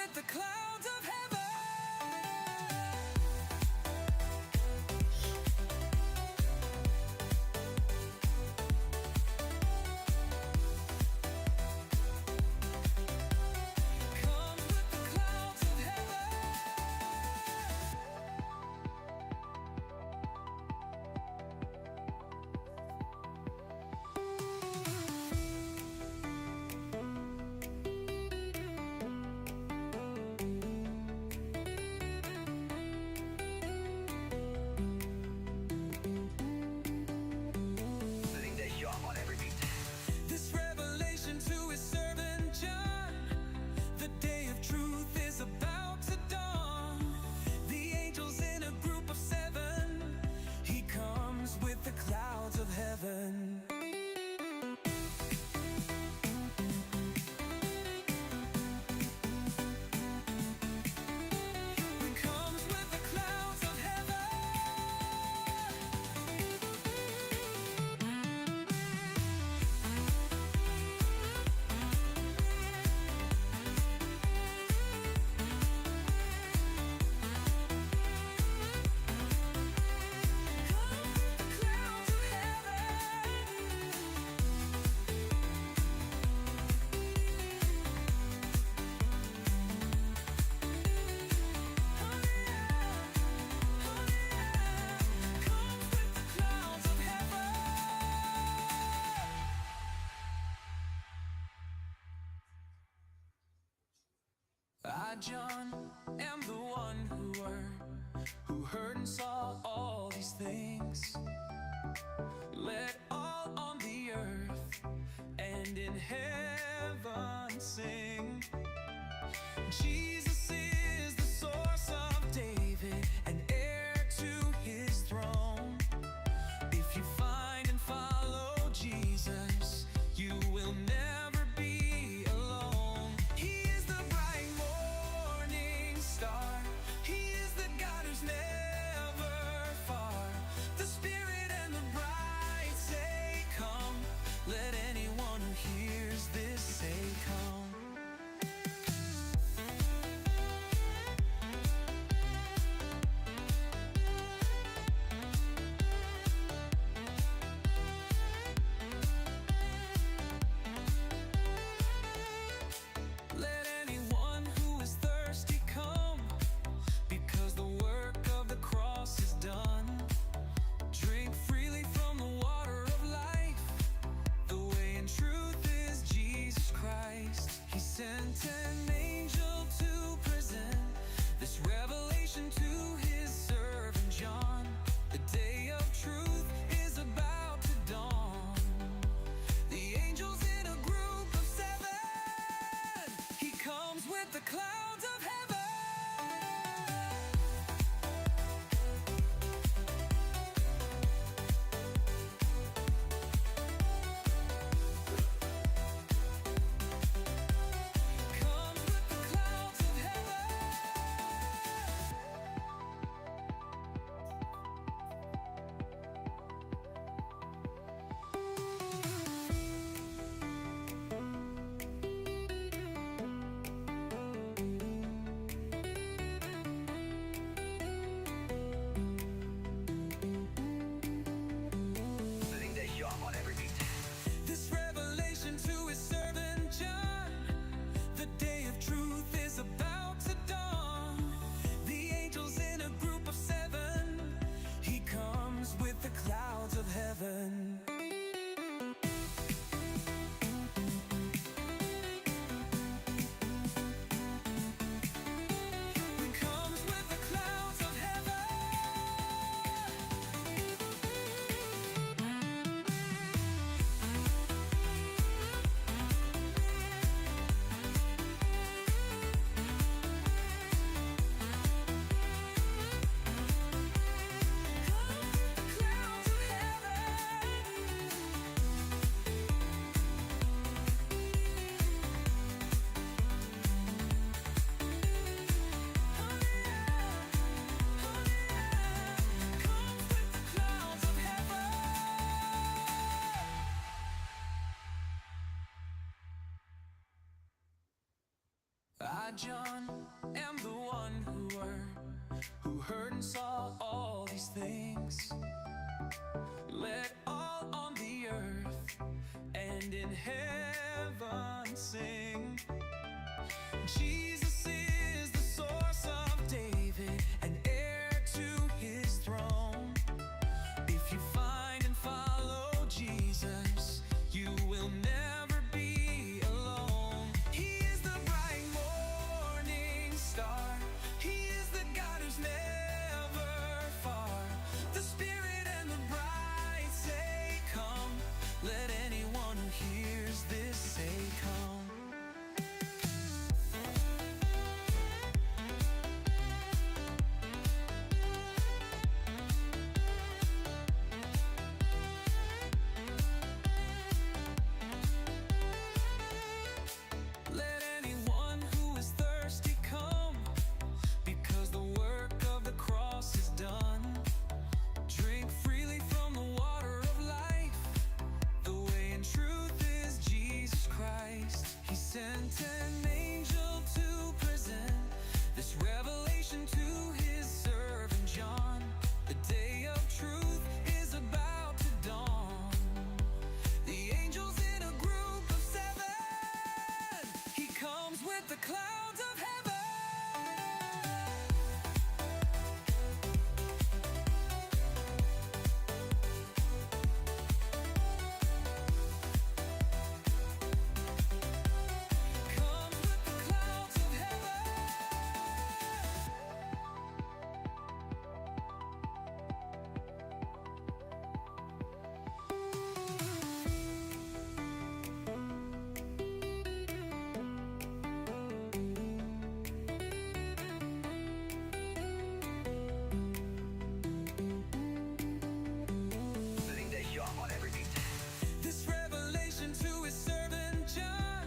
with the clouds of heaven. Comes with the clouds of heaven. This revelation to his servant John. The day of truth is about to dawn. The angels in a group of 7. He comes with the clouds of heaven. He comes with the clouds of heaven. I, John, am the one who heard and saw all these things. Let all on the earth and in heaven sing. Jesus is the source of David and heir to his throne. If you find and follow Jesus, you will never be alone. He is the bright morning star. He is the God who's never far. The Spirit and the bride say, come. Let anyone who hears this say, come. Let anyone who is thirsty come, because the work of the cross is done. Drink freely from the water of life. The way and truth is Jesus Christ. He sent an angel to present this revelation to his servant John. The day of truth is about to dawn. The angels in a group of 7. He comes with the clouds of heaven. Comes with the clouds of heaven. I, John, am the one who heard and saw all these things. Let all on the earth and in heaven sing. Jesus is the source of David and heir to his throne. If you find and follow Jesus, you will never be alone. He is the bright morning star. He is the God who's never far. The Spirit and the bride say, come. Let anyone who hears this say, come. Let anyone who is thirsty come, because the work of the cross is done. Drink freely from the water of life. The way and truth is Jesus Christ. He sent an angel to present this revelation to his servant John. The day of truth is about to dawn. The angels in a group of seven. He comes with the clouds of heaven. Comes with the clouds of heaven. This revelation to his servant John.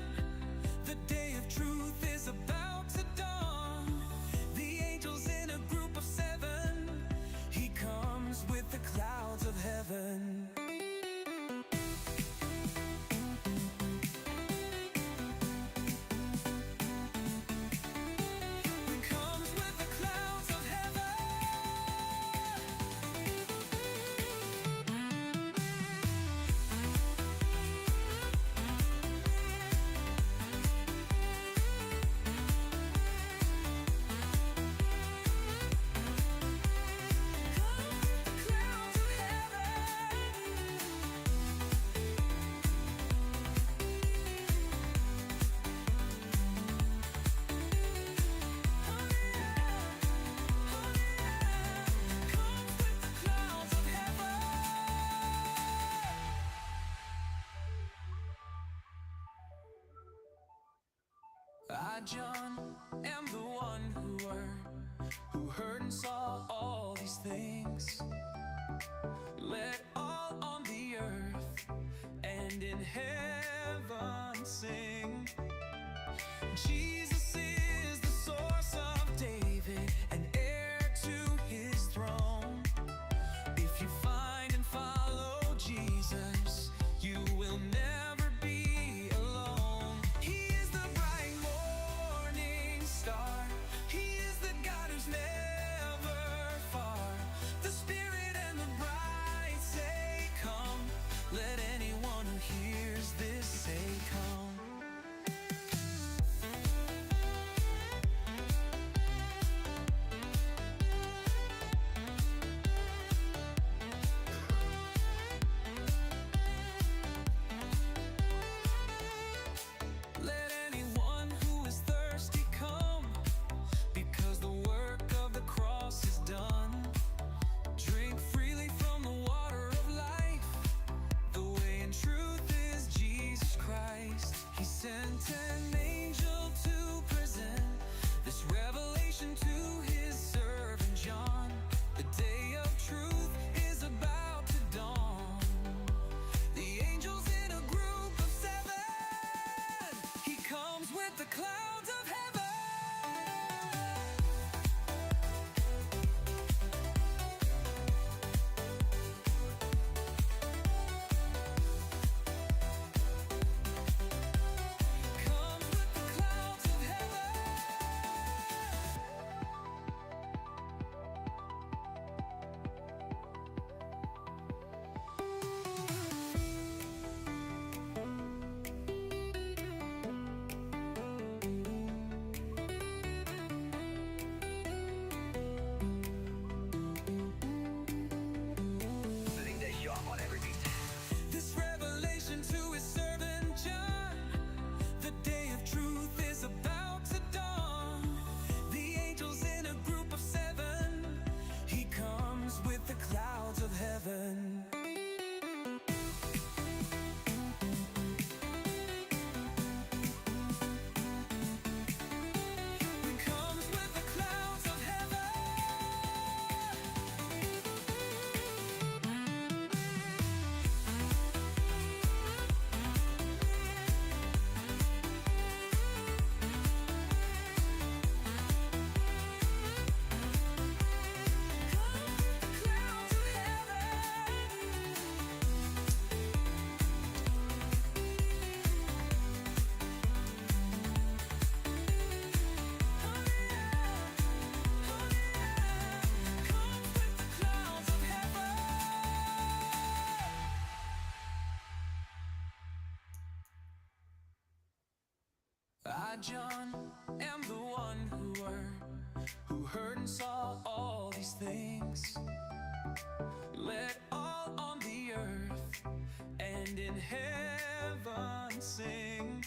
The day of truth is about to dawn. The angels in a group of seven. He comes with the clouds of heaven. He comes with the clouds of heaven. I, John, am the one who heard and saw all these things. Let all on the earth and in heaven sing. Jesus is the source of David and heir to his throne. If you find and follow Jesus, you will never be alone. He is the bright morning star. He is the God who's never far. The Spirit and the bride say, come. Let anyone who hears this say, come. Let anyone who is thirsty come, because the work of the cross is done. Drink freely from the water of life. The way and truth is Jesus Christ. He sent an angel to present this revelation to his servant John. The day of truth is about to dawn. The angels in a group of seven. He comes with the clouds of heaven. Comes with the clouds of heaven. I, John, am the one who heard and saw all these things. Let all on the earth and in heaven sing.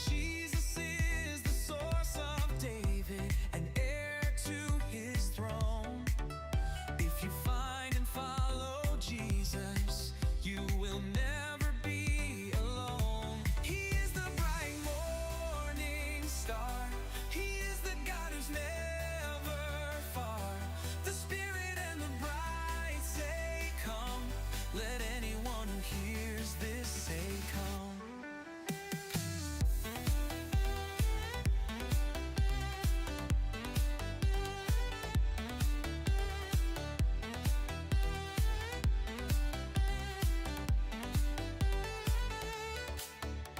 Jesus is the source of David and heir to his throne. If you find and follow Jesus, you will never be alone. He is the bright morning star. He is the God who's never far. The Spirit and the bride say, come. Let anyone who hears this say, come.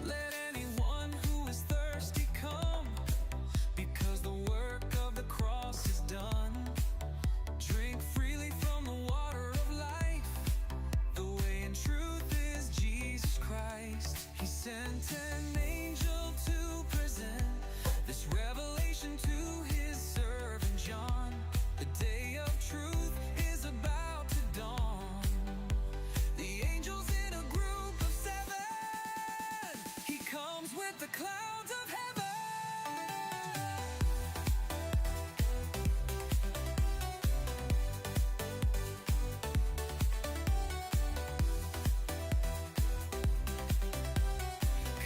Let anyone who is thirsty come, because the work of the cross is done. Drink freely from the water of life. The way and truth is Jesus Christ. He sent an angel to present this revelation to his servant John. The day of truth is about to dawn. The angels in a group of seven. He comes with the clouds of heaven.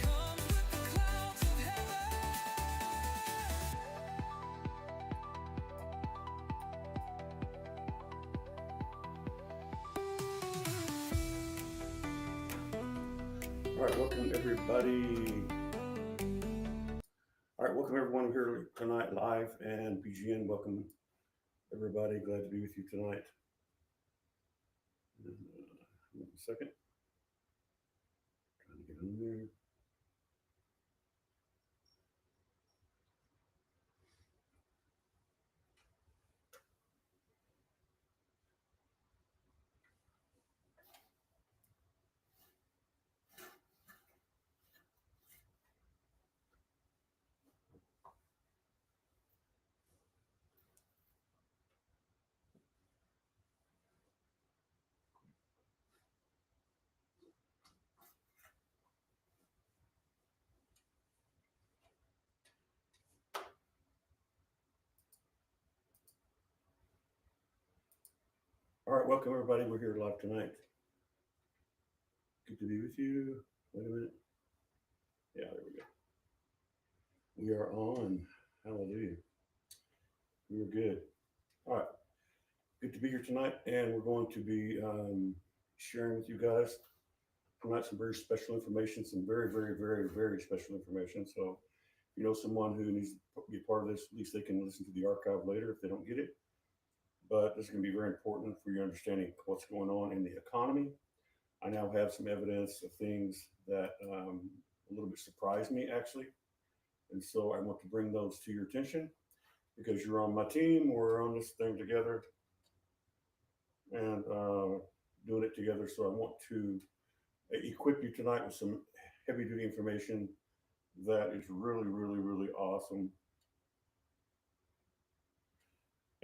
Comes with the clouds of heaven. All right, welcome everybody. All right, welcome everyone here tonight live and BGN. Welcome everybody. Glad to be with you tonight. One second, trying to get in there. All right, welcome everybody. We're here live tonight. Good to be with you. Wait a minute. Yeah, there we go. We are on. Hallelujah. We are good. All right, good to be here tonight, and we're going to be sharing with you guys tonight some very special information, some very, very, very, very special information. So if you know someone who needs to be a part of this, at least they can listen to the archive later if they don't get it. But this is going to be very important for your understanding of what's going on in the economy. I now have some evidence of things that a little bit surprised me, actually. And so I want to bring those to your attention because you're on my team. We're on this thing together and doing it together. So I want to equip you tonight with some heavy duty information that is really, really, really awesome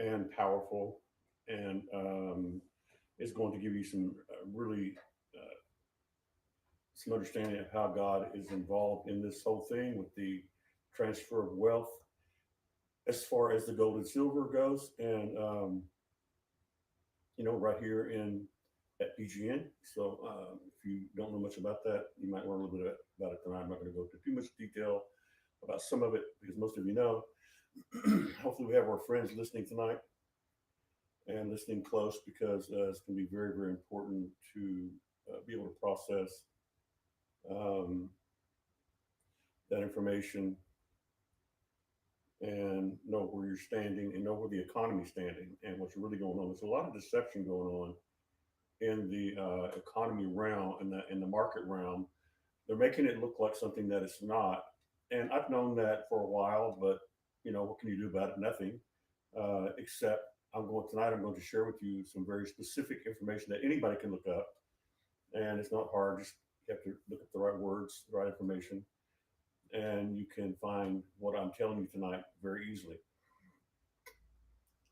and powerful, and is going to give you some really some understanding of how God is involved in this whole thing with the transfer of wealth as far as the gold and silver goes, and right here in at PGN. So if you don't know much about that, you might learn a little bit about it tonight. I'm not going to go into too much detail about some of it because most of you know. Hopefully, we have our friends listening tonight and listening close because it's going to be very, very important to be able to process um, that information and know where you're standing and know where the economy's standing and what's really going on. There's a lot of deception going on in the economy realm and in the market realm. They're making it look like something that it's not. And I've known that for a while, but what can you do about it? Nothing. Except I'm going to share with you some very specific information that anybody can look up. And it's not hard. Just you have to look at the right words, the right information. and you can find what I'm telling you tonight very easily.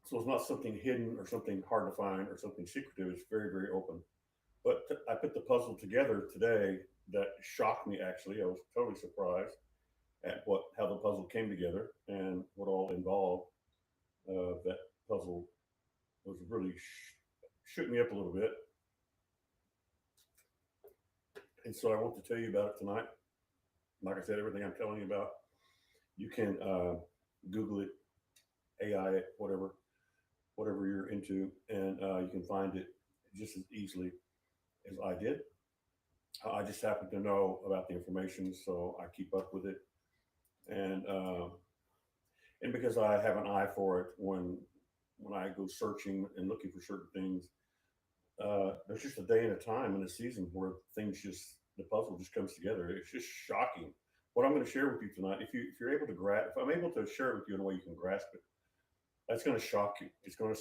So it's not something hidden or something hard to find or something secretive. It's very, very open. But I put the puzzle together today that shocked me. Actually, I was totally surprised at what how the puzzle came together and what all involved. That puzzle was really shook me up a little bit, and so I want to tell you about it tonight. Like I said, everything I'm telling you about, you can Google it, AI it, whatever you're into, and you can find it just as easily as I did. I just happen to know about the information, so I keep up with it, and and because I have an eye for it when I go searching and looking for certain things, there's just a day and a time in a season where things just the puzzle just comes together. It's just shocking. What I'm going to share with you tonight, if you're able to grasp, if I'm able to share it with you in a way you can grasp it, that's going to shock you. It's going to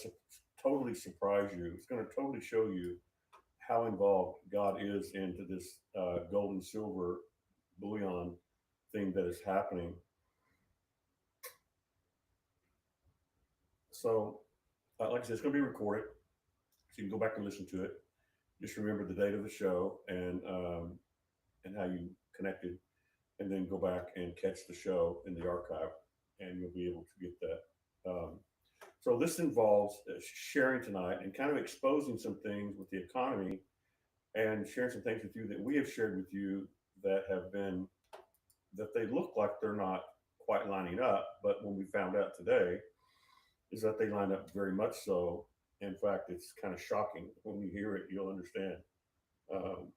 totally surprise you. It's going to totally show you how involved God is into this gold and silver bullion thing that is happening. So, like I said, it's going to be recorded, so you can go back and listen to it. Just remember the date of the show and how you connected, and then go back and catch the show in the archive, and you'll be able to get that. So this involves sharing tonight and kind of exposing some things with the economy and sharing some things with you that we have shared with you that have been that they look like they're not quite lining up, but when we found out today is that they line up very much so. In fact, it's kind of shocking. When you hear it, you'll understand. Um,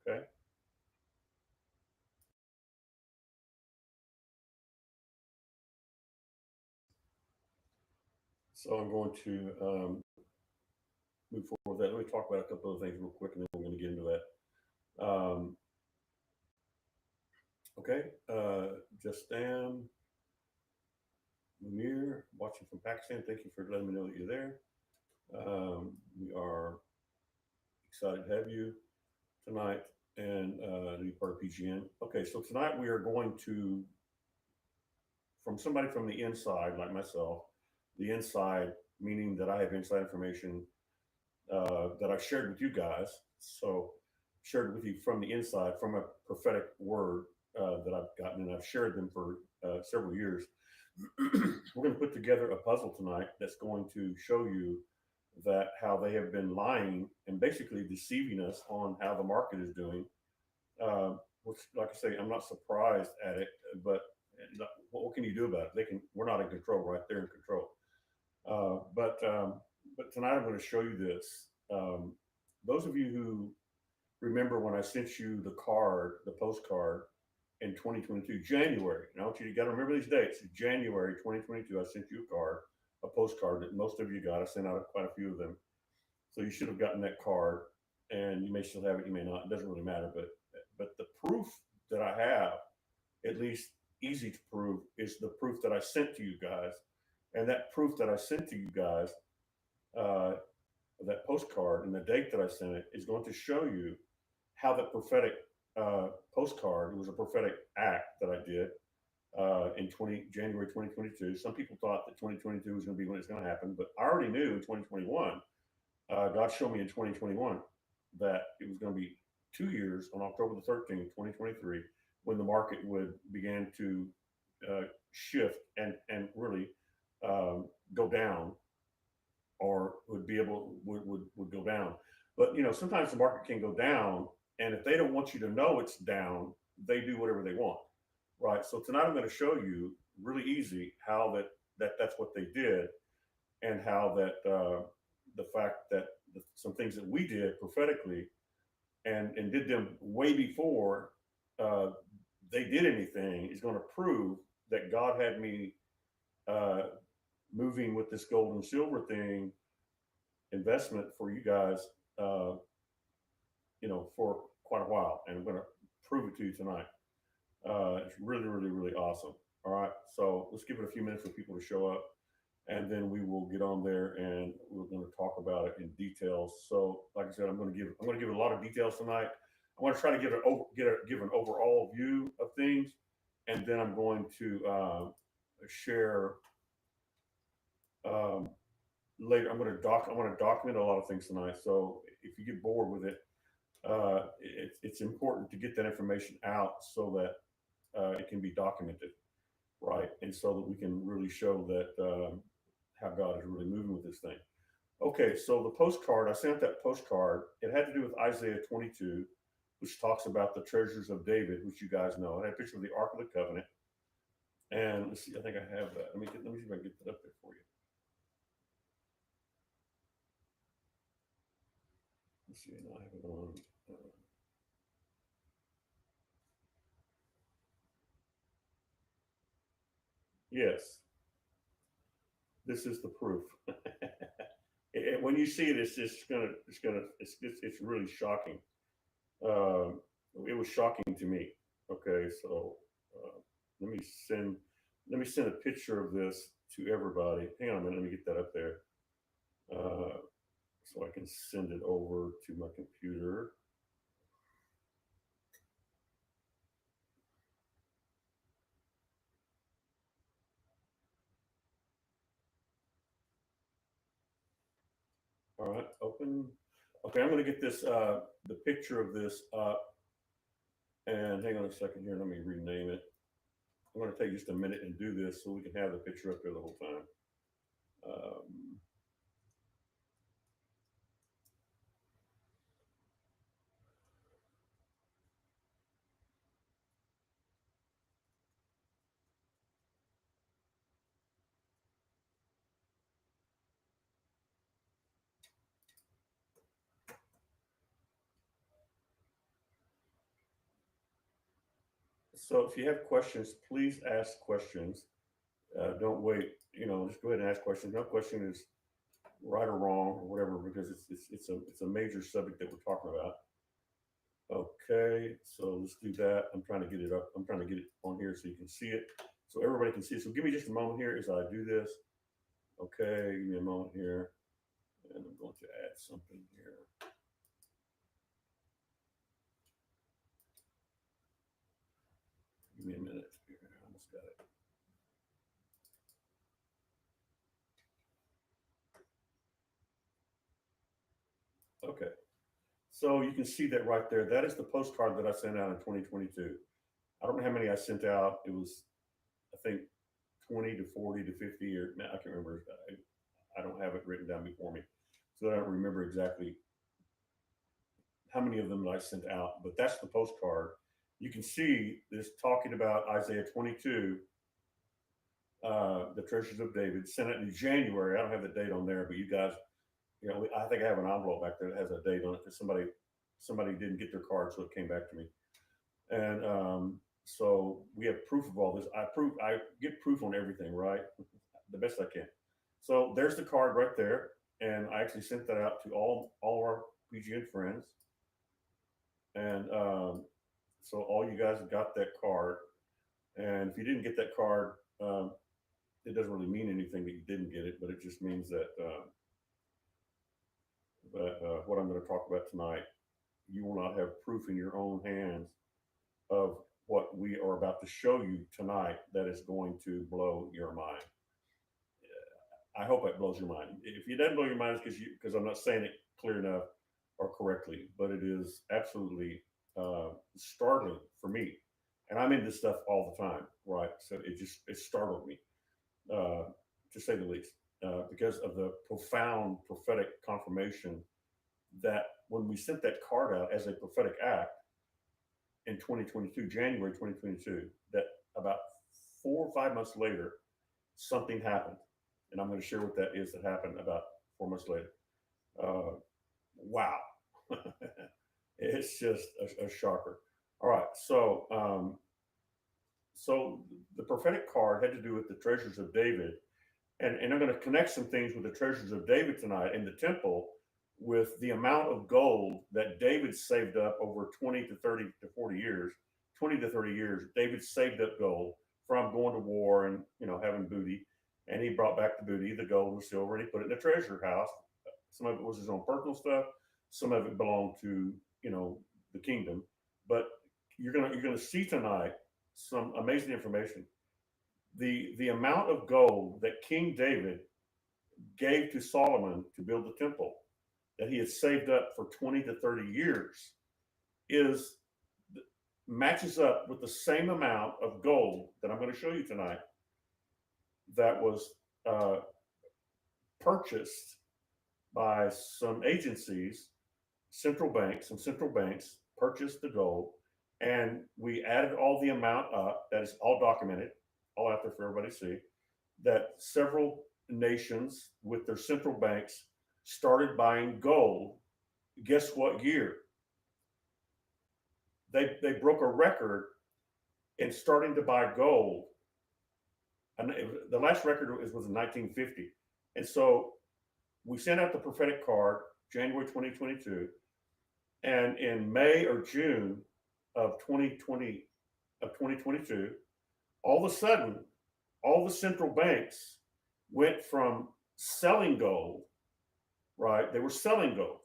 okay, so I'm going to move forward with that. Let me talk about a couple of things real quick, and then we're going to get into that. Okay, Justam Munir, watching from Pakistan. Thank you for letting me know that you're there. We are excited to have you tonight and to be part of PGN. Okay, so tonight we are going to, from somebody from the inside, like myself, the inside, meaning that I have inside information that I've shared with you guys. So, shared with you from the inside, from a prophetic word that I've gotten, and I've shared them for several years. We're going to put together a puzzle tonight that's going to show you that how they have been lying and basically deceiving us on how the market is doing. Which, like I say, I'm not surprised at it, but what can you do about it? They can. We're not in control, right? They're in control. But tonight I'm going to show you this. Those of you who remember when I sent you the card, the postcard in 2022, January. And I want you got to remember these dates. January 2022, I sent you a card, a postcard that most of you got. I sent out quite a few of them. So you should have gotten that card, and you may still have it, you may not. It doesn't really matter. But the proof that I have, at least easy to prove, is the proof that I sent to you guys. And that proof that I sent to you guys, uh, that postcard and the date that I sent it, is going to show you how the prophetic postcard, it was a prophetic act that I did in January 2022. Some people thought that 2022 was going to be when it's going to happen, but I already knew in 2021. God showed me in 2021 that it was going to be 2 years on October the 13th, 2023, when the market would begin to shift and really go down, or would be able would go down. But sometimes the market can go down, and if they don't want you to know it's down, they do whatever they want, right? So tonight I'm going to show you really easy how that's what they did, and how that the fact that some things that we did prophetically and did them way before uh, they did anything is going to prove that God had me uh, moving with this gold and silver thing investment for you guys, uh, for quite a while, and I'm going to prove it to you tonight. It's really, really, really awesome. All right, so let's give it a few minutes for people to show up, and then we will get on there and we're going to talk about it in details. So, like I said, I'm going to give a lot of details tonight. I want to try to give an overall view of things, and then I'm going to share um, later. I'm going to document a lot of things tonight. So if you get bored with it, it's important to get that information out so that it can be documented, right? And so that we can really show that how God is really moving with this thing. Okay, so the postcard, I sent that postcard. It had to do with Isaiah 22, which talks about the treasures of David, which you guys know. I had a picture of the Ark of the Covenant. And let's see, I think I have that. Let me see if I can get that up there for you. Let's see, I have it on. Uh, yes, this is the proof. When you see it, it's really shocking. Um, it was shocking to me. Okay, so uh, let me send let me send a picture of this to everybody. Hang on a minute, let me get that up there uh, so I can send it over to my computer. All right, open. Okay, I'm going to get this the picture of this up. And hang on a second here. Let me rename it. I'm going to take just a minute and do this so we can have the picture up there the whole time. Um, so if you have questions, please ask questions. Don't wait. Just go ahead and ask questions. No question is right or wrong or whatever because it's a major subject that we're talking about. Okay, so let's do that. I'm trying to get it up. I'm trying to get it on here so you can see it, so everybody can see it. So give me just a moment here as I do this. Okay, give me a moment here, and I'm going to add something here. Give me a minute here. I almost got it. Okay, so you can see that right there. That is the postcard that I sent out in 2022. I don't know how many I sent out. It was, I think, 20 to 40 to 50, or I can't remember. I don't have it written down before me, so I don't remember exactly how many of them I sent out. But that's the postcard. You can see this talking about Isaiah 22, the treasures of David. Sent it in January. I don't have the date on there, but you guys, I think I have an envelope back there that has a date on it because somebody didn't get their card, so it came back to me. And so we have proof of all this. I get proof on everything, right? The best I can. So there's the card right there, and I actually sent that out to all our PGN friends, and so all you guys got that card. And if you didn't get that card, it doesn't really mean anything that you didn't get it, but it just means that what I'm going to talk about tonight, you will not have proof in your own hands of what we are about to show you tonight that is going to blow your mind. I hope it blows your mind. If it doesn't blow your mind, it's because I'm not saying it clear enough or correctly, but it is absolutely startling for me. And I'm into this stuff all the time, right? So it startled me, uh, to say the least, because of the profound prophetic confirmation that when we sent that card out as a prophetic act in 2022, January 2022, that about 4 or 5 months later, something happened. And I'm going to share what that is that happened about 4 months later. Uh, wow. It's just a shocker. All right. So the prophetic card had to do with the treasures of David. And I'm going to connect some things with the treasures of David tonight in the temple with the amount of gold that David saved up over 20 to 30 to 40 years, 20 to 30 years. David saved up gold from going to war and, having booty. And he brought back the booty, the gold and the silver, and he put it in a treasure house. Some of it was his own personal stuff. Some of it belonged to, the kingdom. But you're gonna see tonight some amazing information. The amount of gold that King David gave to Solomon to build the temple that he had saved up for 20 to 30 years is matches up with the same amount of gold that I'm going to show you tonight that was uh, purchased by some agencies, some central banks purchased the gold, and we added all the amount up. That is all documented, all out there for everybody to see. That several nations with their central banks started buying gold. Guess what year? They broke a record in starting to buy gold. And the last record was in 1950. And so we sent out the prophetic card January 2022, and in May or June of 2022, all of a sudden, all the central banks went from selling gold, right? They were selling gold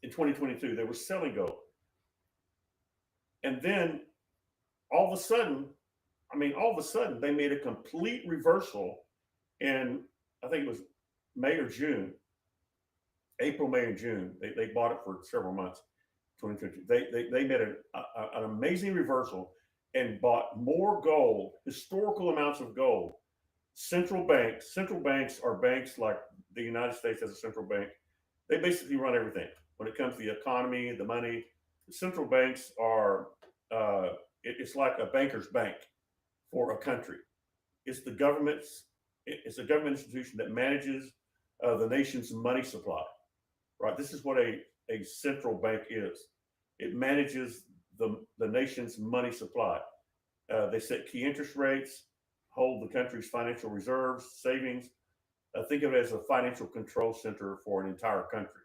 in 2022. They were selling gold, and then all of a sudden, all of a sudden, they made a complete reversal in, I think it was May or June, April, May, and June. They bought it for several months. 2020. They made an amazing reversal and bought more gold, historical amounts of gold. Central banks are banks like the United States as a central bank. They basically run everything when it comes to the economy, the money. The central banks are it's like a banker's bank for a country. It's the government's. It's a government institution that manages the nation's money supply. Right. This is what a central bank is. It manages the nation's money supply. They set key interest rates, hold the country's financial reserves, savings. Think of it as a financial control center for an entire country.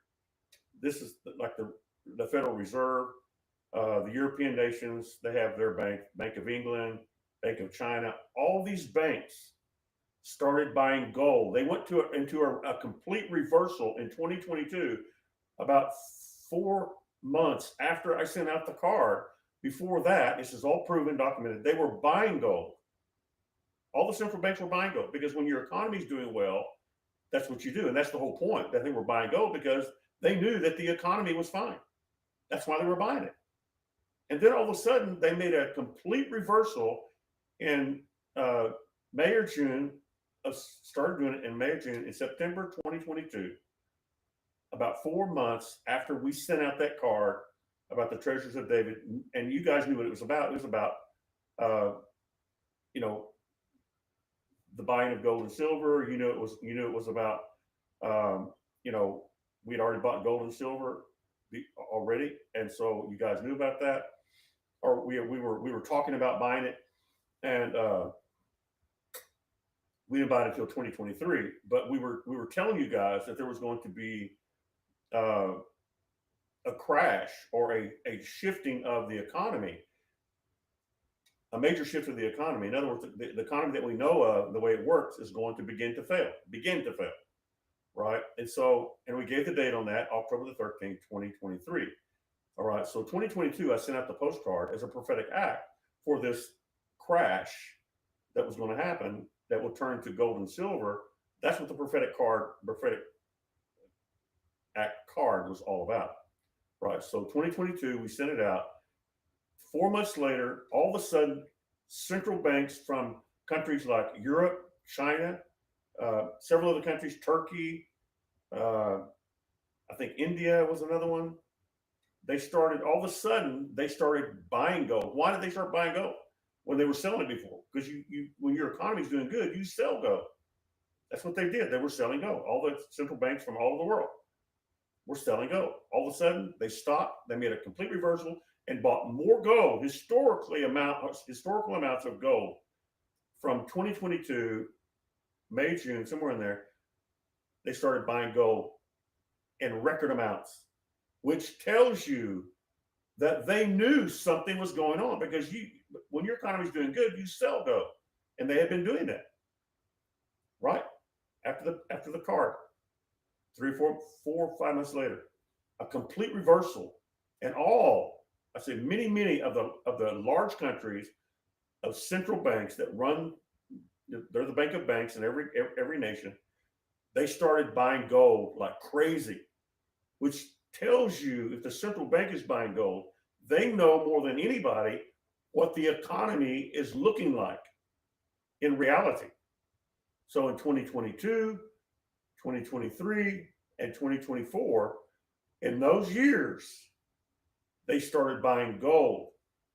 This is like the Federal Reserve, the European nations. They have their bank, Bank of England, Bank of China. All these banks started buying gold. They went into a complete reversal in 2022, about 4 months after I sent out the card. Before that, this is all proven, documented. They were buying gold. All the central banks were buying gold because when your economy is doing well, that's what you do, and that's the whole point. That they were buying gold because they knew that the economy was fine. That's why they were buying it. And then all of a sudden, they made a complete reversal in May or June. Started doing it in May or June. In September 2022, about 4 months after we sent out that card about the treasures of David, and you guys knew what it was about. It was about, you know, the buying of gold and silver. You knew it was about, you know, we'd already bought gold and silver already, and so you guys knew about that, or we were talking about buying it, and we didn't buy it until 2023. But we were telling you guys that there was going to be a crash or a shifting of the economy, a major shift of the economy. In other words, the economy that we know of, the way it works, is going to begin to fail, right? And we gave the date on that, October the 13th, 2023. All right, so 2022, I sent out the postcard as a prophetic act for this crash that was going to happen, that will turn to gold and silver. That's what the prophetic act card was all about, right? So 2022, we sent it out. 4 months later, all of a sudden, central banks from countries like Europe, China, several other countries, Turkey, I think India was another one. All of a sudden, they started buying gold. Why did they start buying gold when they were selling it before? Because when your economy is doing good, you sell gold. That's what they did. They were selling gold. All the central banks from all over the world were selling gold. All of a sudden, they stopped. They made a complete reversal and bought more gold, historical amounts of gold from 2022, May, June, somewhere in there. They started buying gold in record amounts, which tells you that they knew something was going on, because when your economy is doing good, you sell gold, and they had been doing that, right? After the card, 3, 4, 4, 5 months later, a complete reversal, and all I say many of the large countries of central banks that run, they're the bank of banks in every nation. They started buying gold like crazy, which tells you if the central bank is buying gold, they know more than anybody what the economy is looking like in reality. So in 2022, 2023, and 2024, in those years, they started buying gold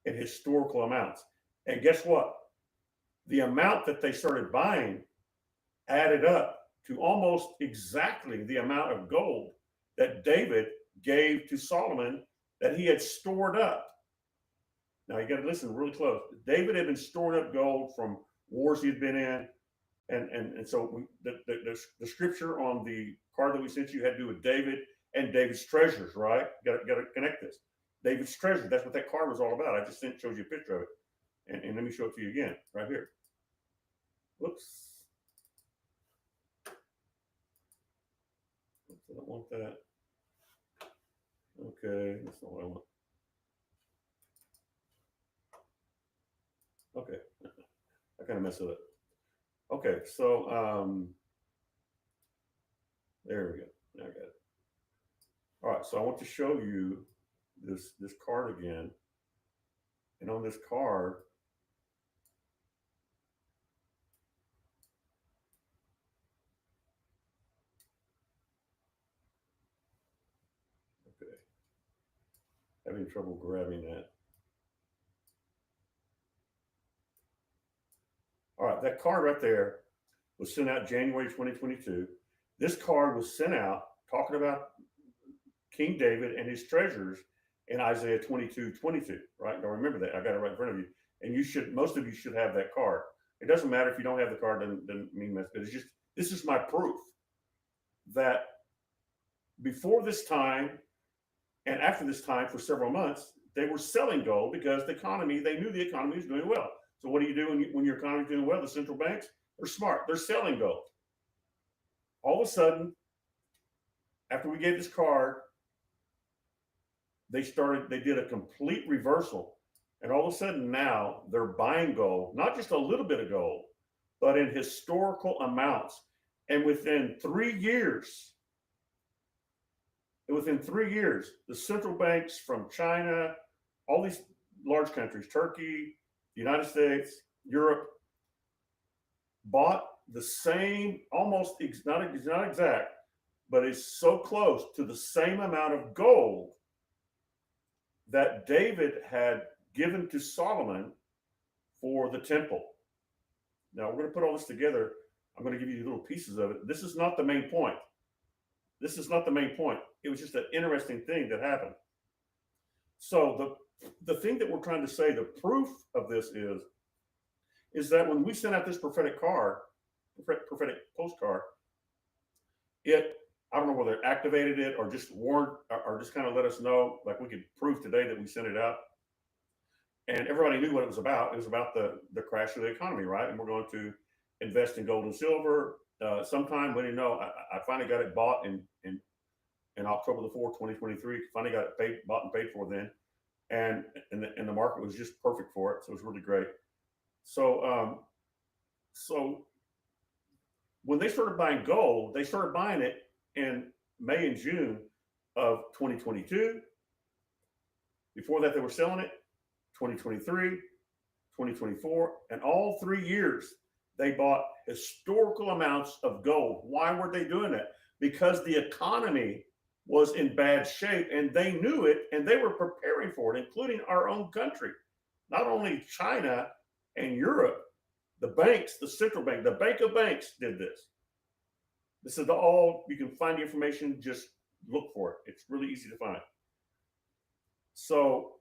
in historical amounts. And guess what? The amount that they started buying added up to almost exactly the amount of gold that David gave to Solomon that he had stored up. Now you got to listen really close. David had been storing up gold from wars he had been in, and so the scripture on the card that we sent you had to do with David and David's treasures, right? Got to connect this. David's treasure. That's what that card was all about. I just showed you a picture of it, and let me show it to you again, right here. Whoops. I don't want that. Okay, that's not what I want. Okay, I kind of messed it up. Okay, so there we go. Now I got it. All right, so I want to show you this card again, and on this card, okay, having trouble grabbing that. All right, that card right there was sent out January 2022. This card was sent out talking about King David and his treasures in Isaiah 22:22. Right? Now remember that. I got it right in front of you. And most of you should have that card. It doesn't matter if you don't have the card, doesn't mean that's good. It's just, this is my proof that before this time and after this time for several months, they were selling gold because they knew the economy was doing well. So what do you do when your economy is doing well? The central banks, they're smart. They're selling gold. All of a sudden, after we gave this card, they did a complete reversal. And all of a sudden now they're buying gold, not just a little bit of gold, but in historical amounts. And within 3 years, the central banks from China, all these large countries, Turkey, the United States, Europe, bought the same, almost, it's not exact, but it's so close to the same amount of gold that David had given to Solomon for the temple. Now we're going to put all this together. I'm going to give you little pieces of it. This is not the main point. It was just an interesting thing that happened. So the thing that we're trying to say, the proof of this is that when we sent out this prophetic postcard, I don't know whether it activated it or just warned or just kind of let us know, like we could prove today that we sent it out. And everybody knew what it was about. It was about the crash of the economy, right? And we're going to invest in gold and silver. Sometime, we didn't know. I finally got it bought in October the 4th, 2023. Finally got it bought and paid for then. And the market was just perfect for it. So it was really great. So when they started buying gold, they started buying it in May and June of 2022. Before that, they were selling it 2023, 2024, and all 3 years they bought historical amounts of gold. Why were they doing that? Because the economy was in bad shape and they knew it and they were preparing for it, including our own country. Not only China and Europe, the banks, the central bank, the bank of banks did this. This is all, you can find the information, just look for it. It's really easy to find. So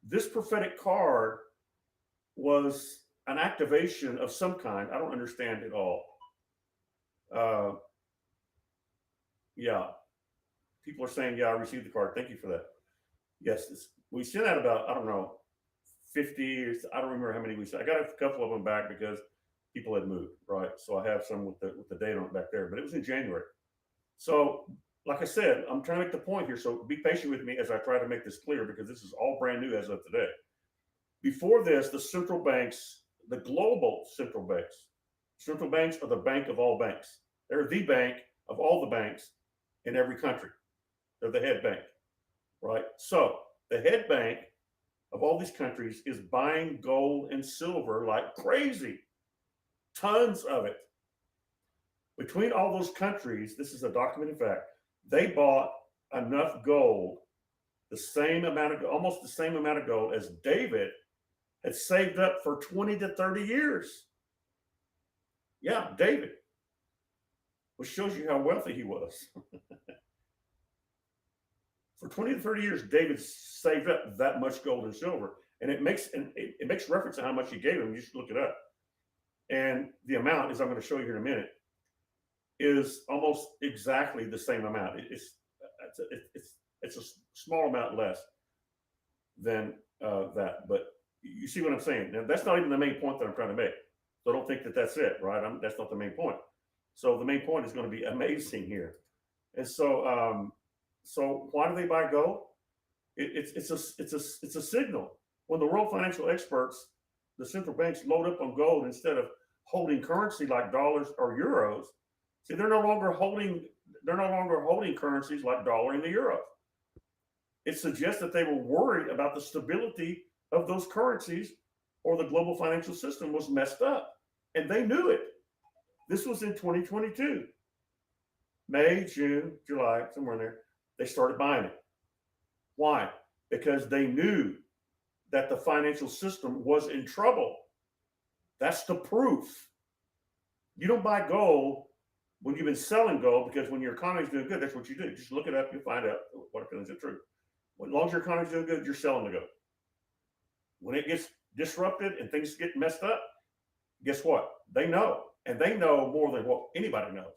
this prophetic card was an activation of some kind. I don't understand it all. Yeah. People are saying, yeah, I received the card. Thank you for that. Yes, we sent out about, I don't know, 50, I don't remember how many we sent. I got a couple of them back because people had moved, right? So I have some with the date on it back there, but it was in January. So like I said, I'm trying to make the point here. So be patient with me as I try to make this clear because this is all brand new as of today. Before this, the central banks, the global central banks are the bank of all banks. They're the bank of all the banks in every country. They're the head bank, right? So the head bank of all these countries is buying gold and silver like crazy, tons of it. Between all those countries, this is a documented fact, they bought enough gold, the same amount of, almost the same amount of gold as David had saved up for 20 to 30 years. Yeah, David, which shows you how wealthy he was. For 20 to 30 years, David saved up that much gold and silver. And it makes reference to how much he gave him. You should look it up. And the amount, as I'm going to show you here in a minute, is almost exactly the same amount. It's a small amount less than that. But you see what I'm saying? Now, that's not even the main point that I'm trying to make. So don't think that that's it, right? That's not the main point. So the main point is going to be amazing here. And so, so why do they buy gold? It's a signal. When the world financial experts, the central banks load up on gold instead of holding currency like dollars or euros. See, they're no longer holding currencies like dollar and the euro. It suggests that they were worried about the stability of those currencies or the global financial system was messed up. And they knew it. This was in 2022. May, June, July, somewhere in there, they started buying it. Why? Because they knew that the financial system was in trouble. That's the proof. You don't buy gold when you've been selling gold, because when your economy's doing good, that's what you do. Just look it up, you'll find out what is the truth. As long as your economy's doing good, you're selling the gold. When it gets disrupted and things get messed up, guess what? They know, and they know more than what anybody knows.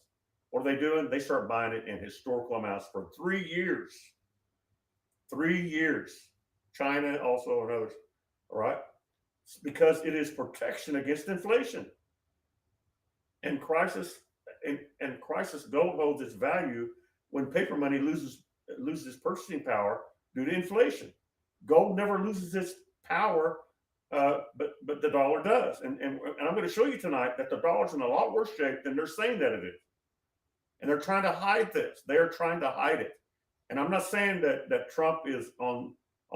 What are they doing? They start buying it in historical amounts for 3 years. 3 years. China also and others. All right. It's because it is protection against inflation. And crisis gold holds its value when paper money loses its purchasing power due to inflation. Gold never loses its power, but the dollar does. And I'm going to show you tonight that the dollar's in a lot worse shape than they're saying that it is. And they're trying to hide this. They're trying to hide it. And I'm not saying that Trump is on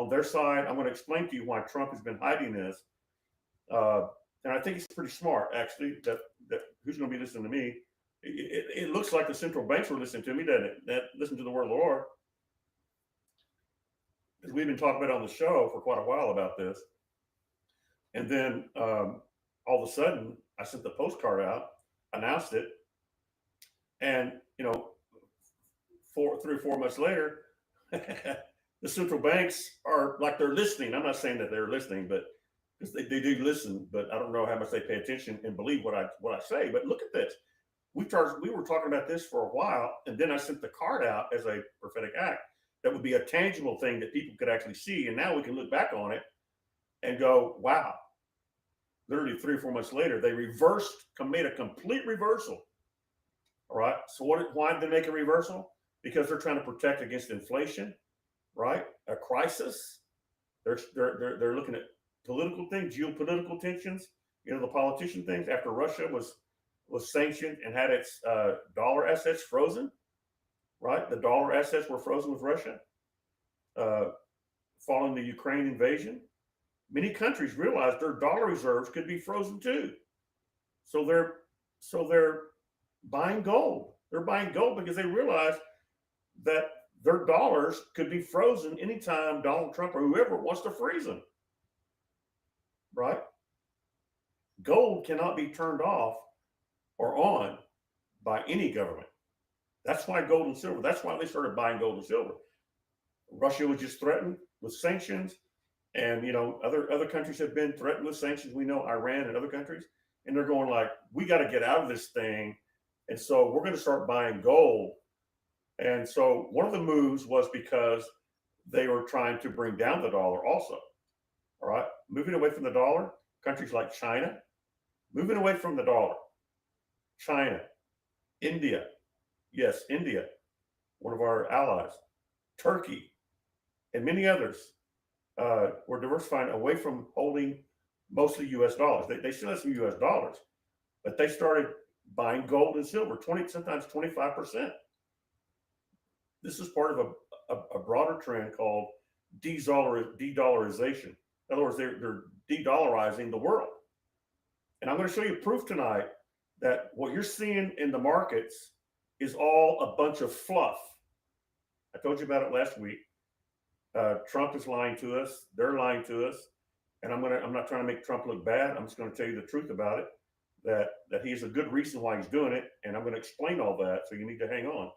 their side. I'm going to explain to you why Trump has been hiding this. And I think it's pretty smart, actually, that who's going to be listening to me. It looks like the central banks were listening to me, doesn't it? That listen to the word of the Lord. Because we've been talking about on the show for quite a while about this. And then all of a sudden, I sent the postcard out, announced it, and 3 or 4 months later, the central banks are like they're listening. I'm not saying that they're listening, but because they do listen, but I don't know how much they pay attention and believe what I say. But look at this. We were talking about this for a while, and then I sent the card out as a prophetic act. That would be a tangible thing that people could actually see, and now we can look back on it and go, "Wow!" Literally 3 or 4 months later, they made a complete reversal. All right. So why did they make a reversal? Because they're trying to protect against inflation, right? A crisis. They're looking at political things, geopolitical tensions. The politician things after Russia was sanctioned and had its dollar assets frozen, right? The dollar assets were frozen with Russia following the Ukraine invasion. Many countries realized their dollar reserves could be frozen too. So they're buying gold. They're buying gold because they realize that their dollars could be frozen anytime Donald Trump or whoever wants to freeze them. Right? Gold cannot be turned off or on by any government. That's why gold and silver, that's why they started buying gold and silver. Russia was just threatened with sanctions, and other countries have been threatened with sanctions. We know Iran and other countries, and they're going like, we got to get out of this thing. And so we're going to start buying gold. And so one of the moves was because they were trying to bring down the dollar also. All right. Moving away from the dollar, countries like China, moving away from the dollar. China, India. Yes, India. one of our allies, Turkey, and many others were diversifying away from holding mostly U.S. dollars. They still have some U.S. dollars, but they started buying gold and silver, 20, sometimes 25%. This is part of a broader trend called de-dollarization. In other words, they're de-dollarizing the world. And I'm going to show you proof tonight that what you're seeing in the markets is all a bunch of fluff. I told you about it last week. Trump is lying to us. They're lying to us. And I'm not trying to make Trump look bad. I'm just going to tell you the truth about it, that he has a good reason why he's doing it. And I'm going to explain all that. So you need to hang on.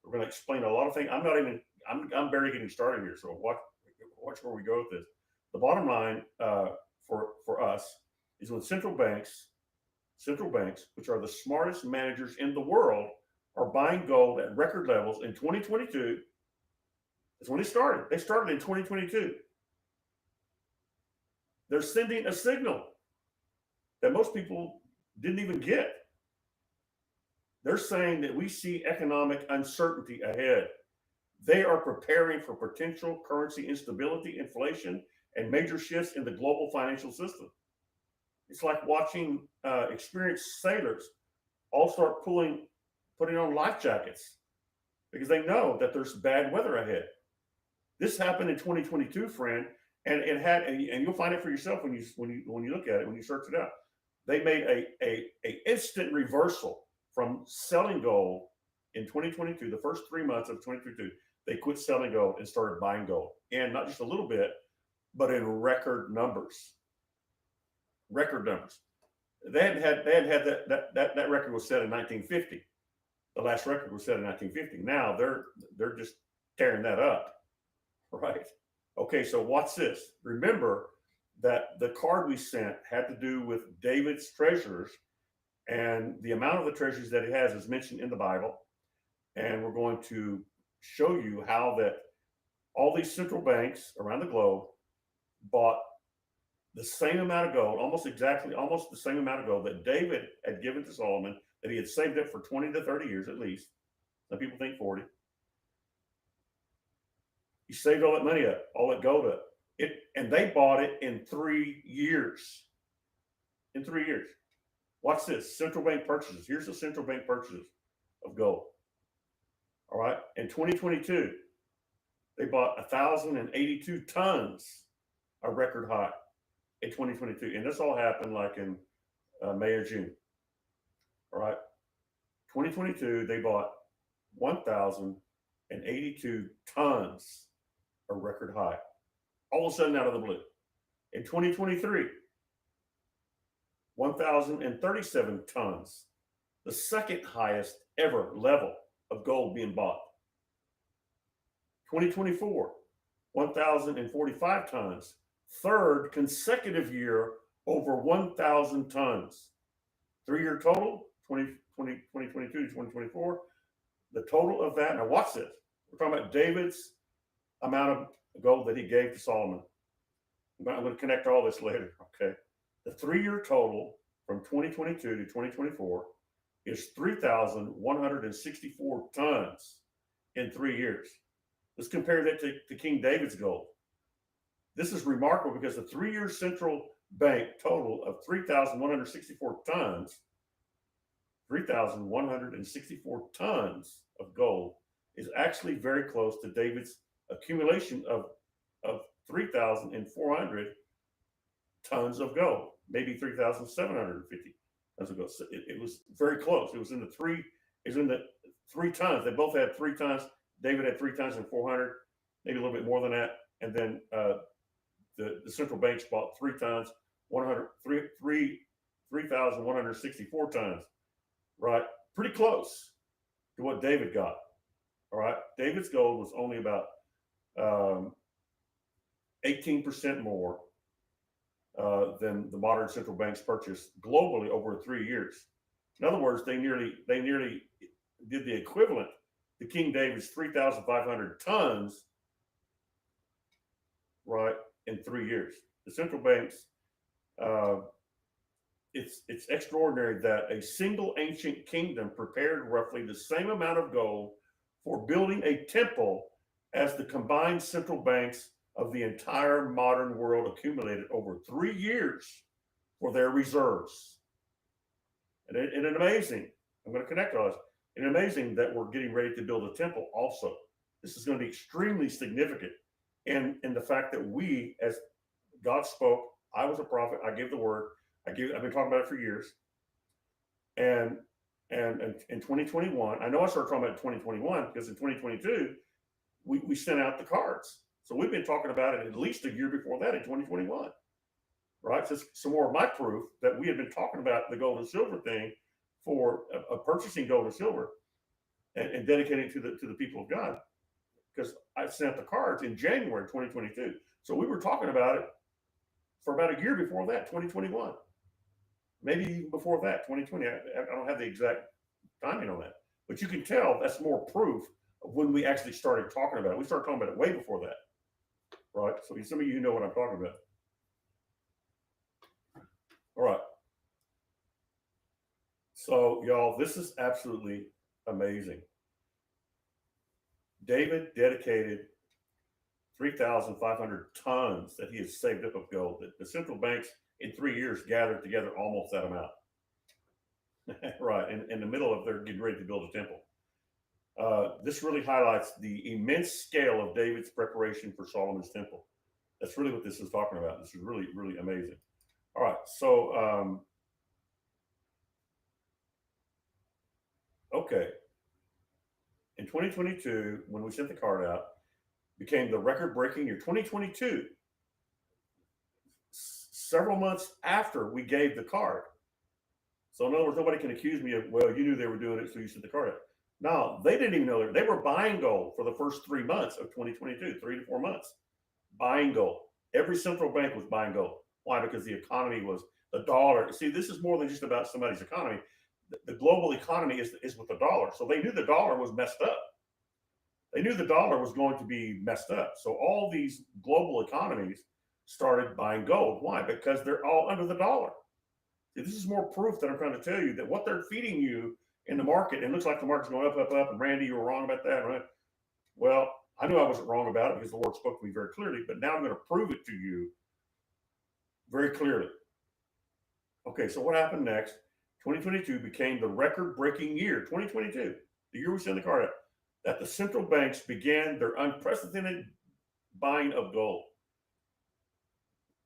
We're going to explain a lot of things. I'm barely getting started here. So watch where we go with this. The bottom line for us is when central banks, which are the smartest managers in the world, are buying gold at record levels in 2022. That's when they started. They started in 2022. They're sending a signal that most people didn't even get. They're saying that we see economic uncertainty ahead. They are preparing for potential currency instability, inflation, and major shifts in the global financial system. It's like watching experienced sailors all start putting on life jackets because they know that there's bad weather ahead. This happened in 2022, friend, and it had, and you'll find it for yourself when you look at it, when you search it out. They made a instant reversal from selling gold in 2022. The first 3 months of 2022, they quit selling gold and started buying gold, and not just a little bit, but in record numbers. Record numbers. They hadn't had that record was set in 1950. The last record was set in 1950. Now they're just tearing that up, right? Okay, so watch this. Remember that the card we sent had to do with David's treasures, and the amount of the treasures that he has is mentioned in the Bible. And we're going to show you how that all these central banks around the globe bought the same amount of gold, almost the same amount of gold that David had given to Solomon, that he had saved up for 20 to 30 years at least. Some people think 40. He saved all that money up, all that gold up. And they bought it in 3 years. In 3 years. Watch this. Central bank purchases. Here's the central bank purchases of gold. All right. In 2022, they bought 1,082 tons, a record high in 2022. And this all happened like in May or June. All right. 2022, they bought 1,082 tons, a record high, all of a sudden out of the blue. In 2023, 1,037 tons, the second highest ever level of gold being bought. 2024, 1,045 tons, third consecutive year over 1,000 tons. 3-year total, 2022 to 2024. The total of that, now watch this. We're talking about David's amount of gold that he gave to Solomon. I'm going to connect all this later, okay? The 3-year total from 2022 to 2024 is 3,164 tons in 3 years. Let's compare that to King David's gold. This is remarkable because the 3-year central bank total of 3,164 tons, 3,164 tons of gold is actually very close to David's accumulation of 3,400 tons of gold, maybe 3,750 tons of gold. So it was very close. It was in the 3 tons. They both had 3 tons. David had 3 tons and 400, maybe a little bit more than that. And then the central banks bought 3 tons, 3,164 tons, right? Pretty close to what David got. All right. David's gold was only about 18% more than the modern central banks purchased globally over 3 years. In other words, they nearly did the equivalent to King David's 3,500 tons, right, in 3 years. The central banks, it's extraordinary that a single ancient kingdom prepared roughly the same amount of gold for building a temple as the combined central banks of the entire modern world accumulated over 3 years for their reserves. And amazing, I'm going to connect all this. And amazing that we're getting ready to build a temple also. This is going to be extremely significant in the fact that we, as God spoke, I was a prophet, I gave the word, I've been talking about it for years. And in 2021, I know I started talking about it in 2021 because in 2022, we sent out the cards. So we've been talking about it at least a year before that in 2021, right? So some more of my proof that we had been talking about the gold and silver thing for purchasing gold and silver and dedicating it to the people of God, because I sent the cards in January 2022. So we were talking about it for about a year before that, 2021, maybe even before that, 2020. I don't have the exact timing on that, but you can tell that's more proof of when we actually started talking about it. We started talking about it way before that, right? So some of you know what I'm talking about. All right. So y'all, this is absolutely amazing. David dedicated 3,500 tons that he has saved up of gold. That the central banks in 3 years gathered together almost that amount. Right, in the middle of their getting ready to build a temple. This really highlights the immense scale of David's preparation for Solomon's temple. That's really what this is talking about. This is really, really amazing. All right, so okay. In 2022, when we sent the card out, became the record-breaking year. 2022, several months after we gave the card. So in other words, nobody can accuse me of, well, you knew they were doing it, so you sent the card out. No, they didn't even know they were buying gold for the first 3 months of 2022, 3 to 4 months, buying gold. Every central bank was buying gold. Why? Because the economy was the dollar. See, this is more than just about somebody's economy. The global economy is with the dollar. So they knew the dollar was messed up. They knew the dollar was going to be messed up. So all these global economies started buying gold. Why? Because they're all under the dollar. See, this is more proof that I'm trying to tell you that what they're feeding you in the market, and it looks like the market's going up, up, up, and Randy, you were wrong about that, right? Well, I knew I wasn't wrong about it because the Lord spoke to me very clearly, but now I'm going to prove it to you very clearly. Okay, so what happened next? 2022 became the record-breaking year, 2022, the year we sent the card out, that the central banks began their unprecedented buying of gold.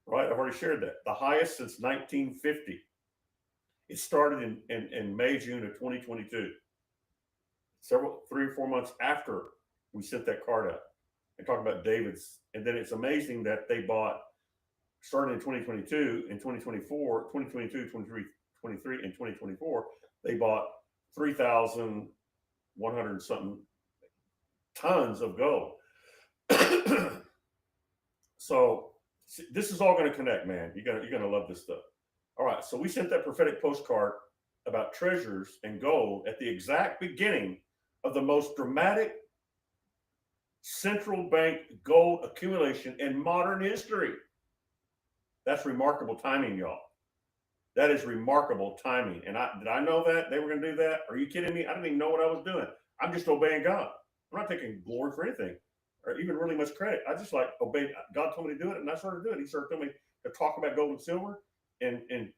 Right, I've already shared that. The highest since 1950. It started in May, June of 2022. 3 or 4 months after we sent that card out and talked about David's. And then it's amazing that they bought, starting in 2022, in 2024, 2022, 23, and 2024, they bought 3,100 something tons of gold. So this is all going to connect, man. You're gonna love this stuff. All right, so we sent that prophetic postcard about treasures and gold at the exact beginning of the most dramatic central bank gold accumulation in modern history. That's remarkable timing, y'all. That is remarkable timing. And did I know that they were going to do that? Are you kidding me? I didn't even know what I was doing. I'm just obeying God. I'm not taking glory for anything or even really much credit. I just like obeyed. God told me to do it, and I started doing it. He started telling me to talk about gold and silver, and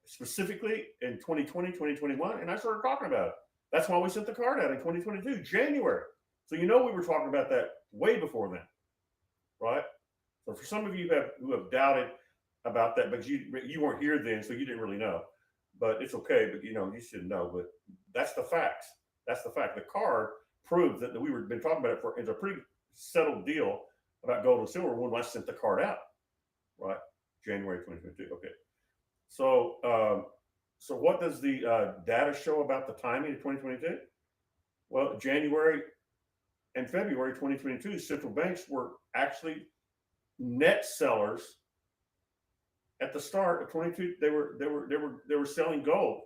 specifically in 2020, 2021, and I started talking about it. That's why we sent the card out in 2022, January. So we were talking about that way before then, right? So for some of you who have doubted about that, but you weren't here then, so you didn't really know. But it's okay. But you should know. But that's the facts. That's the fact. The card proves that we've been talking about it it's a pretty settled deal about gold and silver when I sent the card out, right? January 2022. Okay. So so what does the data show about the timing of 2022? Well, January and February 2022, central banks were actually net sellers. At the start of 22, they were selling gold.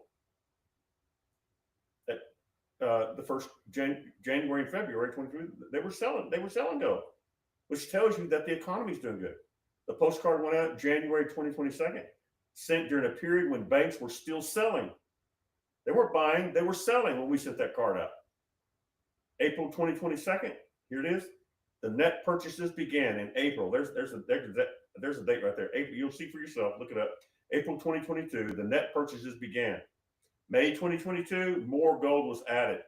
At the first January and February 22, they were selling gold, which tells you that the economy is doing good. The postcard went out January 2022, sent during a period when banks were still selling. They weren't buying, they were selling when we sent that card out. April 2022, here it is. The net purchases began in April. There's a date right there. April, you'll see for yourself. Look it up. April 2022, the net purchases began. May 2022, more gold was added.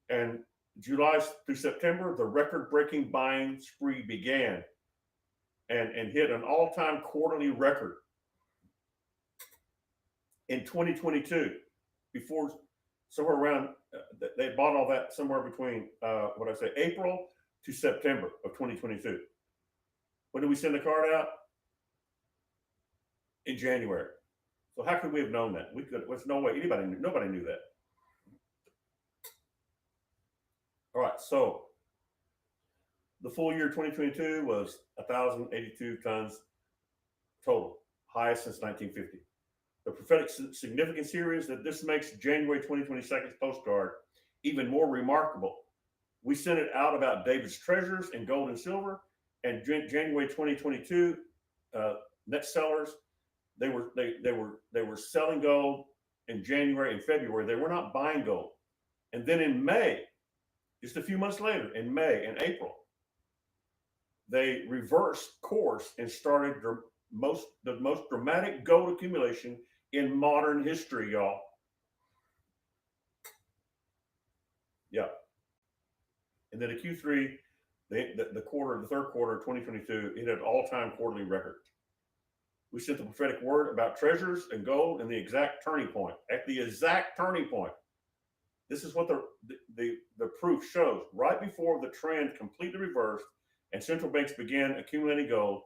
And July through September, the record-breaking buying spree began and hit an all-time quarterly record in 2022. Before somewhere around, they bought all that somewhere between what I say, April to September of 2022. When did we send the card out? In January. So how could we have known that? We could. There's no way anybody knew. Nobody knew that. All right. So the full year 2022 was 1,082 tons total, highest since 1950. The prophetic significance here is that this makes January 2022 postcard even more remarkable. We sent it out about David's treasures in gold and silver, and January 2022 net sellers, they were selling gold in January and February. They were not buying gold. And then in May, just a few months later, in May and April, they reversed course and started the most dramatic gold accumulation in modern history, y'all. Yeah. And then the Q3, the third quarter of 2022, it had an all-time quarterly record. We sent the prophetic word about treasures and gold in the exact turning point. At the exact turning point. This is what the proof shows. Right before the trend completely reversed and central banks began accumulating gold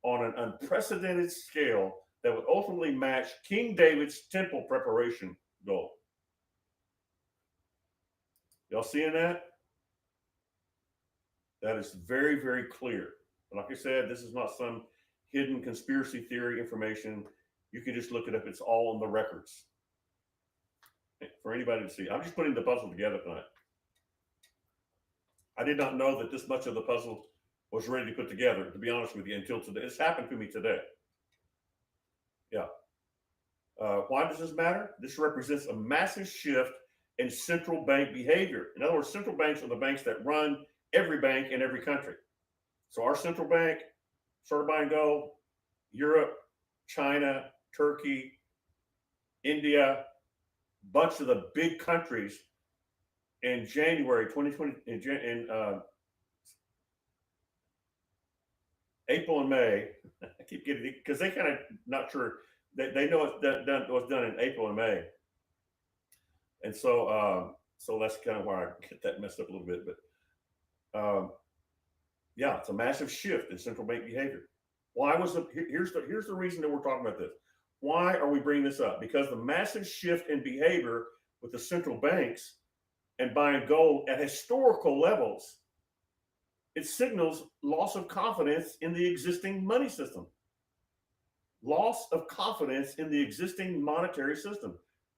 on an unprecedented scale that would ultimately match King David's temple preparation goal. Y'all seeing that? That is very, very clear. Like I said, this is not some hidden conspiracy theory information. You can just look it up. It's all on the records for anybody to see. I'm just putting the puzzle together tonight. I did not know that this much of the puzzle was ready to put together, to be honest with you, until today. It's happened to me today. Yeah. Why does this matter? This represents a massive shift in central bank behavior. In other words, central banks are the banks that run every bank in every country. So our central bank started buying gold. Europe, China, Turkey, India, bunch of the big countries in January 2020, in April and May. I keep getting it because they kind of not sure. They know it was done in April and May, and so that's kind of why I get that messed up a little bit. But yeah, it's a massive shift in central bank behavior. Why was it? Here's the reason that we're talking about this. Why are we bringing this up? Because the massive shift in behavior with the central banks and buying gold at historical levels, it signals loss of confidence in the existing money system. Loss of confidence in the existing monetary system.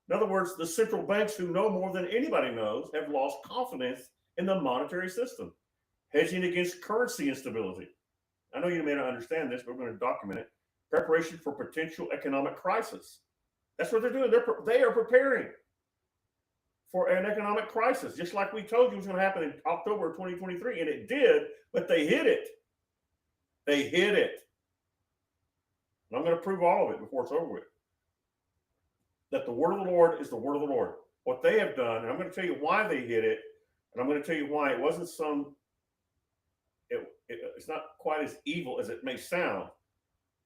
In other words, the central banks, who know more than anybody knows, have lost confidence in the monetary system, hedging against currency instability. I know you may not understand this, but we're going to document it. Preparation for potential economic crisis. That's what they're doing. They are preparing for an economic crisis, just like we told you was going to happen in October of 2023, and it did, but they hid it. They hid it. And I'm going to prove all of it before it's over with. That the word of the Lord is the word of the Lord. What they have done, and I'm going to tell you why they hid it, and I'm going to tell you why it wasn't it's not quite as evil as it may sound,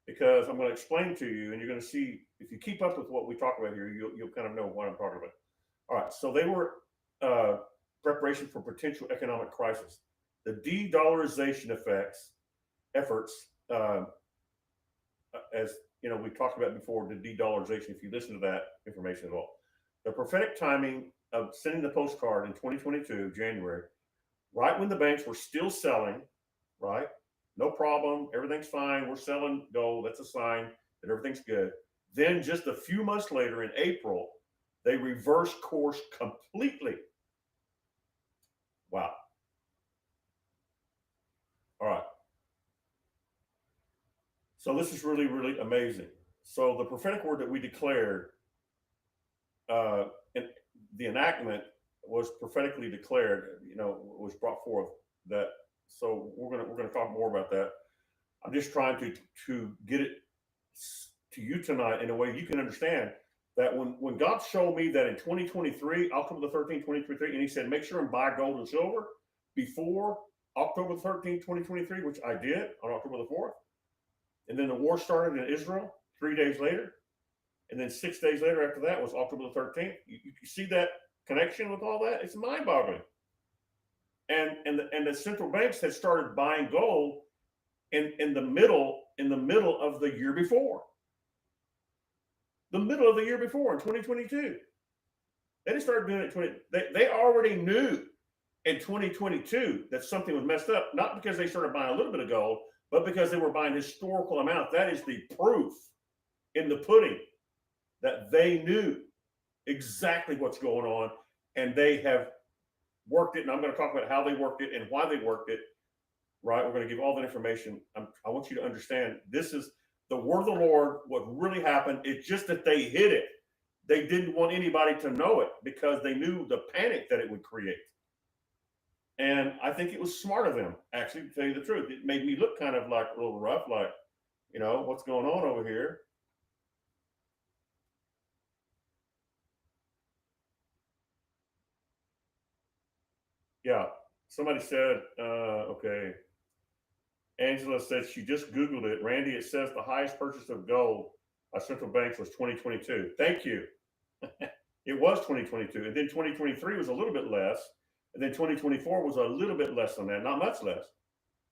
because I'm going to explain to you, and you're going to see, if you keep up with what we talk about here, you'll kind of know what I'm talking about. All right, so they were preparation for potential economic crisis. The de-dollarization efforts, as you know, we talked about before, the de-dollarization, if you listen to that information at all. The prophetic timing of sending the postcard in 2022, January, right when the banks were still selling, right? No problem, everything's fine, we're selling gold, that's a sign that everything's good. Then just a few months later in April, they reversed course completely. Wow. All right. So this is really, really amazing. So the prophetic word that we declared, and the enactment was prophetically declared, was brought forth. That so we're gonna talk more about that. I'm just trying to get it to you tonight in a way you can understand that when God showed me that in 2023, October the 13th, 2023, and He said, make sure and buy gold and silver before October the 13th, 2023, which I did on October the 4th. And then the war started in Israel 3 days later. And then 6 days later after that was October the 13th. You see that connection with all that? It's mind boggling. And the central banks had started buying gold in the middle of the year before. The middle of the year before in 2022. They didn't start doing it they already knew in 2022 that something was messed up, not because they started buying a little bit of gold, but because they were buying historical amount. That is the proof in the pudding that they knew exactly what's going on, and they have worked it. And I'm going to talk about how they worked it and why they worked it. Right? We're going to give all that information. I want you to understand this is the word of the Lord. What really happened? It's just that they hid it. They didn't want anybody to know it because they knew the panic that it would create. And I think it was smart of them, actually, to tell you the truth. It made me look kind of like a little rough, like, what's going on over here? Yeah. Somebody said, okay. Angela said she just Googled it. Randy, it says the highest purchase of gold by central banks was 2022. Thank you. It was 2022. And then 2023 was a little bit less. And then 2024 was a little bit less than that, not much less.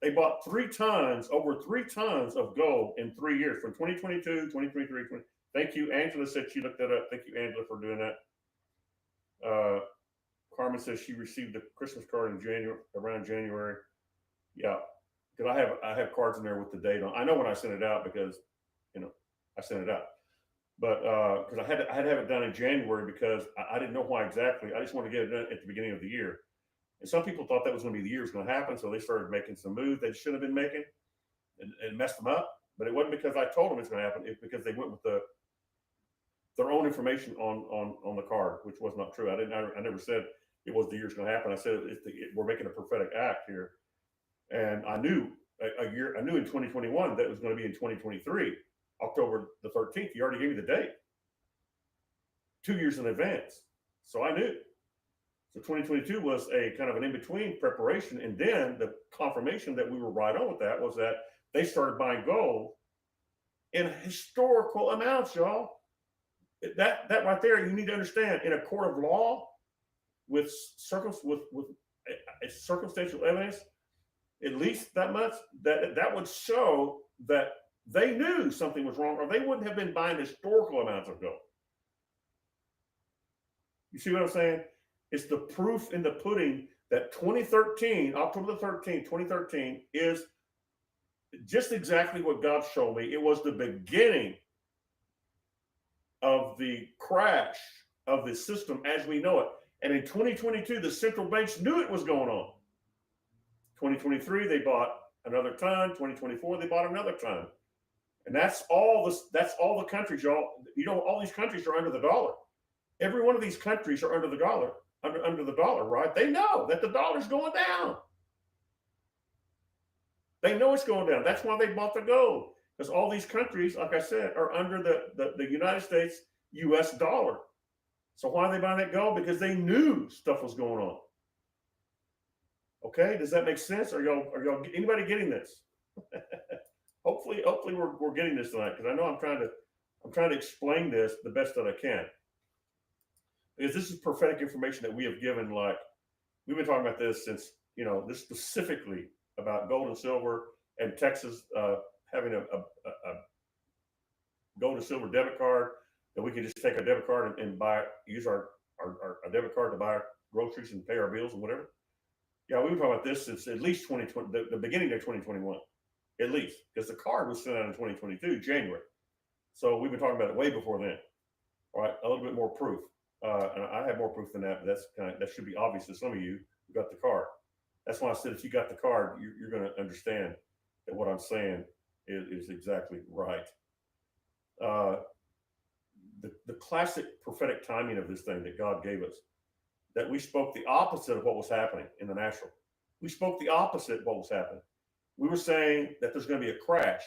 They bought over 3 tons of gold in 3 years from 2022, 2023. Thank you. Angela said she looked that up. Thank you, Angela, for doing that. Carmen says she received a Christmas card in around January. Yeah, because I have cards in there with the date on. I know when I sent it out because I sent it out, but because I had to have it done in January because I didn't know why exactly. I just wanted to get it done at the beginning of the year. And some people thought that was going to be the year it was going to happen, so they started making some moves they shouldn't have been making, and messed them up. But it wasn't because I told them it's going to happen. It's because they went with their own information on the card, which was not true. I never said it was the year's going to happen. I said we're making a prophetic act here, and I knew I knew in 2021 that it was going to be in 2023, October the 13th. You already gave me the date, 2 years in advance, so I knew. So 2022 was a kind of an in-between preparation, and then the confirmation that we were right on with that was that they started buying gold in historical amounts, y'all. That right there, you need to understand. In a court of law, with circumstantial evidence, at least that much, that would show that they knew something was wrong, or they wouldn't have been buying historical amounts of gold. You see what I'm saying? It's the proof in the pudding that 2013, October the 13th, 2013, is just exactly what God showed me. It was the beginning of the crash of the system as we know it. And in 2022, the central banks knew it was going on. 2023, they bought another ton. 2024, they bought another ton. And that's all the countries, y'all. All these countries are under the dollar. Every one of these countries are under the dollar. Under the dollar, right? They know that the dollar's going down. They know it's going down. That's why they bought the gold, because all these countries, like I said, are under the United States US dollar. So why are they buying that gold? Because they knew stuff was going on. Okay, does that make sense? Are y'all anybody getting this? hopefully we're getting this tonight, because I know I'm trying to explain this the best that I can. Because this is prophetic information that we have given. Like, we've been talking about this since, this specifically about gold and silver, and Texas having a gold and silver debit card that we can just take a debit card and use our debit card to buy groceries and pay our bills and whatever. Yeah, we've been talking about this since at least 2020, the beginning of 2021, at least, because the card was sent out in 2022, January. So we've been talking about it way before then. All right, a little bit more proof. And I have more proof than that, but that should be obvious to some of you who got the card. That's why I said if you got the card, you're going to understand that what I'm saying is exactly right. The classic prophetic timing of this thing that God gave us that we spoke the opposite of what was happening in the natural. We spoke the opposite of what was happening. We were saying that there's going to be a crash.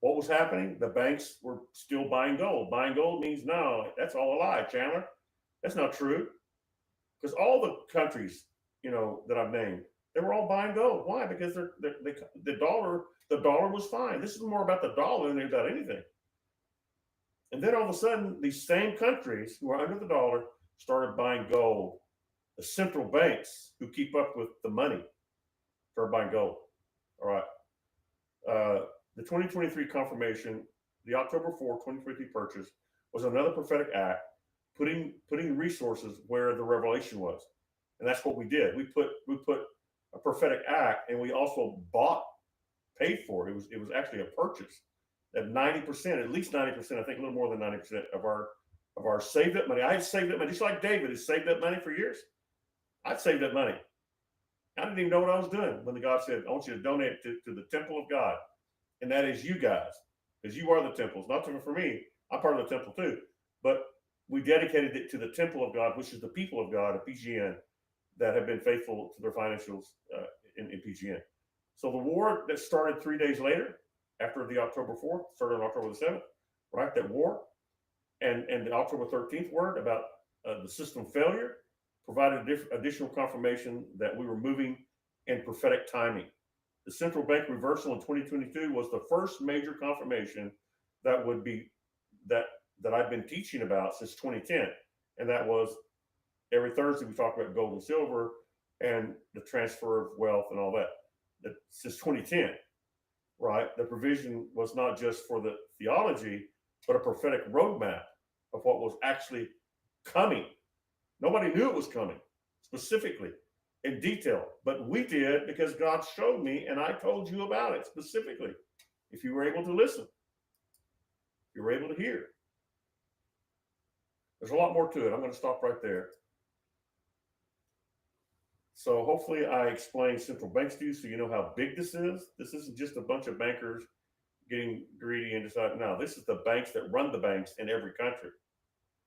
What was happening? The banks were still buying gold. Buying gold means no, that's all a lie, Chandler. That's not true. Because all the countries, that I've named, they were all buying gold. Why? Because the dollar was fine. This is more about the dollar than about anything. And then all of a sudden, these same countries who are under the dollar started buying gold. The central banks who keep up with the money started buying gold. All right. The 2023 confirmation, the October 4th, 2023 purchase was another prophetic act, putting resources where the revelation was, and that's what we did. We put a prophetic act, and we also paid for it. It was actually a purchase. That 90%, at least 90%, I think a little more than 90% of our saved up money. I had saved up money, just like David has saved up money for years. I'd saved up money. I didn't even know what I was doing when the God said, I want you to donate to the temple of God. And that is you guys, because you are the temples. Not for me. I'm part of the temple too. But we dedicated it to the temple of God, which is the people of God at PGN that have been faithful to their financials in PGN. So the war that started 3 days later, after the October 4th, started on October the 7th, right? That war, and the October 13th word about the system failure provided additional confirmation that we were moving in prophetic timing. The central bank reversal in 2022 was the first major confirmation that would be that I've been teaching about since 2010, and that was every Thursday we talk about gold and silver and the transfer of wealth and all that since 2010, right? The provision was not just for the theology, but a prophetic roadmap of what was actually coming. Nobody knew it was coming specifically in detail, but we did because God showed me and I told you about it specifically. If you were able to listen, if you were able to hear. There's a lot more to it. I'm going to stop right there. So hopefully I explained central banks to you so you know how big this is. This isn't just a bunch of bankers getting greedy and deciding. No, this is the banks that run the banks in every country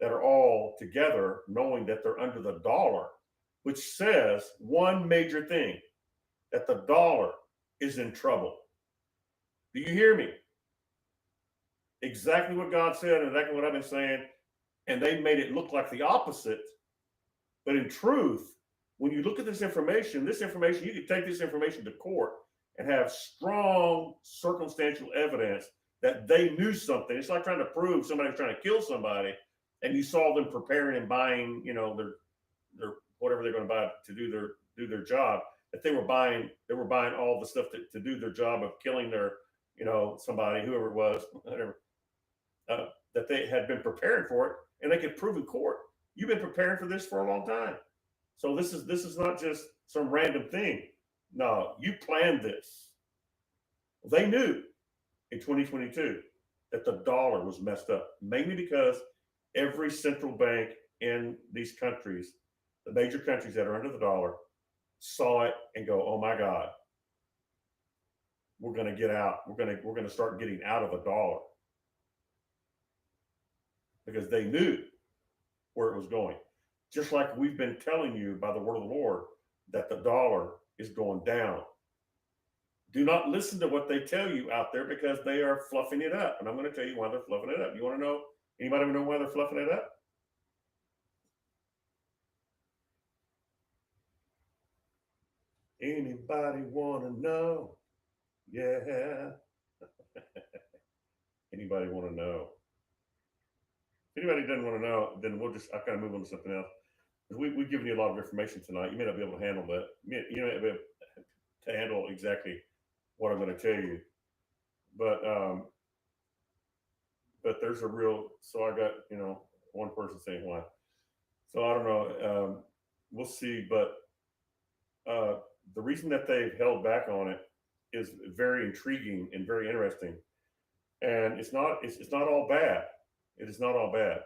that are all together knowing that they're under the dollar, which says one major thing, that the dollar is in trouble. Do you hear me? Exactly what God said and exactly what I've been saying. And they made it look like the opposite. But in truth, when you look at this information, you could take this information to court and have strong circumstantial evidence that they knew something. It's like trying to prove somebody was trying to kill somebody, and you saw them preparing and buying, their whatever they're going to buy to do their job. That they were buying all the stuff to do their job of killing their, somebody, whoever it was, whatever. That they had been preparing for it, and they could prove in court. You've been preparing for this for a long time. So this is not just some random thing. No, you planned this. They knew in 2022 that the dollar was messed up, mainly because every central bank in these countries, the major countries that are under the dollar, saw it and go, "Oh my God, we're going to get out. We're going to start getting out of the dollar," because they knew where it was going. Just like we've been telling you by the word of the Lord that the dollar is going down. Do not listen to what they tell you out there because they are fluffing it up. And I'm going to tell you why they're fluffing it up. You want to know? Anybody know why they're fluffing it up? Anybody want to know? Yeah. Anybody want to know? If anybody doesn't want to know, then I'll kind of move on to something else. We've given you a lot of information tonight. You may not be able to handle that. You may not be able to handle exactly what I'm going to tell you. But there's a real, so I got, one person saying why. So I don't know. We'll see. But the reason that they've held back on it is very intriguing and very interesting. And it's not all bad. It is not all bad.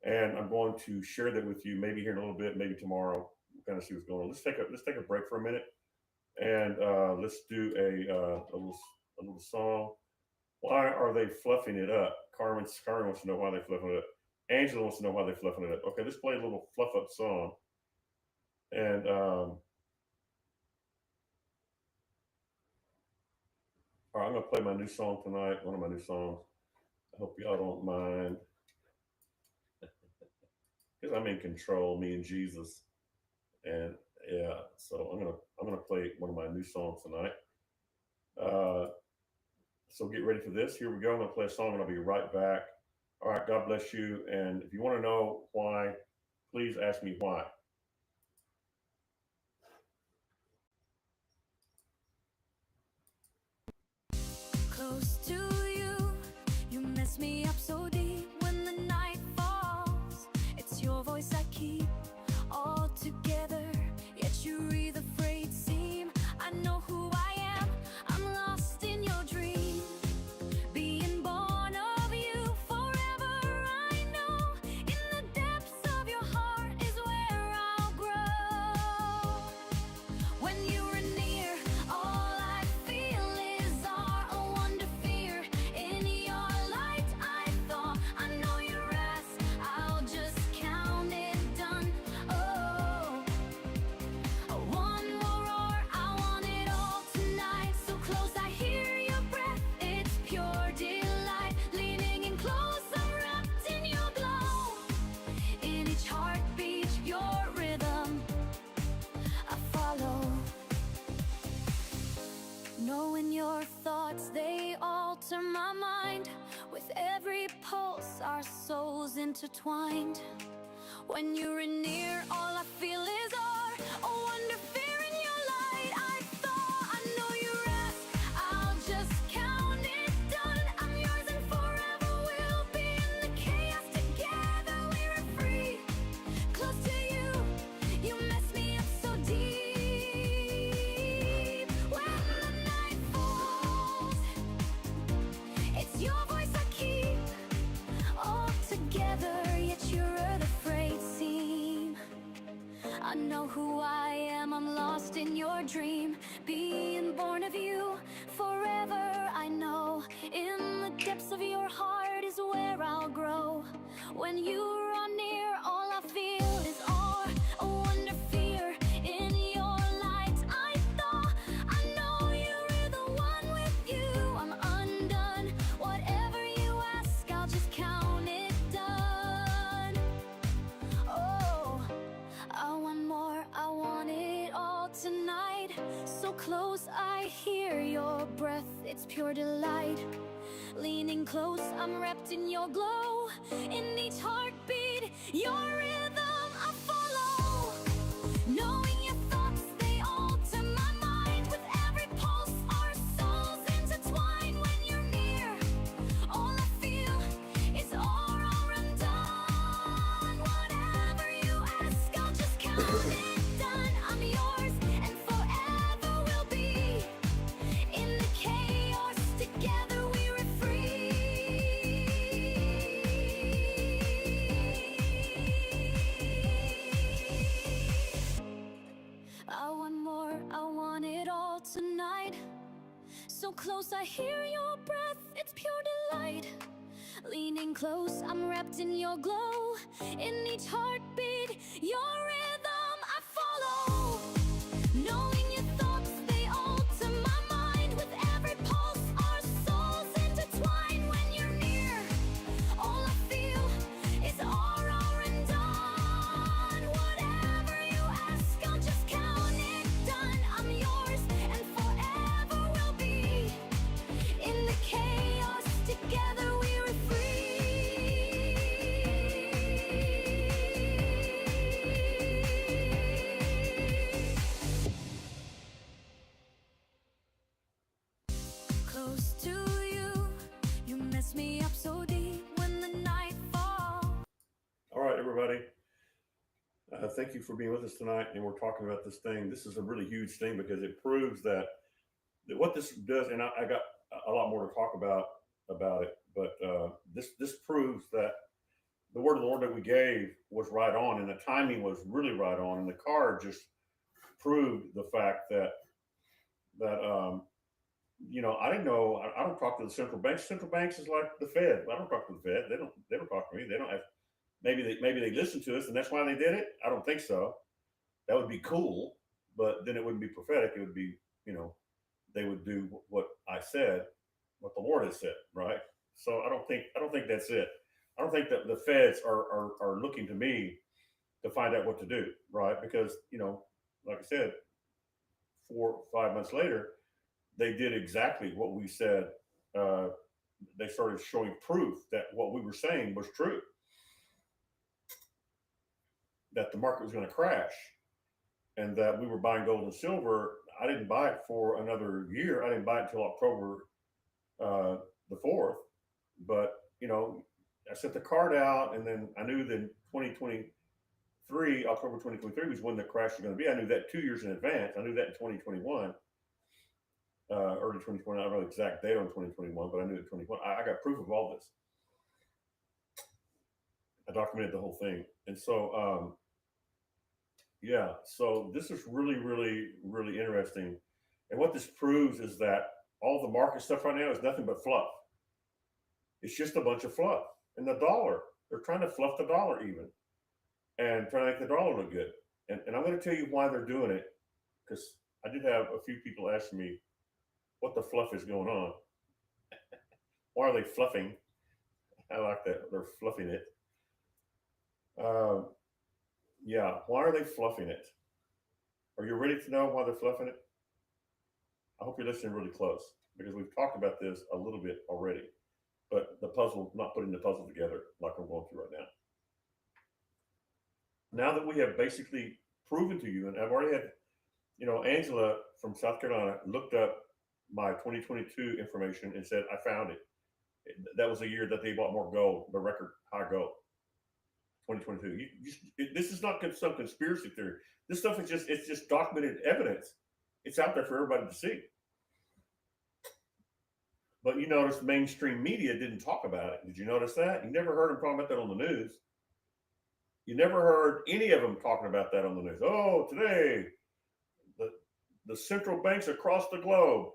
And I'm going to share that with you maybe here in a little bit, maybe tomorrow. We'll kind of see what's going on. Let's take a break for a minute, and let's do a little song. Why are they fluffing it up? Carmen wants to know why they're fluffing it up. Angela wants to know why they're fluffing it up. Okay, let's play a little fluff up song, And all right, I'm gonna play my new song tonight. One of my new songs. I hope y'all don't mind because I'm in control. Me and Jesus. And yeah, so I'm gonna play one of my new songs tonight. Uh, so get ready for this. Here we go. I'm gonna play a song and I'll be right back. All right, God bless you. And if you want to know why, please ask me why. Close to you, you mess me up so deep when the night falls. It's your voice I keep all together, yet you breathe a freight seam. I know who I am, I'm lost in your dream. Being born of you forever, I know. In the depths of your heart is where I'll grow. When you are near, all I feel is awe, a wonder, fear. In your light, I thought I know your rest. I'll just count it done. Oh, one more roar, I want it all tonight. So close, I hear your breath. It's pure delight. Leaning in close, I'm wrapped in your glow. In each heartbeat, your rhythm, I follow. Knowing your thoughts, they alter my mind. With every pulse, our souls intertwined. When you're near, all I feel is awe, a wonder, fear. In your light, I thought I know your rest. I'll just count it done. I'm yours and forever we'll be. In the chaos together, we're free. Close to you, you mess me up so deep. When the night falls, it's your voice I keep all together, yet you're the freight seam. I know who I am, I'm lost in your dream. Being born of you forever, I know. In the depths of your heart is where I'll grow. When you are near, all I feel is awe, a wonder, fear. In your light, I thought I know you're the one. With you, I'm undone. Whatever you ask, I'll just count it done. Oh, I want more, I want it all tonight. So close, I hear your breath, it's pure delight. Leaning close, I'm wrapped in your glow. In each heartbeat, your rhythm I follow. Knowing your thoughts, they alter my mind. With every pulse, our souls intertwine. When you're near, all I feel is awe, all undone. Whatever you ask, I'll just count it done. I'm yours and forever will be. In the chaos together, we're free. I want more, I want it all tonight. So close, I hear your breath, it's pure delight. Leaning close, I'm wrapped in your glow. In each heartbeat, your rhythm I follow. Knowing your thoughts, they alter my mind. With every pulse, our souls intertwine. When you're near, all I feel is awe, all undone. Whatever you ask, I'll just count it done. I'm yours and forever will be. In the chaos together, we're free. Close to you, you mess me up so deep when the night falls. All right, everybody. Thank you for being with us tonight. And we're talking about this thing. This is a really huge thing because it proves that what this does, and I got a lot more to talk about it, but this proves that the word of the Lord that we gave was right on, and the timing was really right on, and the card just proved the fact that I didn't know. I don't talk to the central banks. Central banks is like the Fed. I don't talk to the Fed. They don't talk to me. They don't have. Maybe they listen to us, and that's why they did it. I don't think so. That would be cool, but then it wouldn't be prophetic. It would be, you know, they would do what I said, what the Lord has said, right? So I don't think that's it. I don't think that the feds are looking to me to find out what to do, right? Because, like I said, 4 5 months later, they did exactly what we said. Uh, they started showing proof that what we were saying was true, that the market was going to crash, and that we were buying gold and silver. I didn't buy it for another year. I didn't buy it until October the 4th. But, I sent the card out, and then I knew that 2023, October 2023 was when the crash was going to be. I knew that 2 years in advance. I knew that in 2021, early 2020. I don't know the exact date on 2021, but I knew it 2021. I got proof of all this. I documented the whole thing. And so, yeah, so this is really, really, really interesting. And what this proves is that all the market stuff right now is nothing but fluff. It's just a bunch of fluff. And the dollar, they're trying to fluff the dollar even and trying to make the dollar look good. And I'm going to tell you why they're doing it, because I did have a few people ask me what the fluff is going on. Why are they fluffing? I like that. They're fluffing it. Uh, yeah, why are they fluffing it? Are you ready to know why they're fluffing it? I hope you're listening really close, because we've talked about this a little bit already, but the puzzle, not putting the puzzle together like I'm going through right now. Now that we have basically proven to you, and I've already had, Angela from South Carolina looked up my 2022 information and said, I found it. That was the year that they bought more gold, the record high gold, 2022. This is not some conspiracy theory. This stuff is it's just documented evidence. It's out there for everybody to see. But you notice mainstream media didn't talk about it. Did you notice that? You never heard them talking about that on the news. You never heard any of them talking about that on the news. Oh, today the the central banks across the globe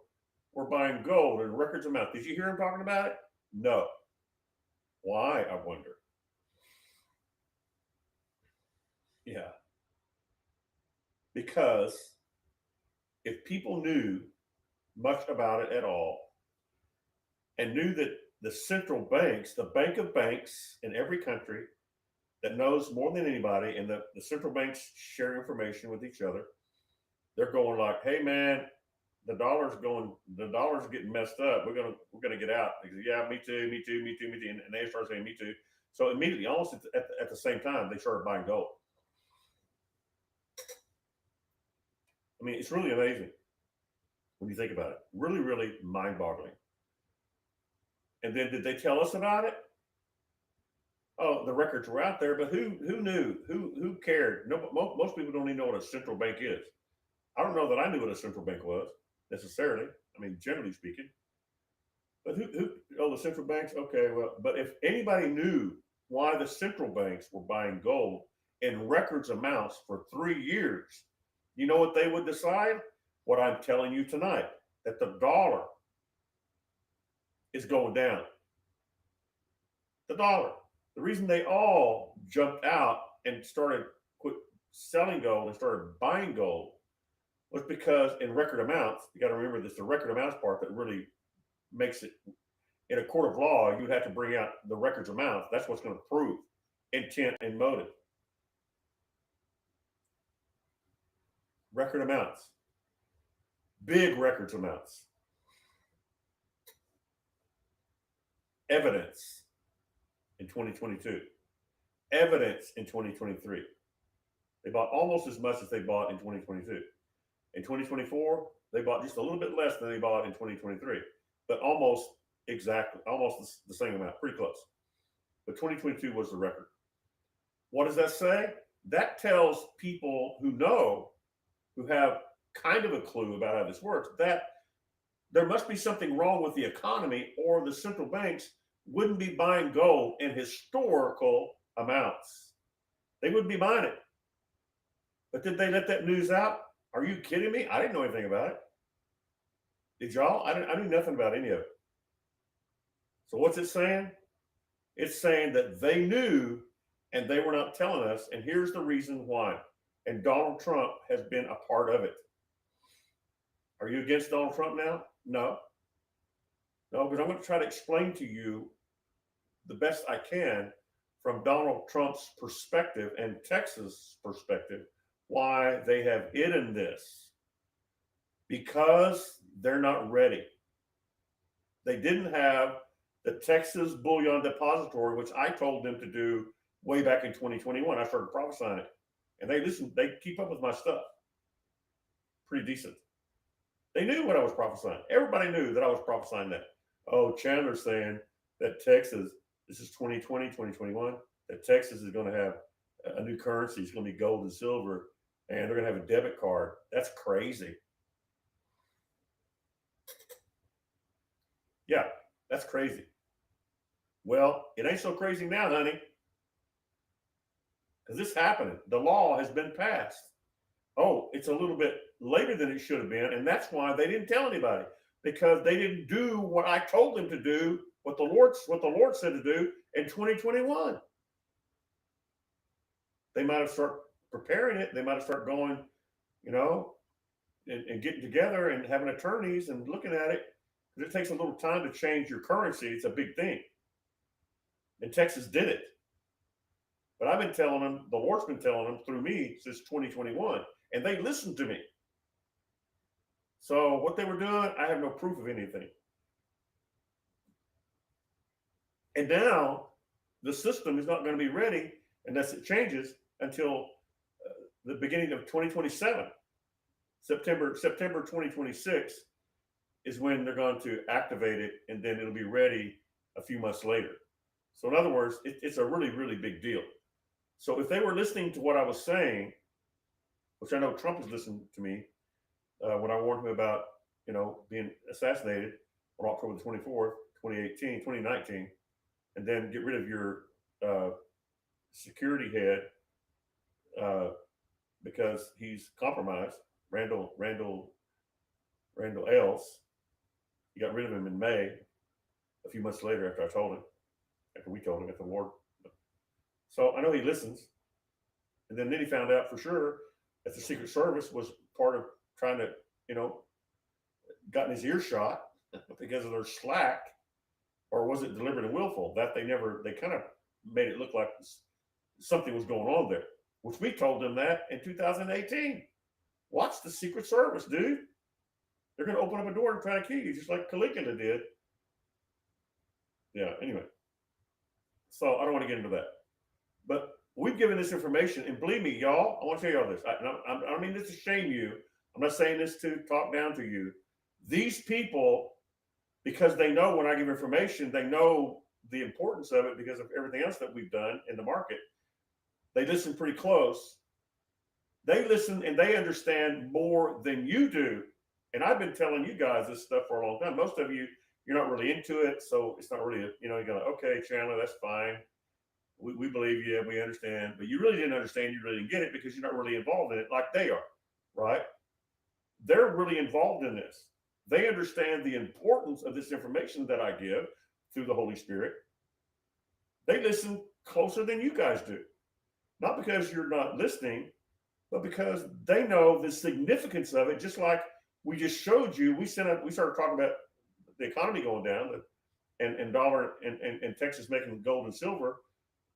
were buying gold in records amount. Did you hear them talking about it? No. Why? I wonder. Yeah, because if people knew much about it at all and knew that the central banks, the bank of banks in every country that knows more than anybody, and the central banks share information with each other, they're going like, "Hey, man, the dollar's getting messed up. We're gonna get out." They go, "Yeah, me too, me too, me too, me too," and they start saying, "Me too." So immediately, almost at the same time, they started buying gold. I mean, it's really amazing when you think about it. Really, really mind-boggling. And then did they tell us about it? Oh, the records were out there, but who knew? Who cared? No, most people don't even know what a central bank is. I don't know that I knew what a central bank was necessarily. I mean, generally speaking. But who? Oh, the central banks. Okay, well, but if anybody knew why the central banks were buying gold in records amounts for 3 years, you know what they would decide? What I'm telling you tonight, that the dollar is going down. The dollar. The reason they all jumped out and started quit selling gold and started buying gold was because in record amounts, you got to remember this, the record amounts part that really makes it, in a court of law, you would have to bring out the records amounts. That's what's going to prove intent and motive. Record amounts, big records amounts, evidence in 2022, evidence in 2023. They bought almost as much as they bought in 2022. In 2024, they bought just a little bit less than they bought in 2023, but almost exactly, almost the same amount, pretty close. But 2022 was the record. What does that say? That tells people who know, who have kind of a clue about how this works, that there must be something wrong with the economy, or the central banks wouldn't be buying gold in historical amounts. They wouldn't be buying it. But did they let that news out? Are you kidding me? I didn't know anything about it. Did y'all? I knew nothing about any of it. So what's it saying? It's saying that they knew and they were not telling us. And here's the reason why. and Donald Trump has been a part of it. Are you against Donald Trump now? No. No, because I'm going to try to explain to you the best I can from Donald Trump's perspective and Texas' perspective why they have hidden this. Because they're not ready. They didn't have the Texas Bullion Depository, which I told them to do way back in 2021. I started prophesying it. And they listen, they keep up with my stuff. Pretty decent. They knew what I was prophesying. Everybody knew that I was prophesying that. Oh, Chandler's saying that Texas, this is 2020, 2021, that Texas is going to have a new currency. It's going to be gold and silver, and they're going to have a debit card. That's crazy. Yeah, that's crazy. Well, it ain't so crazy now, honey, because this happening. The law has been passed. Oh, it's a little bit later than it should have been, and that's why they didn't tell anybody, because they didn't do what I told them to do, what the Lord said to do in 2021. They might have started preparing it. They might have started going, and getting together and having attorneys and looking at it. Because it takes a little time to change your currency. It's a big thing. And Texas did it. But I've been telling them, the Lord's been telling them through me since 2021, and they listened to me. So what they were doing, I have no proof of anything. And now the system is not going to be ready unless it changes until the beginning of 2027. September 2026 is when they're going to activate it, and then it'll be ready a few months later. So in other words, it's a really, really big deal. So if they were listening to what I was saying, which I know Trump has listened to me when I warned him about, being assassinated on October the 24th, 2019, and then get rid of your security head because he's compromised, Randall Els. You got rid of him in May, a few months later after I told him, after we told him at the war. So I know he listens. And then he found out for sure that the Secret Service was part of trying to, gotten his earshot because of their slack, or was it deliberate and willful? That they kind of made it look like something was going on there, which we told them that in 2018. Watch the Secret Service, dude. They're going to open up a door and try to kill you, just like Caligula did. Yeah, anyway. So I don't want to get into that. But we've given this information, and believe me, y'all, I want to tell you all this. I don't mean this to shame you. I'm not saying this to talk down to you. These people, because they know when I give information, they know the importance of it because of everything else that we've done in the market. They listen pretty close. They listen and they understand more than you do. And I've been telling you guys this stuff for a long time. Most of you, you're not really into it. So it's not really, you're going, okay, Chandler, that's fine. We believe you, we understand. But you really didn't understand, you really didn't get it because you're not really involved in it like they are, right? They're really involved in this. They understand the importance of this information that I give through the Holy Spirit. They listen closer than you guys do. Not because you're not listening, but because they know the significance of it. Just like we just showed you, we started talking about the economy going down, and dollar and Texas making gold and silver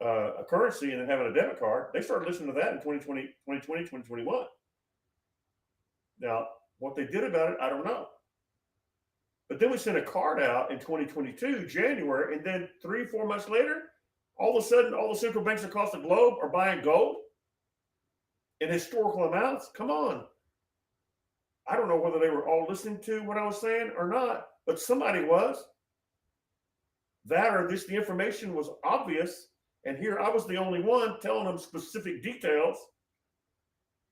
a currency, and then having a debit card. They started listening to that in 2020, 2021. Now, what they did about it, I don't know. But then we sent a card out in 2022, January, and then 3-4 months later, all of a sudden, all the central banks across the globe are buying gold in historical amounts. Come on. I don't know whether they were all listening to what I was saying or not, but somebody was. That or this, the information was obvious. And here I was the only one telling them specific details,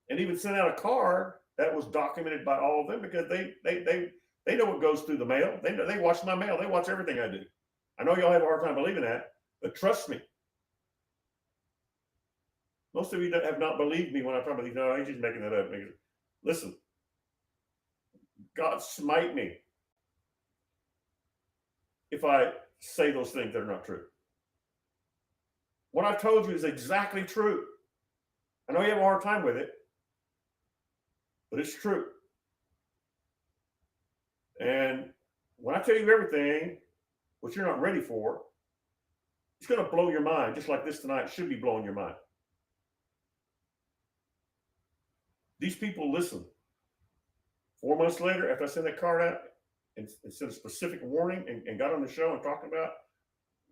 and even sent out a card that was documented by all of them because they know what goes through the mail. They watch my mail. They watch everything I do. I know y'all have a hard time believing that, but trust me. Most of you that have not believed me when I talk about these. No, he's just making that up. Listen, God smite me if I say those things that are not true. What I've told you is exactly true. I know you have a hard time with it, but it's true. And when I tell you everything, what you're not ready for, it's going to blow your mind, just like this tonight should be blowing your mind. These people listen. 4 months later, after I sent that card out and sent a specific warning and got on the show and talked about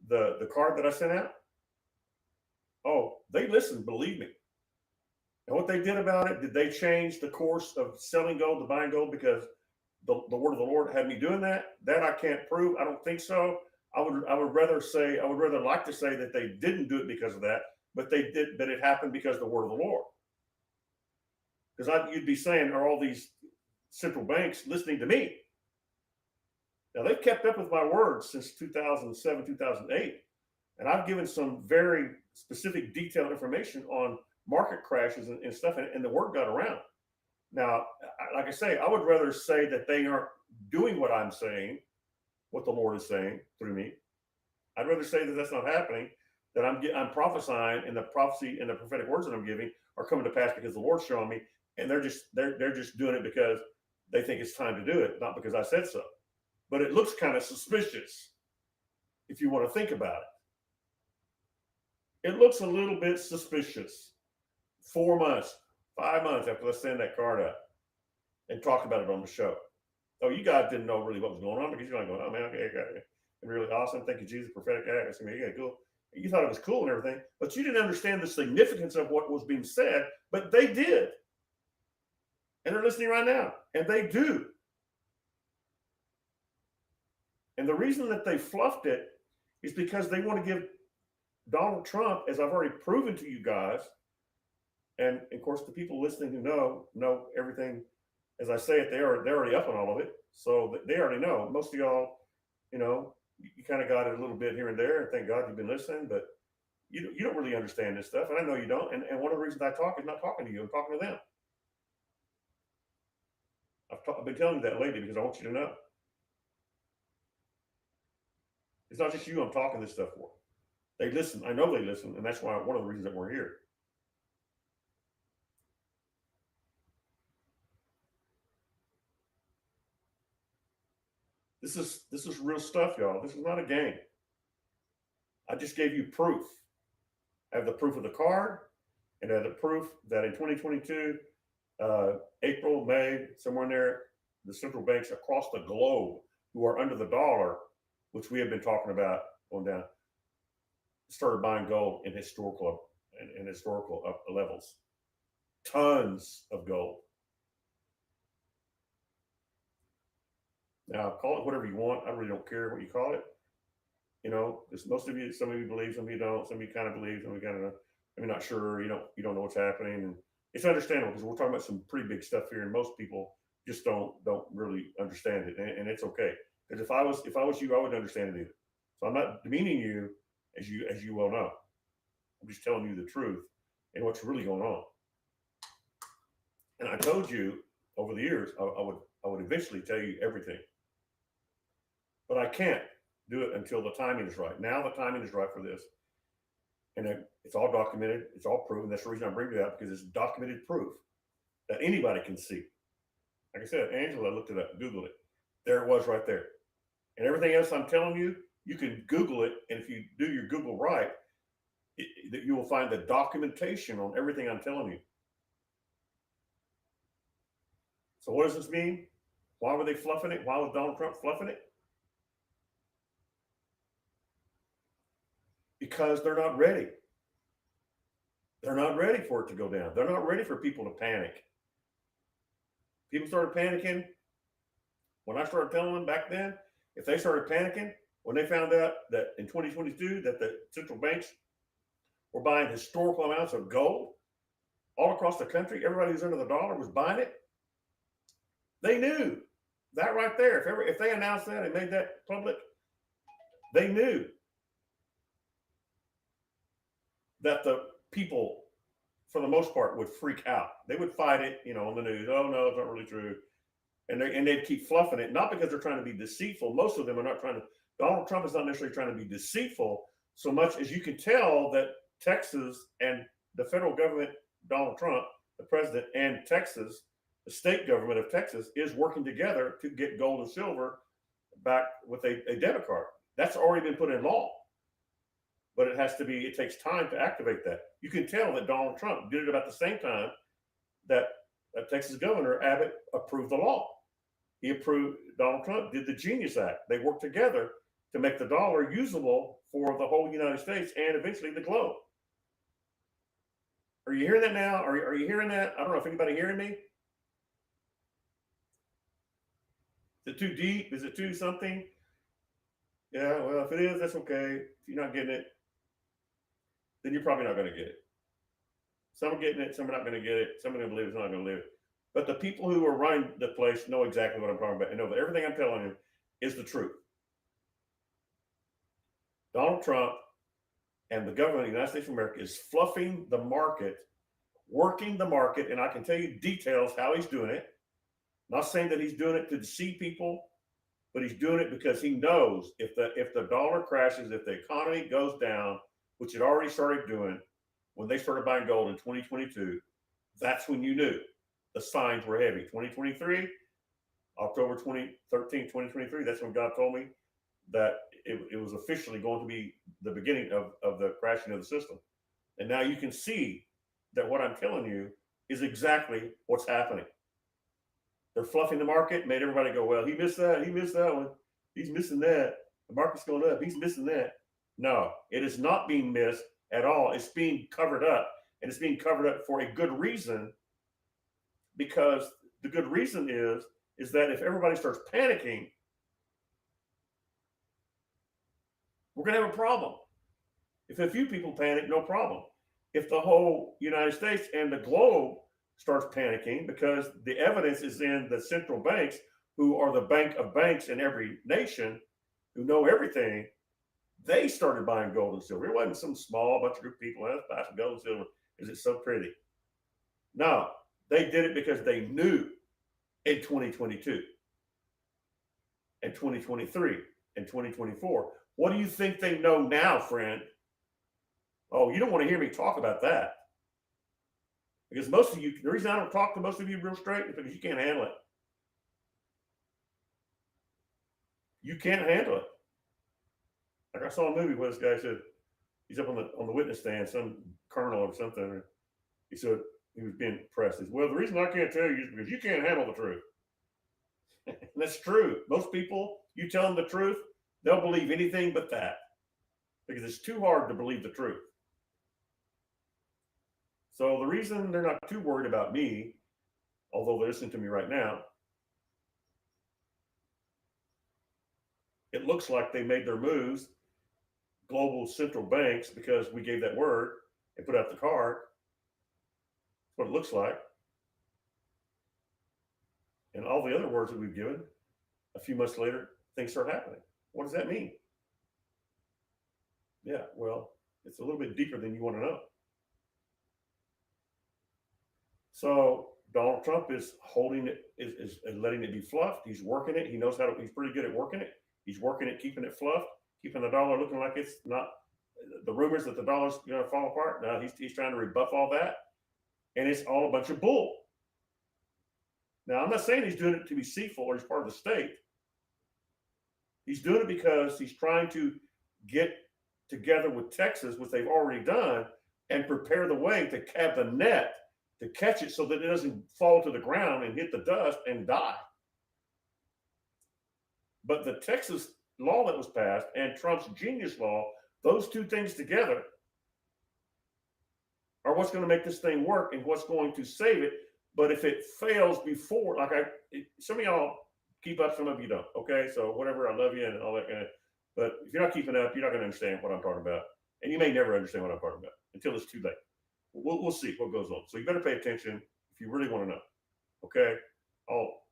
the card that I sent out, oh, they listened, believe me. And what they did about it, did they change the course of selling gold to buying gold because the word of the Lord had me doing that? That I can't prove. I don't think so. I would rather like to say that they didn't do it because of that, but they did, but it happened because of the word of the Lord. Because you'd be saying, are all these central banks listening to me? Now they've kept up with my words since 2007, 2008, and I've given some very specific, detailed information on market crashes and stuff, and the word got around. Now, like I say, I would rather say that they aren't doing what I'm saying, what the Lord is saying through me. I'd rather say that that's not happening, that I'm prophesying, and the prophecy and the prophetic words that I'm giving are coming to pass because the Lord's showing me, and they're just doing it because they think it's time to do it, not because I said so. But it looks kind of suspicious if you want to think about it. It looks a little bit suspicious. 4 months, 5 months after I send that card out and talk about it on the show. Oh, you guys didn't know really what was going on because you're not going, oh man, okay, really awesome. Thank you, Jesus, prophetic act. I mean, yeah, cool. You thought it was cool and everything, but you didn't understand the significance of what was being said, but they did. And they're listening right now, and they do. And the reason that they fluffed it is because they want to give Donald Trump, as I've already proven to you guys, and of course the people listening who know everything as I say it, they're already up on all of it, so they already know. Most of y'all, you kind of got it a little bit here and there, and thank God you've been listening, but you don't really understand this stuff, and I know you don't. And one of the reasons I talk is not talking to you, I'm talking to them. I've been telling you that lately because I want you to know. It's not just you I'm talking this stuff for. They listen. I know they listen, and that's why one of the reasons that we're here. This is real stuff, y'all. This is not a game. I just gave you proof. I have the proof of the card, and I have the proof that in 2022, April, May, somewhere in there, the central banks across the globe who are under the dollar, which we have been talking about going down, started buying gold in historical levels. Tons of gold. Now, call it whatever you want. I really don't care what you call it. Because most of you, some of you believe, some of you don't. Some of you kind of believe, some of you kind of, not sure. You don't know what's happening, and it's understandable because we're talking about some pretty big stuff here, and most people just don't really understand it, and it's okay. Because if I was you, I wouldn't understand it either. So I'm not demeaning you, as you well know. I'm just telling you the truth and what's really going on. And I told you over the years I would eventually tell you everything, but I can't do it until the timing is right. Now the timing is right for this, and it's all documented. It's all proven. That's the reason I bring it up, because it's documented proof that anybody can see. Like I said, Angela looked it up, Googled it. There it was right there. And everything else I'm telling you, you can Google it, and if you do your Google right, you will find the documentation on everything I'm telling you. So what does this mean? Why were they fluffing it? Why was Donald Trump fluffing it? Because they're not ready. They're not ready for it to go down. They're not ready for people to panic. People started panicking when I started telling them back then. If they started panicking when they found out that in 2022 that the central banks were buying historical amounts of gold all across the country, everybody who's under the dollar was buying it. They knew that right there. If they announced that and made that public, they knew that the people, for the most part, would freak out. They would fight it, on the news. Oh no, it's not really true, and they'd keep fluffing it. Not because they're trying to be deceitful. Most of them are not trying to. Donald Trump is not necessarily trying to be deceitful so much as you can tell that Texas and the federal government, Donald Trump, the president, and Texas, the state government of Texas is working together to get gold and silver back with a debit card. That's already been put in law, but it takes time to activate that. You can tell that Donald Trump did it about the same time that Texas Governor Abbott approved the law. Donald Trump did the Genius Act. They worked together to make the dollar usable for the whole United States and eventually the globe. Are you hearing that now? Are you hearing that? I don't know if anybody hearing me. Is it too deep? Is it too something? Yeah, well, if it is, that's okay. If you're not getting it, then you're probably not going to get it. Some are getting it, some are not going to get it. Some are going to believe it, some are not going to believe it. But the people who are running the place know exactly what I'm talking about and know that everything I'm telling you is the truth. Donald Trump and the government of the United States of America is fluffing the market, working the market, and I can tell you details how he's doing it. Not saying that he's doing it to deceive people, but he's doing it because he knows if the dollar crashes, if the economy goes down, which it already started doing when they started buying gold in 2022, that's when you knew the signs were heavy. 2023, October 2013, 2023, that's when God told me that it was officially going to be the beginning of the crashing of the system. And now you can see that what I'm telling you is exactly what's happening. They're fluffing the market, made everybody go, well, he missed that one. He's missing that. The market's going up. He's missing that. No, it is not being missed at all. It's being covered up, and it's being covered up for a good reason, because the good reason is that if everybody starts panicking, we're going to have a problem. If a few people panic, no problem. If the whole United States and the globe starts panicking, because the evidence is in the central banks, who are the bank of banks in every nation, who know everything, they started buying gold and silver. It wasn't some small bunch of group of people that buy some gold and silver. Is it so pretty? No, they did it because they knew in 2022 and 2023 and 2024. What do you think they know now, friend? Oh, you don't want to hear me talk about that. Because most of you, the reason I don't talk to most of you real straight is because you can't handle it. You can't handle it. Like I saw a movie where this guy said, he's up on the witness stand, some colonel or something. He said, he was being pressed. He said, well, the reason I can't tell you is because you can't handle the truth. And that's true. Most people, you tell them the truth, they'll believe anything but that, because it's too hard to believe the truth. So the reason they're not too worried about me, although they're listening to me right now, it looks like they made their moves, global central banks, because we gave that word and put out the card. That's what it looks like. And all the other words that we've given, a few months later, things start happening. What does that mean? Yeah, well, it's a little bit deeper than you want to know. So Donald Trump is holding it, is letting it be fluffed. He's working it. He knows how to, he's pretty good at working it. He's working it, keeping it fluffed, keeping the dollar looking like it's not, the rumors that the dollar's going to fall apart. Now he's trying to rebuff all that. And it's all a bunch of bull. Now, I'm not saying he's doing it to be deceitful or he's part of the state. He's doing it because he's trying to get together with Texas, which they've already done, and prepare the way to have the net to catch it so that it doesn't fall to the ground and hit the dust and die. But the Texas law that was passed and Trump's genius law, those two things together are what's going to make this thing work and what's going to save it. But if it fails before, some of y'all keep up, some of you don't. Okay, so whatever, I love you and all that kind of. But if you're not keeping up, you're not going to understand what I'm talking about, and you may never understand what I'm talking about until it's too late. We'll see what goes on. So you better pay attention if you really want to know. Okay, all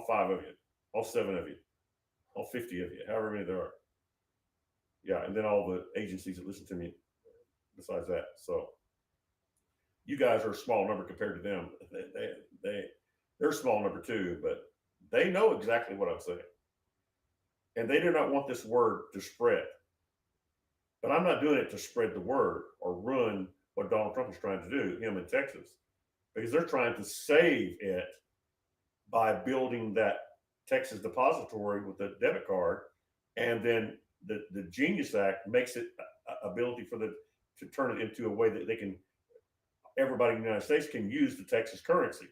5 of you, all 7 of you, all 50 of you, however many there are. Yeah, and then all the agencies that listen to me besides that. So you guys are a small number compared to them. They're a small number too, but they know exactly what I'm saying. And they do not want this word to spread. But I'm not doing it to spread the word or ruin what Donald Trump is trying to do, him in Texas, because they're trying to save it by building that Texas depository with the debit card, and then the Genius Act makes it ability for the to turn it into a way that they can everybody in the United States can use the Texas currency.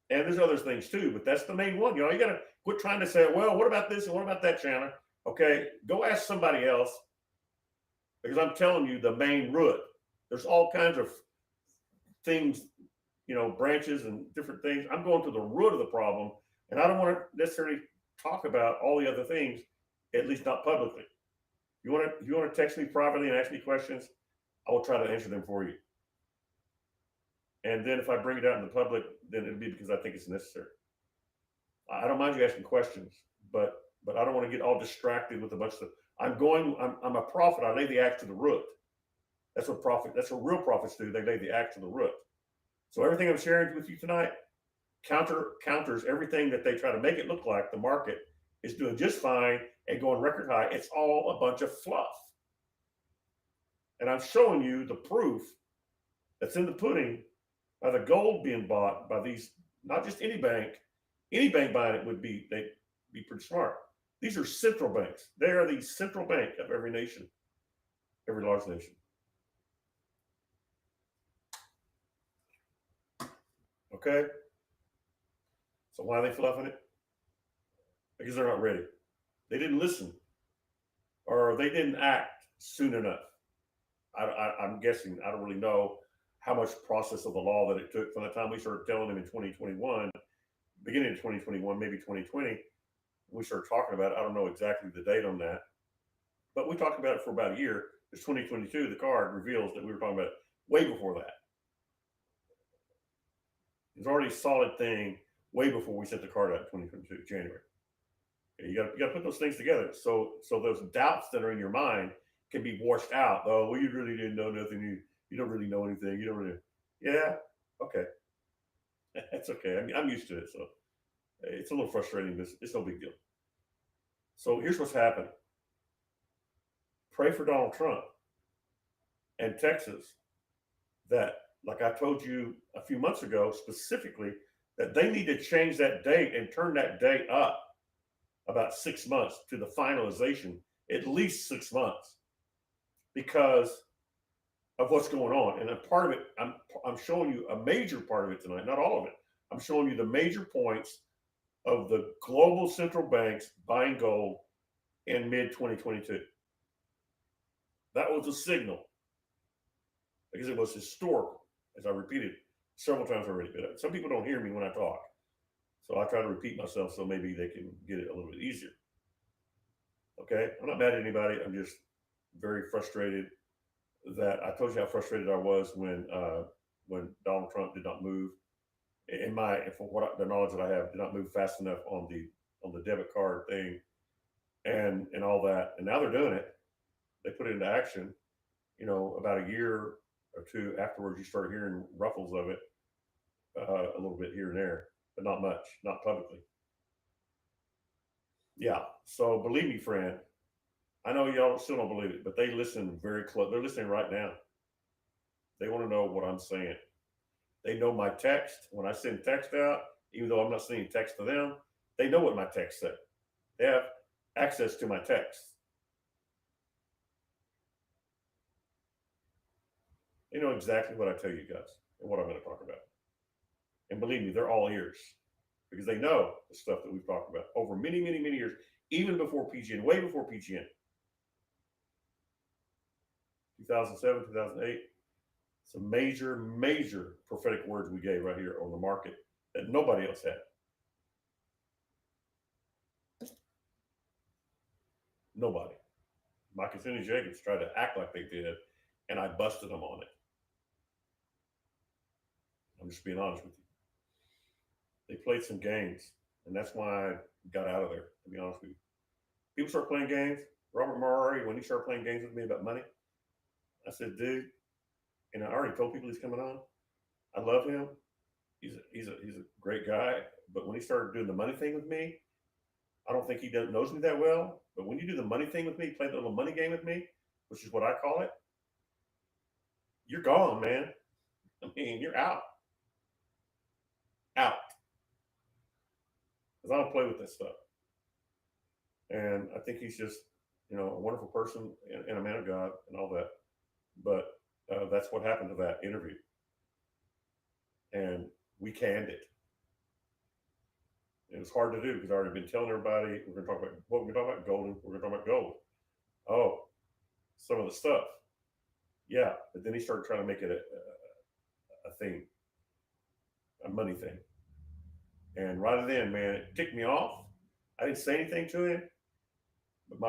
And there's other things too, but that's the main one. You got to quit trying to say, well, what about this and what about that, Chandler? Okay, go ask somebody else because I'm telling you the main root. There's all kinds of things, branches and different things. I'm going to the root of the problem, and I don't want to necessarily talk about all the other things, at least not publicly. If you want to text me privately and ask me questions, I will try to answer them for you. And then if I bring it out in the public, then it'll be because I think it's necessary. I don't mind you asking questions, but I don't want to get all distracted with a bunch of stuff. I'm a prophet. I lay the axe to the root. That's what real prophets do. They lay the axe to the root. So everything I'm sharing with you tonight counters everything that they try to make it look like the market is doing just fine and going record high. It's all a bunch of fluff. And I'm showing you the proof that's in the pudding by the gold being bought by these, not just any bank. Any bank buying it they'd be pretty smart. These are central banks. They are the central bank of every nation, every large nation. Okay? So why are they fluffing it? Because they're not ready. They didn't listen, or they didn't act soon enough. I'm guessing. I don't really know how much process of the law that it took from the time we started telling them in 2021, beginning of 2021, maybe 2020, we started talking about it. I don't know exactly the date on that, but we talked about it for about a year. It's 2022. The card reveals that we were talking about it way before that. It's already a solid thing way before we sent the card out in 2022, January. You got to put those things together. So those doubts that are in your mind can be washed out. Oh, well, you really didn't know nothing. You don't really know anything. You don't really. Yeah. Okay. That's okay. I'm used to it. So it's a little frustrating, but it's no big deal. So here's what's happening. Pray for Donald Trump and Texas that, like I told you a few months ago, specifically, that they need to change that date and turn that date up about 6 months to the finalization, at least 6 months, because of what's going on. And a part of it, I'm showing you a major part of it tonight, not all of it. I'm showing you the major points of the global central banks buying gold in mid 2022. That was a signal because it was historical, as I repeated several times already. But some people don't hear me when I talk. So I try to repeat myself so maybe they can get it a little bit easier. Okay? I'm not mad at anybody. I'm just very frustrated that I told you how frustrated I was when Donald Trump did not move. For the knowledge that I have, did not move fast enough on the debit card thing and all that. And now they're doing it. They put it into action. About a year or two afterwards, you start hearing ruffles of it a little bit here and there, but not much, not publicly. Yeah. So believe me, friend, I know y'all still don't believe it, but they listen very close. They're listening right now. They want to know what I'm saying. They know my text. When I send text out, even though I'm not sending text to them, they know what my text said. They have access to my text. They know exactly what I tell you guys and what I'm going to talk about. And believe me, they're all ears because they know the stuff that we've talked about over many, many, many years, even before PGN, way before PGN. 2007, 2008. Some major, major prophetic words we gave right here on the market that nobody else had. Nobody. Mike and Cindy Jacobs tried to act like they did, and I busted them on it. I'm just being honest with you. They played some games, and that's why I got out of there, to be honest with you. People start playing games. Robert Murray, when he started playing games with me about money, I said, dude, and I already told people he's coming on. I love him. He's a great guy. But when he started doing the money thing with me, I don't think he knows me that well. But when you do the money thing with me, play the little money game with me, which is what I call it, you're gone, man. I mean, you're out. Out. because I don't play with that stuff. And I think he's just, a wonderful person and a man of God and all that. But that's what happened to that interview. And we canned it. It was hard to do because I've already been telling everybody we're going to talk about what we're going to talk about golden. We're going to talk about gold. Oh, some of the stuff. Yeah. But then he started trying to make it a thing, a money thing. And right then, man, it ticked me off. I didn't say anything to him, but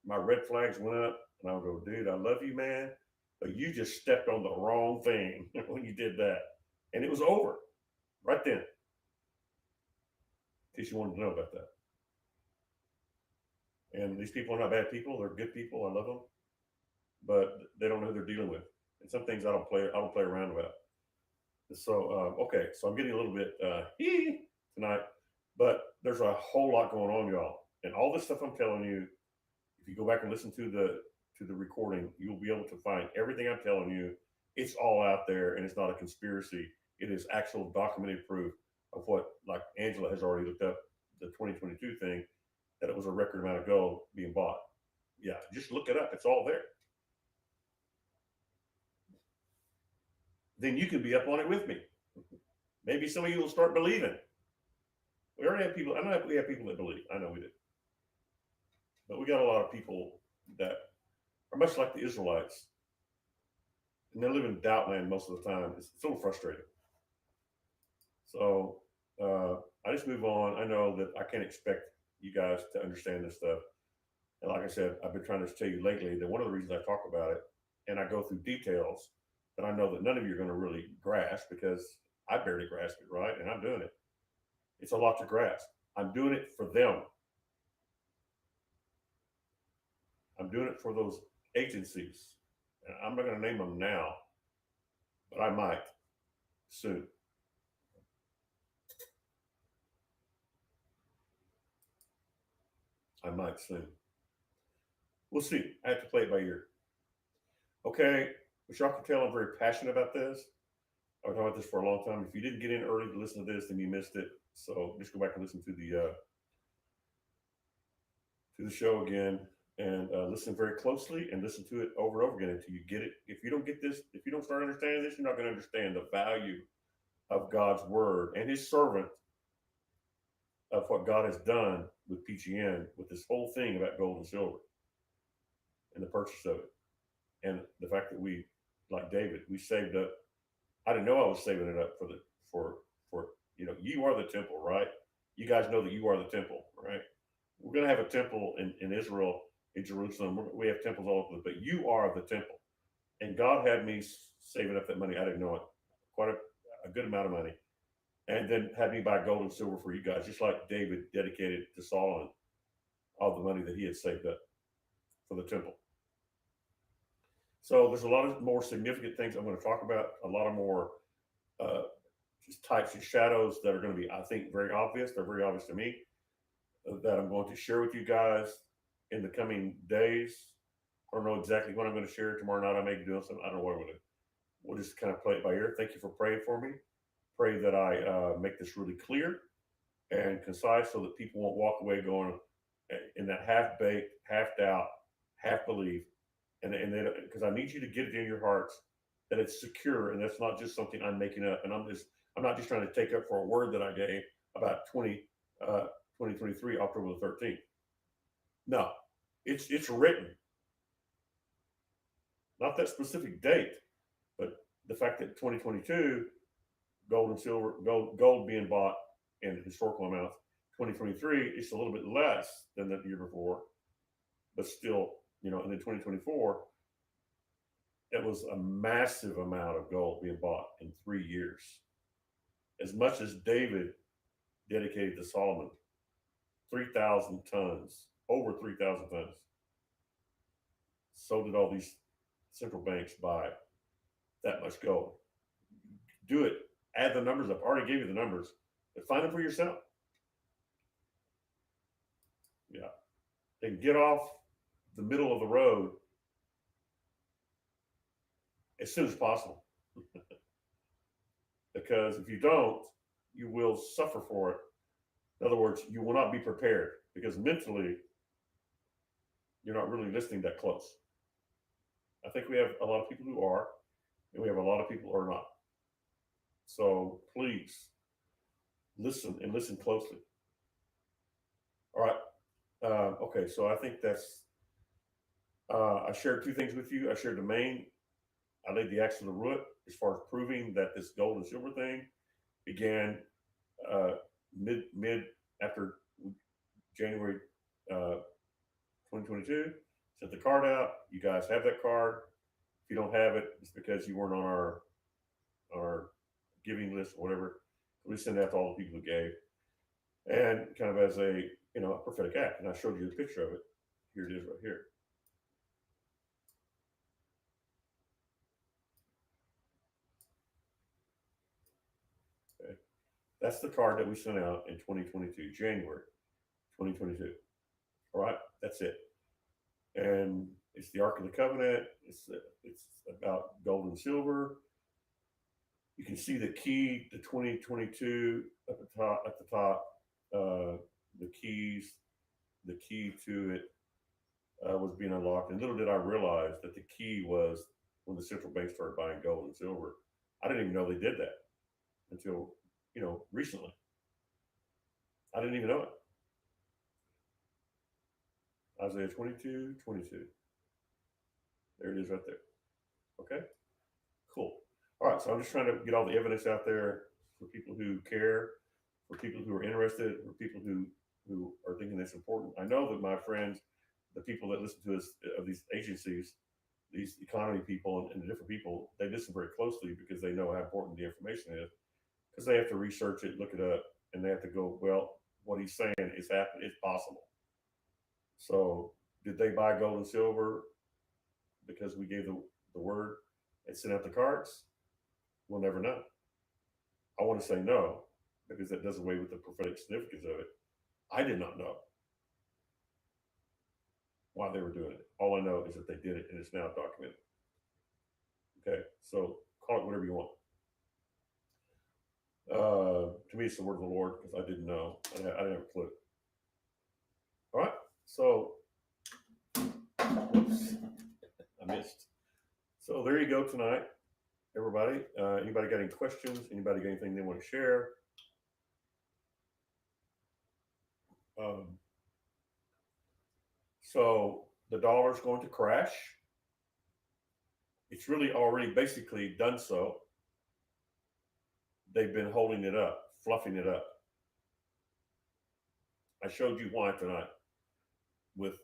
my red flags went up, and I'll go, dude, I love you, man, but you just stepped on the wrong thing when you did that, and it was over right then. In case you wanted to know about that. And these people are not bad people; they're good people. I love them, but they don't know who they're dealing with. And some things I don't play. I don't play around about. So okay, so I'm getting a little bit tonight, but there's a whole lot going on, y'all, and all this stuff I'm telling you. If you go back and listen to the recording, you'll be able to find everything I'm telling you. It's all out there, and it's not a conspiracy. It is actual documented proof of what, like Angela has already looked up the 2022 thing, that it was a record amount of gold being bought. Yeah, just look it up. It's all there. Then you can be up on it with me. Maybe some of you will start believing. We already have people. I know we have people that believe. I know we do, but we got a lot of people that are much like the Israelites, and they live in doubt land most of the time. It's a little frustrating. So I just move on. I know that I can't expect you guys to understand this stuff. And like I said, I've been trying to tell you lately that one of the reasons I talk about it and I go through details that I know that none of you are going to really grasp because I barely grasp it, right? And I'm doing it. It's a lot to grasp. I'm doing it for them. I'm doing it for those agencies. And I'm not going to name them now, but I might soon. I might soon. We'll see. I have to play it by ear. Okay, but y'all can tell I'm very passionate about this. I've been talking about this for a long time. If you didn't get in early to listen to this, then you missed it. So just go back and listen to the show again and listen very closely and listen to it over and over again until you get it. If you don't get this, if you don't start understanding this, you're not going to understand the value of God's word and His servant, of what God has done with PGN, with this whole thing about gold and silver and the purchase of it, and the fact that we, like David, we saved up. I didn't know I was saving it up for you are the temple, right? You guys know that you are the temple, right? We're going to have a temple in Israel, in Jerusalem. We have temples all over, but you are the temple. And God had me saving up that money. I didn't know it, quite a good amount of money, and then had me buy gold and silver for you guys, just like David dedicated to Solomon all the money that he had saved up for the temple. So there's a lot of more significant things I'm going to talk about. A lot of more uh, just types of shadows that are going to be, I think, very obvious. They're very obvious to me, that I'm going to share with you guys in the coming days. I don't know exactly when I'm going to share it. Tomorrow night I may be doing something. I don't know what I'm going to do. We'll just kind of play it by ear. Thank you for praying for me. Pray that I make this really clear and concise so that people won't walk away going in that half baked, half doubt, half belief. And because I need you to get it in your hearts that it's secure and that's not just something I'm making up. And I'm not just trying to take up for a word that I gave about 2023, October the 13th. No, it's written. Not that specific date, but the fact that 2022 gold and silver, gold being bought in historical amounts. 2023 it's a little bit less than the year before, but still, and then 2024 it was a massive amount of gold being bought in 3 years, as much as David dedicated to Solomon. 3,000 tons, over 3,000 tons. So did all these central banks buy that much gold. Do it. Add the numbers up. I already gave you the numbers, but find them for yourself. Yeah. And get off the middle of the road as soon as possible. Because if you don't, you will suffer for it In other words, you will not be prepared because mentally you're not really listening that close. I think we have a lot of people who are, and we have a lot of people who are not. So please listen and listen closely. All right. Okay. So I think that's. I shared two things with you. I shared the main. I laid the axe to the root as far as proving that this gold and silver thing began uh, mid after January 2022. Sent the card out. You guys have that card. If you don't have it, it's because you weren't on our giving list or whatever. We send out to all the people who gave, and kind of as a a prophetic act. And I showed you the picture of it. Here it is right here. Okay, that's the card that we sent out in 2022, January 2022. All right, that's it. And it's the Ark of the Covenant. It's about gold and silver. You can see the key to 2022 at the top. At the top, the keys, the key to it was being unlocked. And little did I realize that the key was when the central bank started buying gold and silver. I didn't even know they did that until recently. I didn't even know it. Isaiah 22:22. There it is right there. Okay, cool. All right, so I'm just trying to get all the evidence out there for people who care, for people who are interested, for people who are thinking that's important. I know that my friends, the people that listen to us of these agencies, these economy people and the different people, they listen very closely because they know how important the information is. Because they have to research it, look it up, and they have to go, well, what he's saying is happening, it's possible. So, did they buy gold and silver because we gave the word and sent out the cards? We'll never know. I want to say no because that does away with the prophetic significance of it. I did not know why they were doing it. All I know is that they did it and it's now documented. Okay, so call it whatever you want. To me, it's the word of the Lord because I didn't know. I didn't have a clue. All right, so whoops, I missed. So there you go tonight, everybody. Anybody got any questions? Anybody got anything they want to share? Um, so the dollar's going to crash. It's really already basically done so. They've been holding it up, fluffing it up. I showed you why tonight with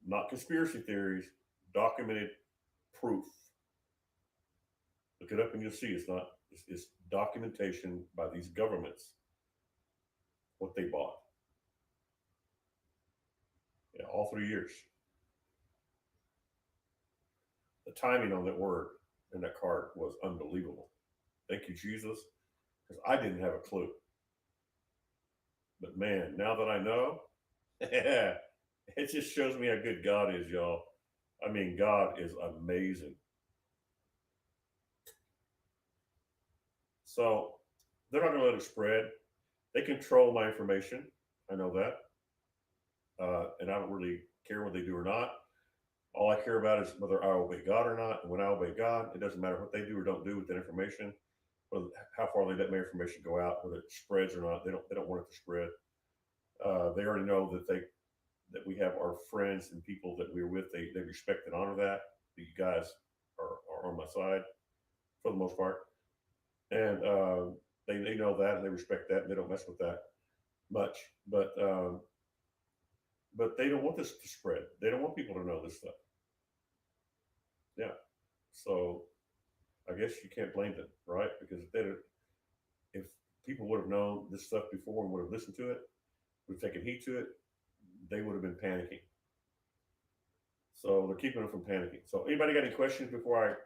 not conspiracy theories, documented proof. Look it up and you'll see it's documentation by these governments what they bought. Yeah, all 3 years. The timing on that word and that card was unbelievable. Thank you, Jesus, because I didn't have a clue. But man, now that I know, it just shows me how good God is, y'all. I mean, God is amazing. So they're not going to let it spread. They control my information. I know that. And I don't really care what they do or not. All I care about is whether I obey God or not. And when I obey God, it doesn't matter what they do or don't do with that information, or how far they let my information go out, whether it spreads or not. They don't want it to spread. They already know that we have our friends and people that we're with. They respect and honor that. You guys are on my side for the most part, and they know that and they respect that and they don't mess with that much. But they don't want this to spread. They don't want people to know this stuff. Yeah. So I guess you can't blame them, right? Because if people would have known this stuff before and would have listened to it, would have taken heed to it, they would have been panicking. So they're keeping them from panicking. So anybody got any questions before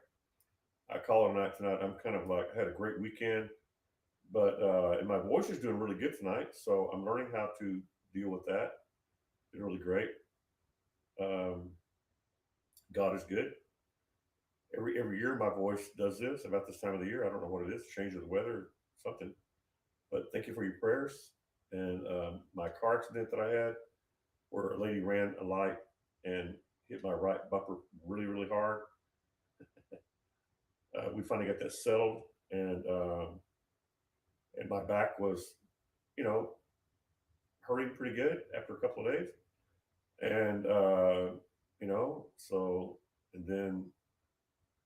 I call it a night tonight? I'm kind of like I had a great weekend, but and my voice is doing really good tonight. So I'm learning how to deal with that. It's really great. Um, God is good. Every year my voice does this about this time of the year. I don't know what it is, change of the weather, something. But thank you for your prayers, And my car accident that I had, where a lady ran a light and hit my right bumper really, really hard. We finally got that settled, and my back was, you know, hurting pretty good after a couple of days, and so and then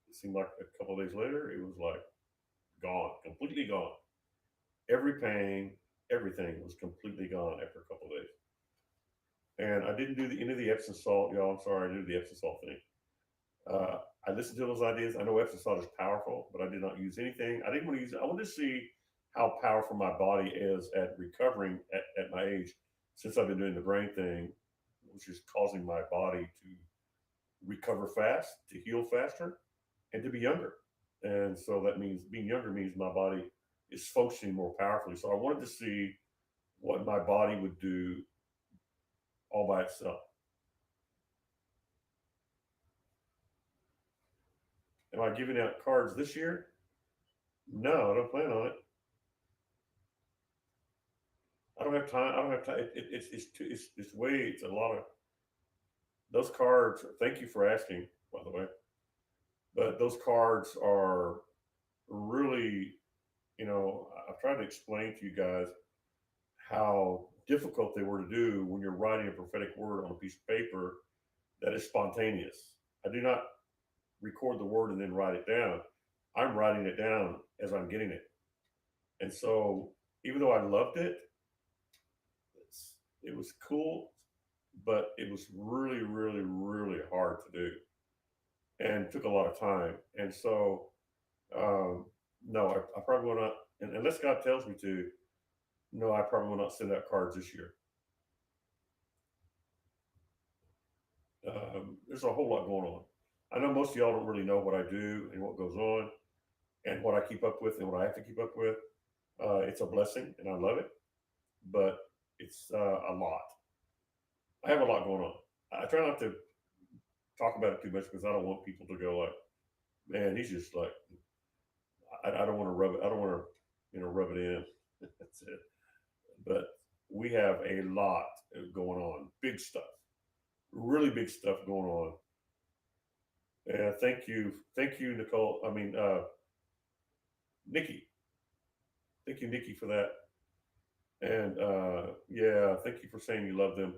it seemed like a couple of days later it was like gone, completely gone. Every pain, everything was completely gone after a couple of days. And I didn't do any of the Epsom salt, y'all. I'm sorry, I didn't do the Epsom salt thing. I listened to those ideas. I know Epsom salt is powerful, but I did not use anything. I didn't want to use it. I wanted to see how powerful my body is at recovering at my age, since I've been doing the brain thing, which is causing my body to recover fast, to heal faster, and to be younger. And so that means being younger means my body is functioning more powerfully. So I wanted to see what my body would do all by itself. Am I giving out cards this year? No, I don't plan on it. I don't have time. I don't have time. It's way. It's a lot of those cards. Thank you for asking, by the way. But those cards are really, I've tried to explain to you guys how difficult they were to do when you're writing a prophetic word on a piece of paper that is spontaneous. I do not record the word and then write it down. I'm writing it down as I'm getting it. And so, even though I loved it, it was cool, but it was really, really, really hard to do and took a lot of time. And so, um, no, I probably will not, and unless God tells me to, no, I probably will not send out cards this year. There's a whole lot going on. I know most of y'all don't really know what I do and what goes on and what I keep up with and what I have to keep up with. It's a blessing and I love it, but it's a lot. I have a lot going on. I try not to talk about it too much because I don't want people to go like, man, he's just like, I don't want to rub it. I don't want to, rub it in. That's it. But we have a lot going on, big stuff, really big stuff going on. And thank you, Nicole. I mean, Nikki. Thank you, Nikki, for that. And yeah, thank you for saying you love them.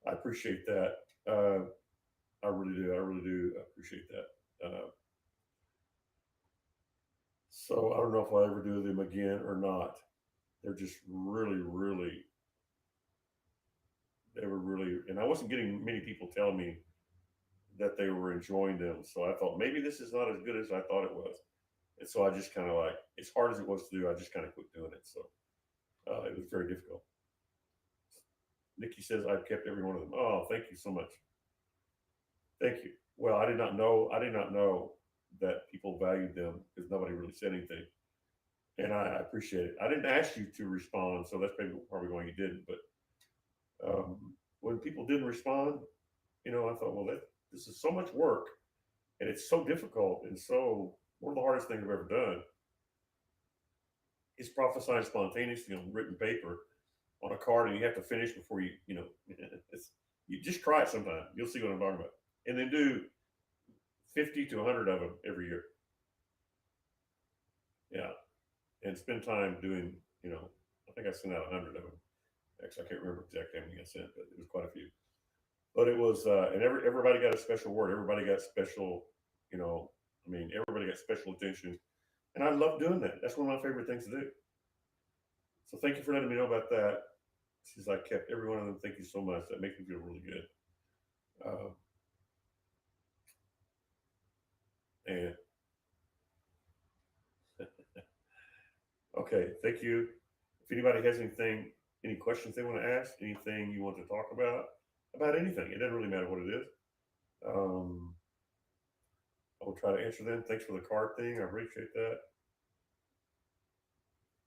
I appreciate that. I really do. I really do appreciate that. So I don't know if I'll ever do them again or not. They're just really, really, they were really, and I wasn't getting many people telling me that they were enjoying them. So I thought maybe this is not as good as I thought it was. And so I just kind of like, as hard as it was to do, I just kind of quit doing it. So it was very difficult. Nikki says I've kept every one of them. Oh, thank you so much. Thank you. Well, I did not know. I did not know that people valued them because nobody really said anything, and I appreciate it. I didn't ask you to respond, so that's probably why you didn't. But when people didn't respond, I thought, well, this is so much work, and it's so difficult, and so one of the hardest things I've ever done is prophesying spontaneously on written paper on a card, and you have to finish before you just try it sometime. You'll see what I'm talking about, and then do 50 to 100 of them every year. Yeah, and spend time doing. I think I sent out 100 of them. Actually, I can't remember exactly how many I sent, but it was quite a few. But it was, and everybody got a special word. Everybody got special, everybody got special attention, and I love doing that. That's one of my favorite things to do. So thank you for letting me know about that. Since I kept every one of them, thank you so much. That makes me feel really good. Uh, and okay, thank you. If anybody has any questions they want to ask, anything you want to talk about anything, it doesn't really matter what it is. Um, I will try to answer them. Thanks for the card thing. I appreciate that.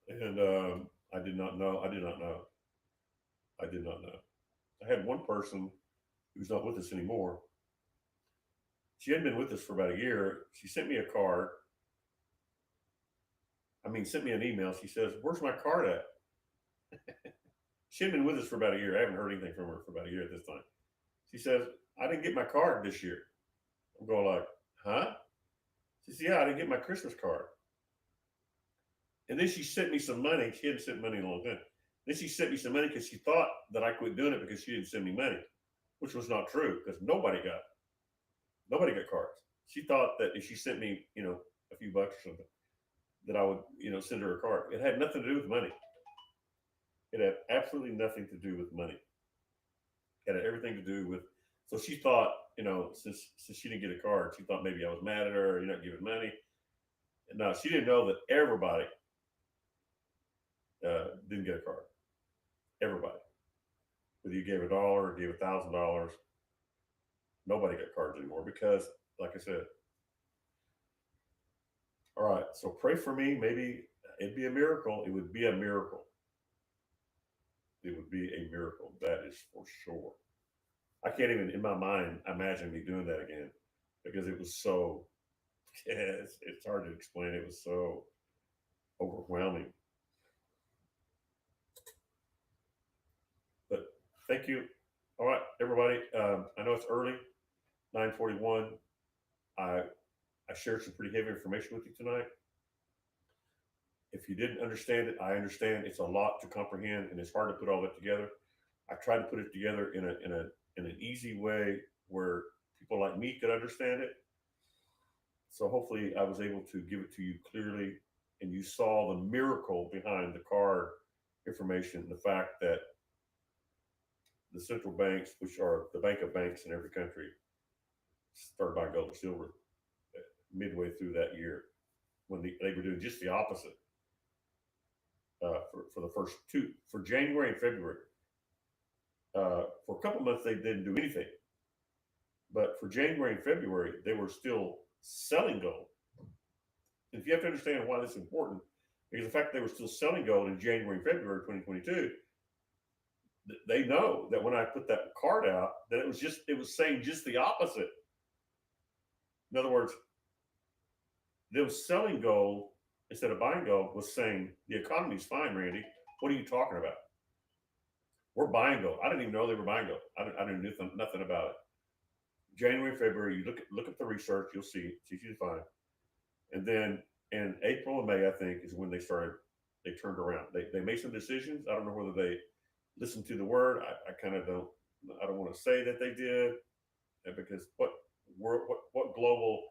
And I did not know. I did not know. I did not know. I had one person who's not with us anymore. She hadn't been with us for about a year. She sent me a card. I mean, sent me an email. She says, "Where's my card at?" She'd been with us for about a year. I haven't heard anything from her for about a year at this time. She says, I didn't get my card this year. I'm going like, huh? She says, yeah, I didn't get my Christmas card. And then she sent me some money. She hadn't sent money in a long time. Then she sent me some money because she thought that I quit doing it because she didn't send me money, which was not true because nobody got cards. She thought that if she sent me, a few bucks or something, that I would, send her a card. It had nothing to do with money. It had absolutely nothing to do with money. It had everything to do with. So she thought, since she didn't get a card, she thought maybe I was mad at her. You're not giving money. No, she didn't know that everybody didn't get a card. Everybody, whether you gave $1 or gave $1,000, nobody got cards anymore because, like I said, all right. So pray for me. Maybe it'd be a miracle. It would be a miracle. It would be a miracle. That is for sure. I can't even, in my mind, imagine me doing that again because it was so. Yeah, it's hard to explain. It was so overwhelming. But thank you. All right, everybody. I know it's early, 9:41. I I shared some pretty heavy information with you tonight. If you didn't understand it, I understand. It's a lot to comprehend, and it's hard to put all that together. I tried to put it together in an easy way where people like me could understand it. So hopefully, I was able to give it to you clearly, and you saw the miracle behind the card information, the fact that the central banks, which are the bank of banks in every country, started buying gold and silver midway through that year when they were doing just the opposite for the first two, for January and February. For a couple months, they didn't do anything. But for January and February, they were still selling gold. And if you have to understand why this is important, because the fact that they were still selling gold in January and February 2022, they know that when I put that card out, that it was saying just the opposite. In other words, them selling gold instead of buying gold was saying the economy's fine, Randy. What are you talking about? We're buying gold. I didn't even know they were buying gold. I didn't know nothing about it. January, February, you look at the research, you'll see it's easy to find. And then in April and May, I think, is when they turned around. They made some decisions. I don't know whether they listened to the word. I kind of don't. I don't want to say that they did because what global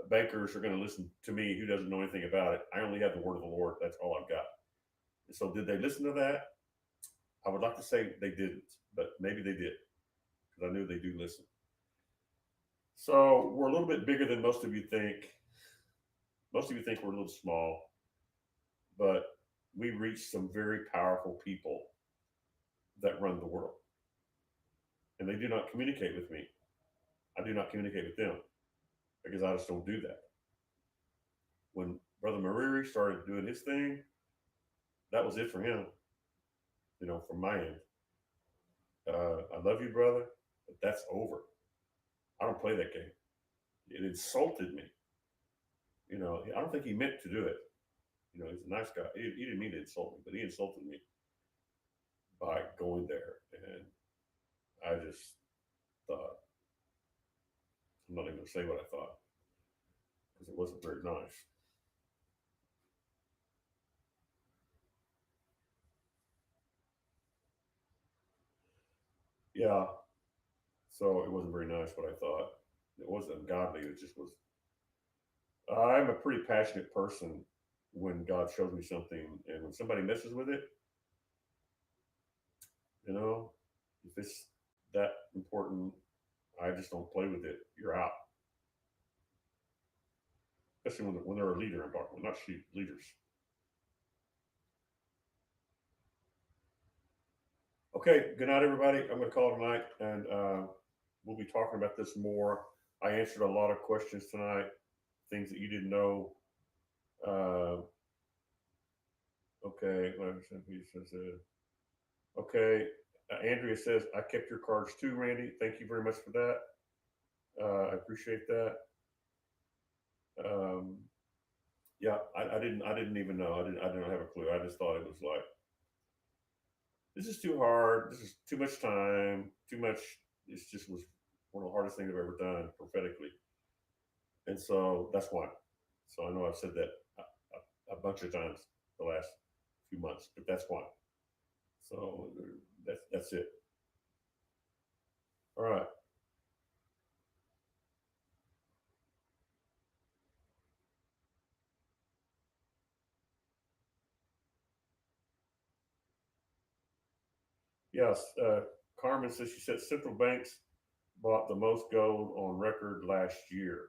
bankers are going to listen to me who doesn't know anything about it? I only have the word of the Lord. That's all I've got. And so, did they listen to that? I would like to say they didn't, but maybe they did because I knew they do listen. So we're a little bit bigger than most of you think. Most of you think we're a little small, but we reach some very powerful people that run the world. And they do not communicate with me. I do not communicate with them because I just don't do that. When Brother Mariri started doing his thing, that was it for him, from my end. I love you, brother, but that's over. I don't play that game. It insulted me. I don't think he meant to do it. He's a nice guy. He didn't mean to insult me, but he insulted me by going there. And I just thought, I'm not even going to say what I thought because it wasn't very nice. Yeah. So it wasn't very nice what I thought. It wasn't ungodly. It just was. I'm a pretty passionate person when God shows me something. And when somebody messes with it, you know, if it's that important, I just don't play with it. You're out. Especially when they're a leader, I'm talking about, not sheep, leaders. Okay, good night, everybody. I'm going to call it tonight, and we'll be talking about this more. I answered a lot of questions tonight, things that you didn't know. Uh, okay, okay. Andrea says, I kept your cards too, Randy. Thank you very much for that. I appreciate that. Um, yeah, I didn't even know. I didn't have a clue. I just thought it was like this is too hard. This is too much time. Too much. This just was one of the hardest things I've ever done prophetically, and so that's why. So I know I've said that a bunch of times the last few months, but that's why. So that's it. All right. Yes. Carmen says she said central banks bought the most gold on record last year,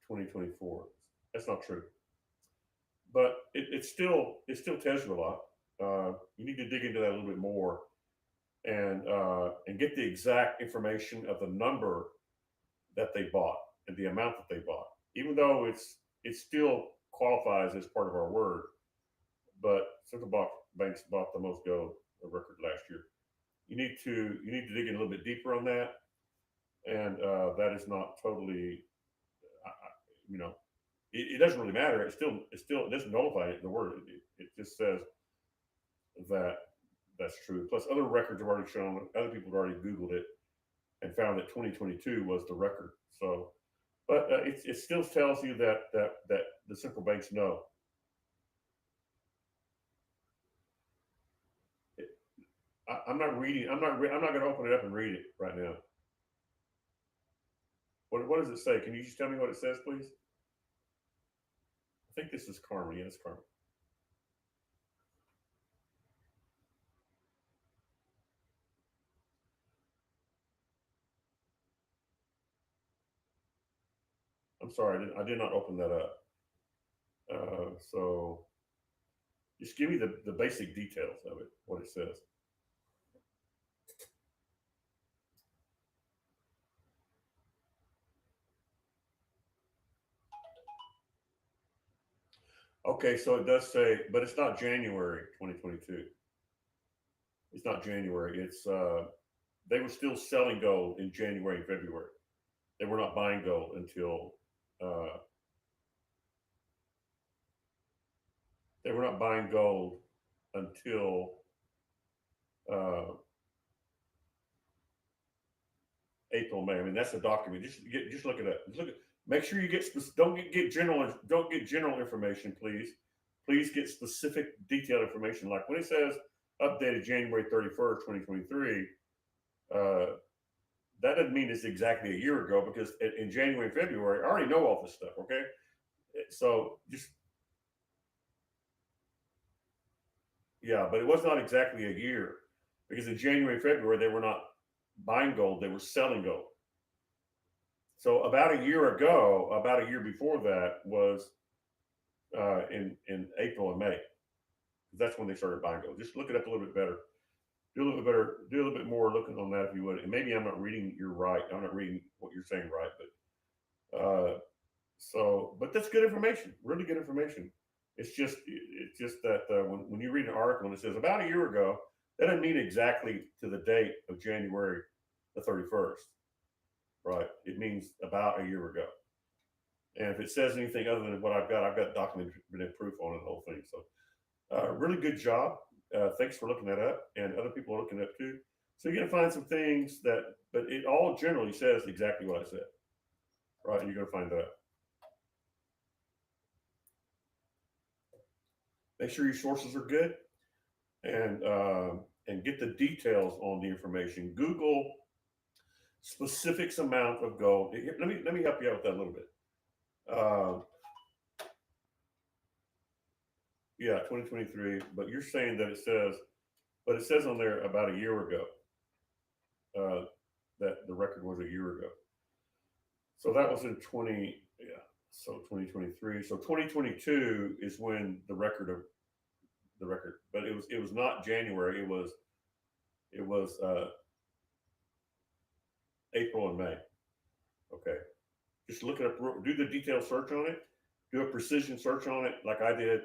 2024. That's not true, but it still tells you a lot. You need to dig into that a little bit more and get the exact information of the number that they bought and the amount that they bought. Even though it still qualifies as part of our word, but central banks bought the most gold on record last year. You need to dig in a little bit deeper on that, and that is not totally, you know, it doesn't really matter. It doesn't nullify the word. It just says that that's true. Plus, other records have already shown. Other people have already Googled it and found that 2022 was the record. So, but it still tells you that the central banks know. It, I'm not reading. I'm not going to open it up and read it right now. What does it say? Can you just tell me what it says, please? I think this is Carmen. Yeah, it's Carmen. I'm sorry, I did not open that up. So just give me the basic details of it, what it says. Okay, so it does say, but it's not January 2022. It's not January. It's they were still selling gold in January and February. They were not buying gold until uh, they were not buying gold until uh, April, May. I mean, that's the document. Just look it up. Just look at. Make sure you don't get general information, please. Please get specific, detailed information. Like when it says updated January 31st, 2023. Uh, that doesn't mean it's exactly a year ago because in January and February, I already know all this stuff. Okay, so just yeah, but it was not exactly a year because in January and February they were not buying gold; they were selling gold. So about a year before that was in April and May. That's when they started buying gold. Just look it up a little bit better. Do a little bit better. Do a little bit more looking on that if you would. And maybe I'm not reading. You're right. I'm not reading what you're saying right, but that's good information. Really good information. It's just that when you read an article and it says about a year ago, that doesn't mean exactly to the date of January the 31st, right? It means about a year ago. And if it says anything other than what I've got documented proof on it, the whole thing. So really good job. Thanks for looking that up, and other people are looking it up too. So you're gonna find some things but it all generally says exactly what I said, right? And you're gonna find that. Make sure your sources are good, and get the details on the information. Google specifics amount of gold. Let me help you out with that a little bit. Uh, yeah, 2023. But you're saying that but it says on there about a year ago uh, that the record was a year ago. So that was in 20. Yeah. So 2023. So 2022 is when the record, but it was not January. It was April and May. Okay. Just look it up. Do the detailed search on it. Do a precision search on it, like I did,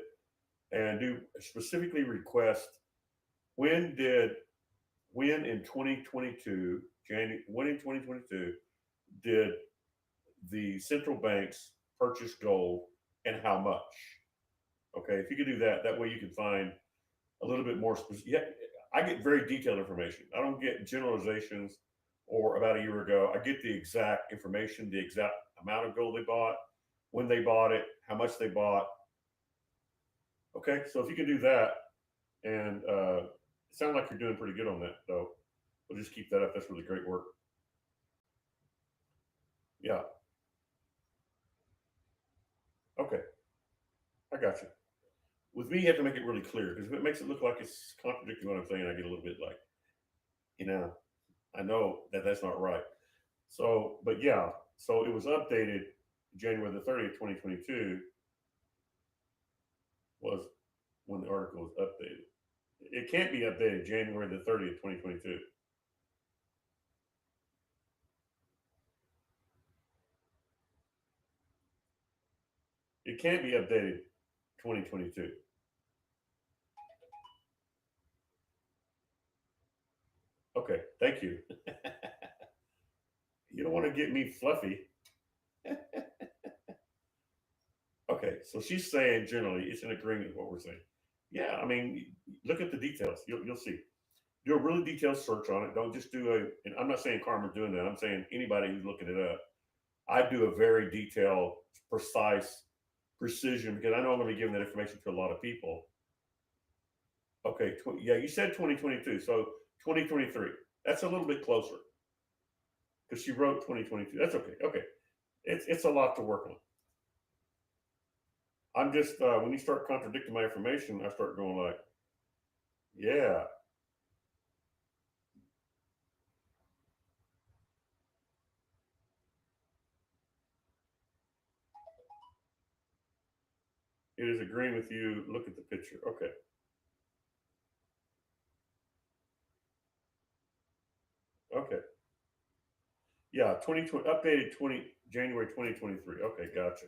and do specifically request when did when in 2022 January when in 2022 did the central banks purchase gold and how much? Okay, if you could do that, that way you can find a little bit more specific. Yeah, I get very detailed information. I don't get generalizations or about a year ago. I get the exact information, the exact amount of gold they bought, when they bought it, how much they bought. Okay, so if you can do that, and it sounds like you're doing pretty good on that, though. We'll just keep that up. That's really great work. Yeah. Okay, I got you. With me, you have to make it really clear because if it makes it look like it's contradicting what I'm saying, I get a little bit like, you know, I know that that's not right. So, but yeah, so it was updated January the 30th, 2022 was when the article was updated. It can't be updated January the 30th, 2022. It can't be updated 2022. Okay, thank you. You don't want to get me fluffy. Okay, so she's saying generally it's in agreement with what we're saying. Yeah, I mean, look at the details. You'll see. Do a really detailed search on it. Don't just do a. And I'm not saying Karma's doing that. I'm saying anybody who's looking it up. I do a very detailed, precise, precision because I know I'm going to be giving that information to a lot of people. Okay, yeah, you said 2022, so 2023. That's a little bit closer because she wrote 2022. That's okay. Okay, it's a lot to work on. I'm just when you start contradicting my information, I start going like, yeah, it is agreeing with you. Look at the picture. Okay, okay, yeah, 2020 updated 20 January 2023. Okay, gotcha.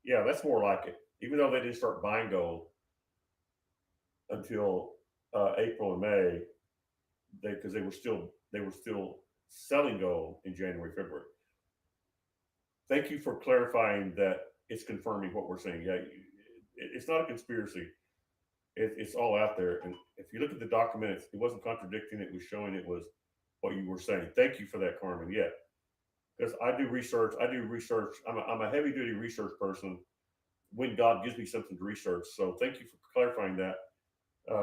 Yeah, that's more like it. Even though they didn't start buying gold until April and May, because they were still selling gold in January, February. Thank you for clarifying that. It's confirming what we're saying. Yeah, it's not a conspiracy. It's all out there. And if you look at the documents, it wasn't contradicting. It was showing it was what you were saying. Thank you for that, Carmen. Yeah, because I do research. I do research. I'm a heavy duty research person. When God gives me something to research, so thank you for clarifying that.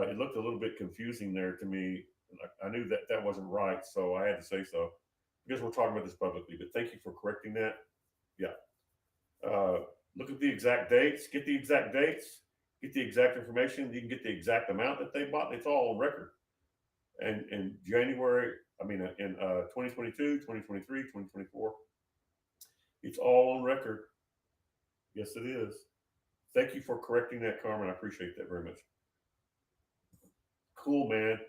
It looked a little bit confusing there to me. I knew that that wasn't right, so I had to say so because we're talking about this publicly. But thank you for correcting that. Yeah. Uh, Look at the exact dates. Get the exact dates. Get the exact information. You can get the exact amount that they bought. It's all on record. And in January, I mean, in 2022, 2023, 2024, it's all on record. Yes, it is. Thank you for correcting that, Carmen. I appreciate that very much. Cool, man.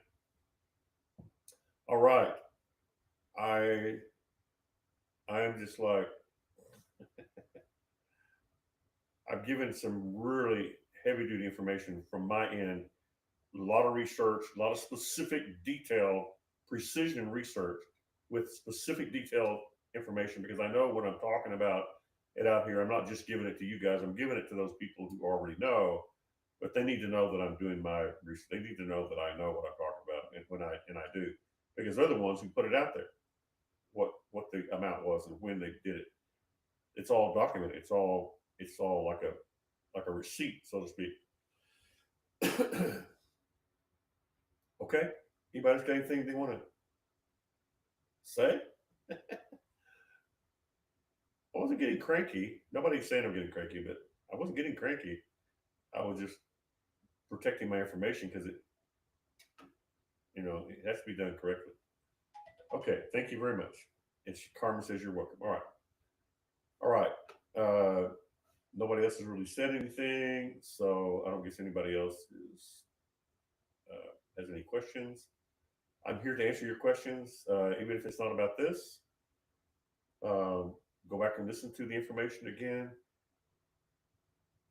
All right. I I am just like I've given some really heavy duty information from my end. A lot of research, a lot of specific detail, precision research with specific detailed information because I know when I'm talking about it out here, I'm not just giving it to you guys. I'm giving it to those people who already know, but they need to know that I'm doing my research. They need to know that I know what I'm talking about, and I do because they're the ones who put it out there. What the amount was and when they did it. It's all documented. It's all like a receipt, so to speak. Okay. Anybody's got anything they want to say? I wasn't getting cranky. Nobody's saying I'm getting cranky, but I wasn't getting cranky. I was just protecting my information because it has to be done correctly. Okay. Thank you very much. And Carmen says you're welcome. All right. All right. Nobody else has really said anything, so I don't guess anybody else has any questions. I'm here to answer your questions, even if it's not about this. Go back and listen to the information again.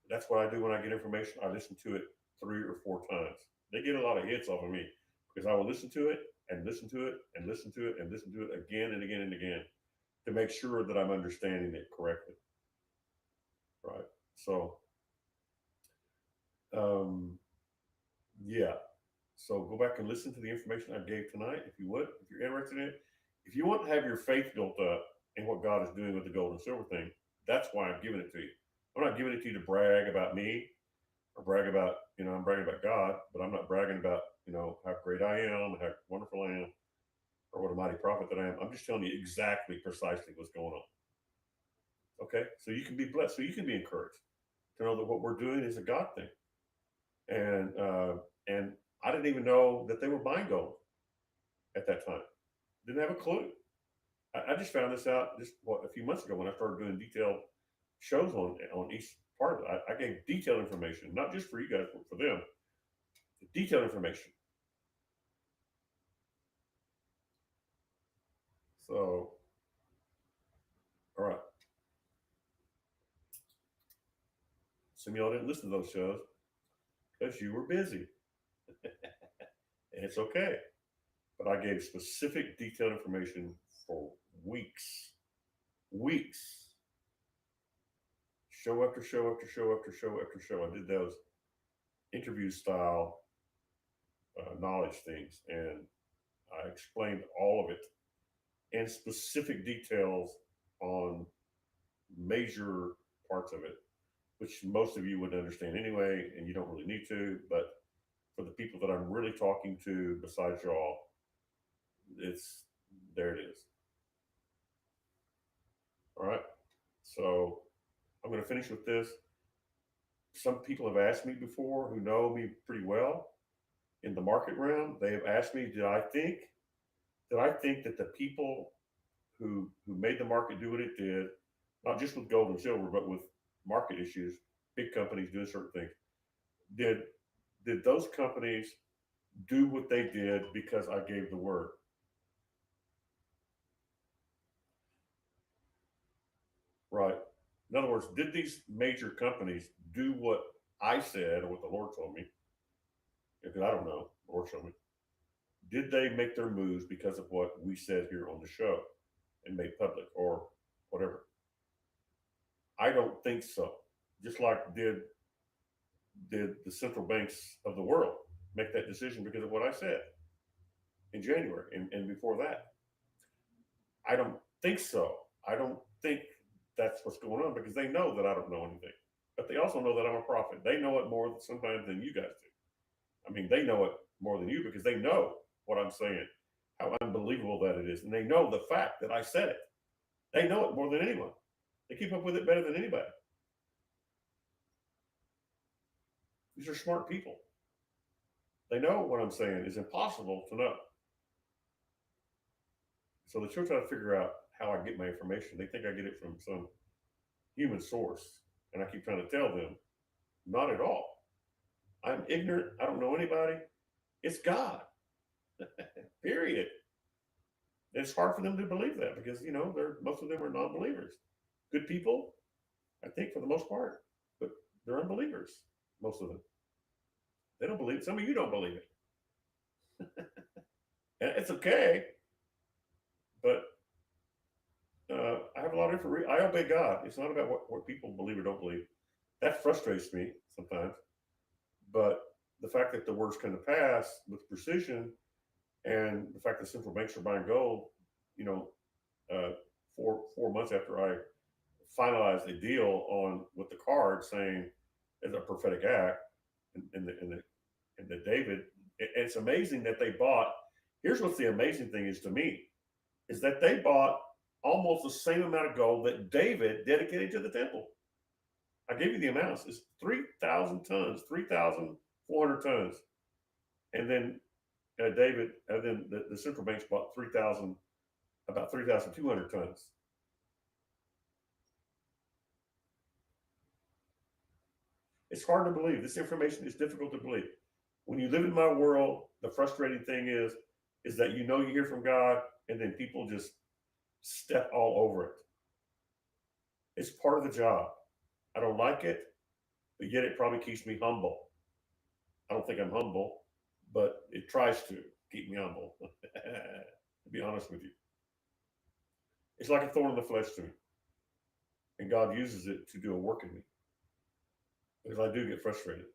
That's what I do when I get information. I listen to it 3 or 4 times. They get a lot of hits off of me because I will listen to it and listen to it and listen to it and listen to it again and again and again to make sure that I'm understanding it correctly. Right. So, um, Yeah. So go back and listen to the information I gave tonight, if you would, if you're interested in it. If you want to have your faith built up in what God is doing with the gold and silver thing, that's why I'm giving it to you. I'm not giving it to you to brag about me or brag about, I'm bragging about God, but I'm not bragging about, how great I am and how wonderful I am or what a mighty prophet that I am. I'm just telling you exactly, precisely what's going on. Okay. So you can be blessed. So you can be encouraged to know that what we're doing is a God thing. And I didn't even know that they were buying gold at that time. Didn't have a clue. I just found this out just a few months ago when I started doing detailed shows on each part of it. I gave detailed information, not just for you guys, but for them. Detailed information. So, all right. Some of y'all didn't listen to those shows because you were busy, and it's okay. But I gave specific, detailed information for weeks, weeks, show after show after show after show after show. I did those interview style knowledge things, and I explained all of it in specific details on major parts of it, which most of you would understand anyway, and you don't really need to. But for the people that I'm really talking to, besides y'all, it's there. It is. All right. So I'm going to finish with this. Some people have asked me before who know me pretty well in the market realm. They have asked me, did I think that the people who made the market do what it did, not just with gold and silver, but with market issues, big companies doing certain things. Did did those companies do what they did because I gave the word? Right. In other words, did these major companies do what I said or what the Lord told me? Because I don't know, the Lord showed me. Did they make their moves because of what we said here on the show and made public or whatever? I don't think so. Just like did the central banks of the world make that decision because of what I said in January and before that? I don't think so. I don't think that's what's going on because they know that I don't know anything. But they also know that I'm a prophet. They know it more sometimes than you guys do. I mean, they know it more than you because they know what I'm saying, how unbelievable that it is. And they know the fact that I said it. They know it more than anyone. They keep up with it better than anybody. These are smart people. They know what I'm saying is impossible to know. So they're still trying to figure out how I get my information. They think I get it from some human source. And I keep trying to tell them, not at all. I'm ignorant. I don't know anybody. It's God, period. And it's hard for them to believe that because, most of them are non believers. Good people, I think, for the most part, but they're unbelievers, most of them. They don't believe it. Some of you don't believe it. And it's okay, but I have a lot of information. I obey God. It's not about what people believe or don't believe. That frustrates me sometimes. But the fact that the words come to pass with precision and the fact that central banks are buying gold, you know, uh, 4 months after I finalized a deal on with the card saying as a prophetic act and the David, it's amazing that they bought. Here's what's the amazing thing is to me is that they bought almost the same amount of gold that David dedicated to the temple. I gave you the amounts. It's 3,000 tons, 3,400 tons. And then David, and then the central banks bought 3,000, about 3,200 tons. It's hard to believe. This information is difficult to believe. When you live in my world, the frustrating thing is that you hear from God, and then people just step all over it. It's part of the job. I don't like it, but yet it probably keeps me humble. I don't think I'm humble, but it tries to keep me humble. To be honest with you, it's like a thorn in the flesh to me, and God uses it to do a work in me because I do get frustrated,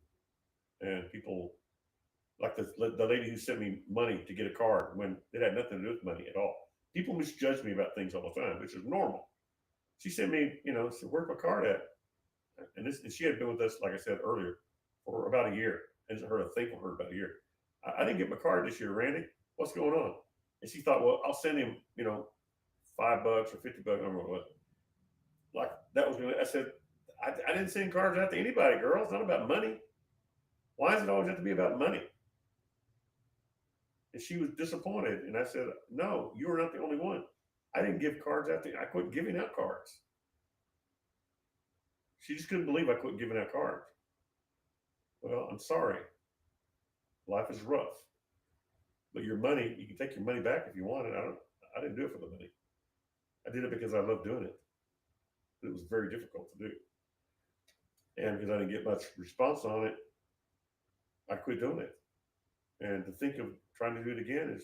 and people. Like the lady who sent me money to get a card when it had nothing to do with money at all. People misjudge me about things all the time, which is normal. She sent me, said, "Where's my card at?" And she had been with us, like I said earlier, for about a year. And heard a thing from her about a year. I didn't get my card this year, Randy. What's going on? And she thought, well, I'll send him, $5 or $50. I don't know what. Like that was gonna. I said, I didn't send cards out to anybody, girl. It's not about money. Why does it always have to be about money? And she was disappointed. And I said, no, you are not the only one. I didn't give cards out. I quit giving out cards. She just couldn't believe I quit giving out cards. Well, I'm sorry. Life is rough. But your money, you can take your money back if you want it. I didn't do it for the money. I did it because I love doing it. It was very difficult to do. And because I didn't get much response on it, I quit doing it. And to think of trying to do it again is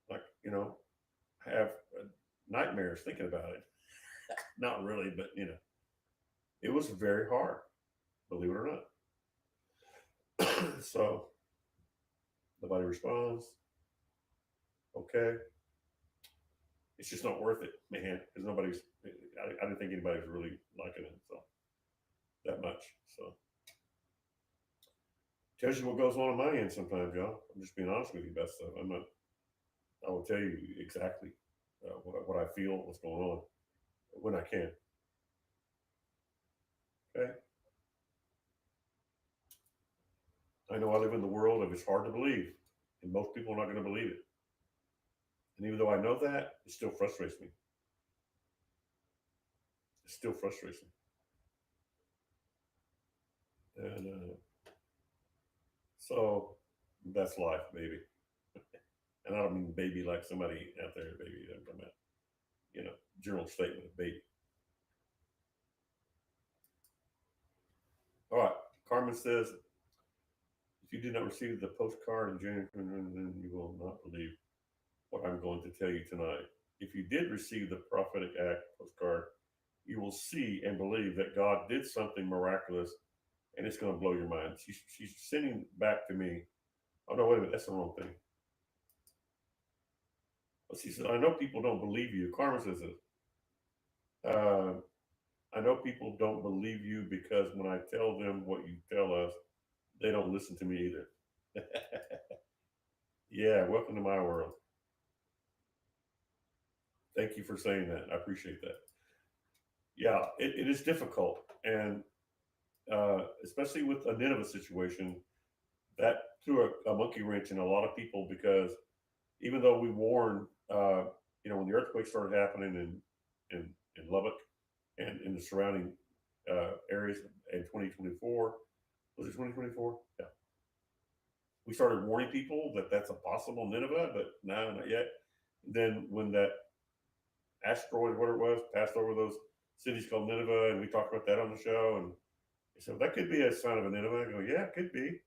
like, have nightmares thinking about it. Not really, but it was very hard, believe it or not. So nobody responds. Okay. It's just not worth it, man, because I didn't think anybody was really liking it. So that much. So tells you what goes on my end sometimes, y'all. I'm just being honest with you about stuff. I'm not. I will tell you exactly what I feel, what's going on, when I can. Okay. I know I live in the world of it's hard to believe, and most people are not going to believe it. And even though I know that, it still frustrates me. It still frustrates me. And so that's life, baby. And I don't mean baby like somebody out there, baby. I'm talking about, general statement of baby. All right. Carmen says, if you did not receive the postcard in January, then you will not believe what I'm going to tell you tonight. If you did receive the Prophetic Act postcard, you will see and believe that God did something miraculous, and it's going to blow your mind. She's sending back to me. Oh, no, wait a minute. That's the wrong thing. She said, I know people don't believe you. Carmen says this. I know people don't believe you because when I tell them what you tell us, they don't listen to me either. Yeah, welcome to my world. Thank you for saying that. I appreciate that. Yeah, it is difficult. And especially with a Nineveh situation, that threw a monkey wrench in a lot of people because even though we warned, when the earthquake started happening in Lubbock and in the surrounding areas in 2024, was it 2024? Yeah. We started warning people that that's a possible Nineveh, but no, not yet. Then when that asteroid, whatever it was, passed over those cities called Nineveh, and we talked about that on the show, and they said, that could be a sign of a Nineveh. I go, yeah, it could be.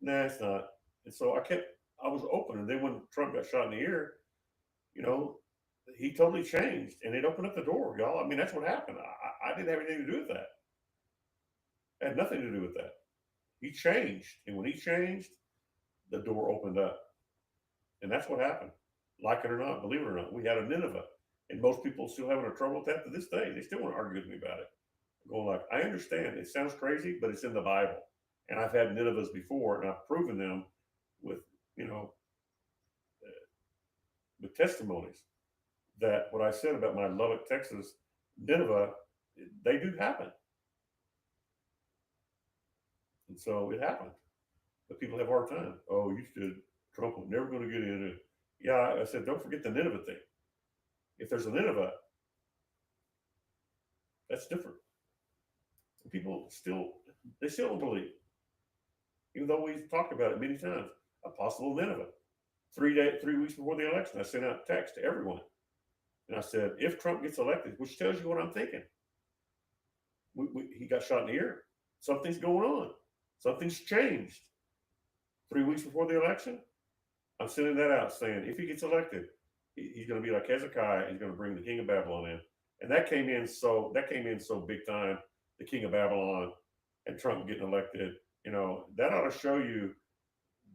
Nah, it's not. And so I was open. And then when Trump got shot in the ear, you know, he totally changed and it opened up the door, y'all. I mean, that's what happened. I didn't have anything to do with that. I had nothing to do with that. He changed. And when he changed, the door opened up. And that's what happened. Like it or not, believe it or not, we had a Nineveh. And most people still having a trouble with that to this day. They still want to argue with me about it. I'm going like, I understand. It sounds crazy, but it's in the Bible. And I've had Ninevehs before, and I've proven them with, with testimonies that what I said about my Lubbock, Texas, Nineveh, they do happen. And so it happened. But people have a hard time. Oh, you said Trump was never going to get in it. Yeah, I said, don't forget the Nineveh thing. If there's a Nineveh, that's different. And people they still don't believe, even though we've talked about it many times. A possible Nineveh. 3 weeks before the election, I sent out a text to everyone. And I said, if Trump gets elected, which tells you what I'm thinking, he got shot in the ear. Something's going on. Something's changed. 3 weeks before the election, I'm sending that out saying, if he gets elected, he's going to be like Hezekiah. He's going to bring the king of Babylon in. And that came in so big time, the king of Babylon and Trump getting elected that ought to show you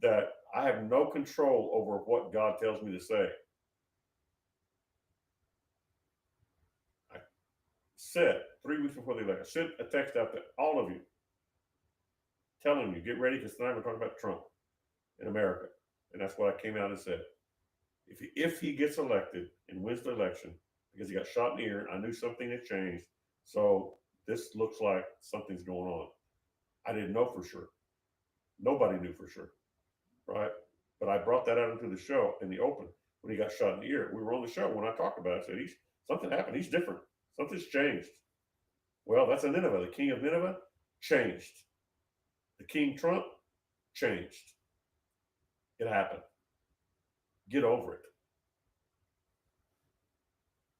that I have no control over what God tells me to say. I said 3 weeks before the election, I sent a text out to all of you telling you, get ready because tonight we're talking about Trump in America. And that's what I came out and said. If he gets elected and wins the election, because he got shot in the ear, I knew something had changed. So this looks like something's going on. I didn't know for sure. Nobody knew for sure, right? But I brought that out into the show in the open when he got shot in the ear. We were on the show when I talked about it. I said, something happened. He's different. Something's changed. Well, that's a Nineveh. The king of Nineveh changed. The King Trump changed. It happened. Get over it.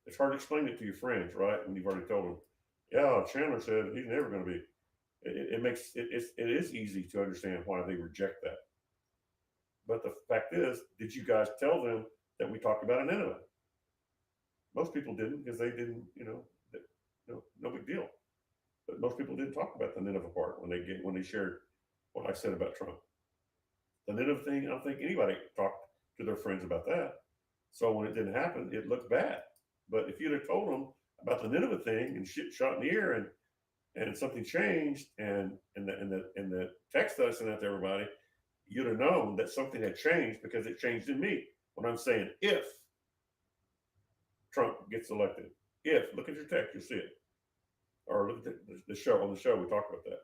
It's hard to explain it to your friends, right? When you've already told them, yeah, Chandler said he's never going to be. It is easy to understand why they reject that. But the fact is, did you guys tell them that we talked about a Nineveh? Most people didn't because they didn't, no big deal. But most people didn't talk about the Nineveh part when they shared what I said about Trump. The Nineveh thing, I don't think anybody talked to their friends about that. So when it didn't happen, it looked bad. But if you'd have told them about the Nineveh thing and shit shot in the ear and something changed and the text that I sent out to everybody, you'd have known that something had changed because it changed in me. When I'm saying if Trump gets elected, look at your text, you'll see it. Or look at the show. On the show, we talked about that.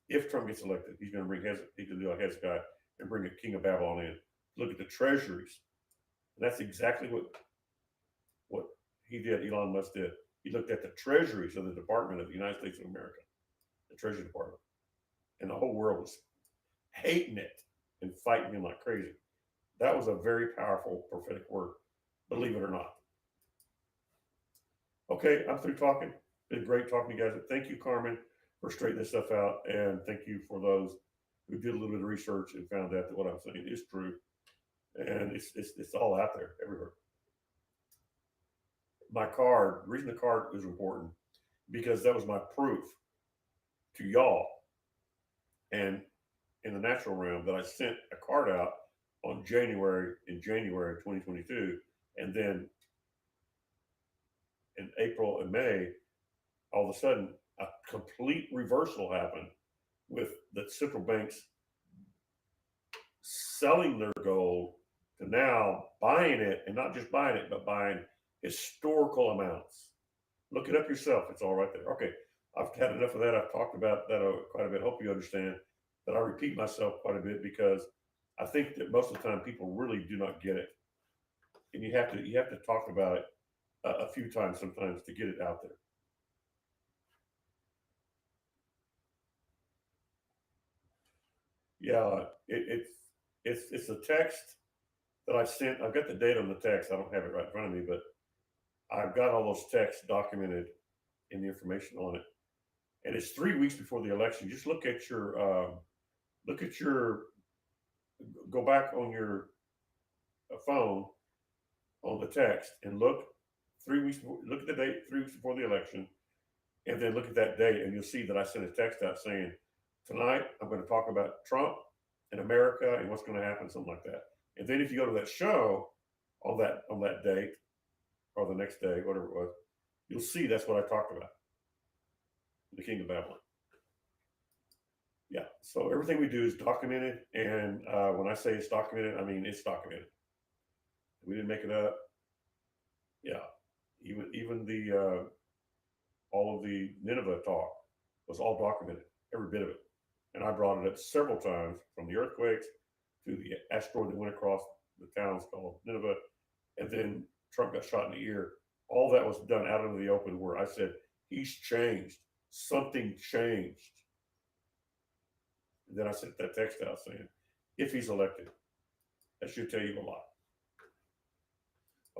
If Trump gets elected, he's going to he can do like Hezekiah and bring a king of Babylon in. Look at the treasuries. And that's exactly what he did, Elon Musk did. He looked at the treasuries of the Department of the United States of America, the Treasury Department. And the whole world was hating it and fighting him like crazy. That was a very powerful prophetic word, believe it or not. Okay, I'm through talking. Been great talking to you guys. Thank you, Carmen, for straightening this stuff out. And thank you for those who did a little bit of research and found out that what I'm saying is true. And it's all out there everywhere. My card, the reason the card is important, because that was my proof to y'all and in the natural realm that I sent a card out in January 2022, and then in April and May, all of a sudden a complete reversal happened with the central banks selling their gold to now buying it, and not just buying it, but buying historical amounts. Look it up yourself. It's all right there. Okay, I've had enough of that. I've talked about that quite a bit. Hope you understand that I repeat myself quite a bit because I think that most of the time people really do not get it, and you have to talk about it a few times sometimes to get it out there. Yeah, it's a text that I sent. I've got the date on the text. I don't have it right in front of me, but I've got all those texts documented in the information on it. And it's 3 weeks before the election. Just look at your go back on your phone on the text and look 3 weeks. Look at the date 3 weeks before the election, and then look at that date, and you'll see that I sent a text out saying, "Tonight I'm going to talk about Trump and America and what's going to happen," something like that. And then if you go to that show on that date or the next day, whatever it was, you'll see that's what I talked about. The King of Babylon. Yeah. So everything we do is documented, and when I say it's documented, I mean it's documented. We didn't make it up. Yeah. Even the all of the Nineveh talk was all documented, every bit of it. And I brought it up several times, from the earthquakes to the asteroid that went across the towns called Nineveh, and then Trump got shot in the ear. All that was done out into the open, where I said he's changed. Something changed. And then I sent that text out saying, if he's elected, that should tell you a lot.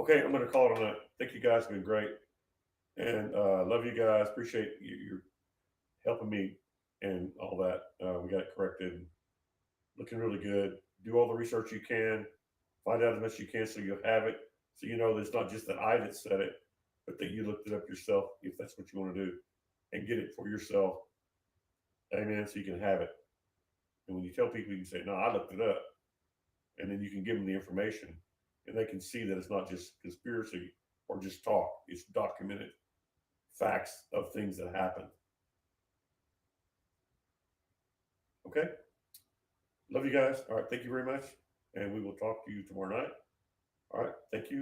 Okay, I'm going to call it a night. Thank you guys. It's been great. And love you guys. Appreciate you helping me and all that. We got it corrected. Looking really good. Do all the research you can. Find out as much as you can so you'll have it. So you know that it's not just that I that said it, but that you looked it up yourself if that's what you want to do, and get it for yourself. Amen. So you can have it. And when you tell people, you can say, "No, I looked it up," and then you can give them the information, and they can see that it's not just conspiracy or just talk. It's documented facts of things that happened. Okay. Love you guys. All right. Thank you very much. And we will talk to you tomorrow night. All right. Thank you.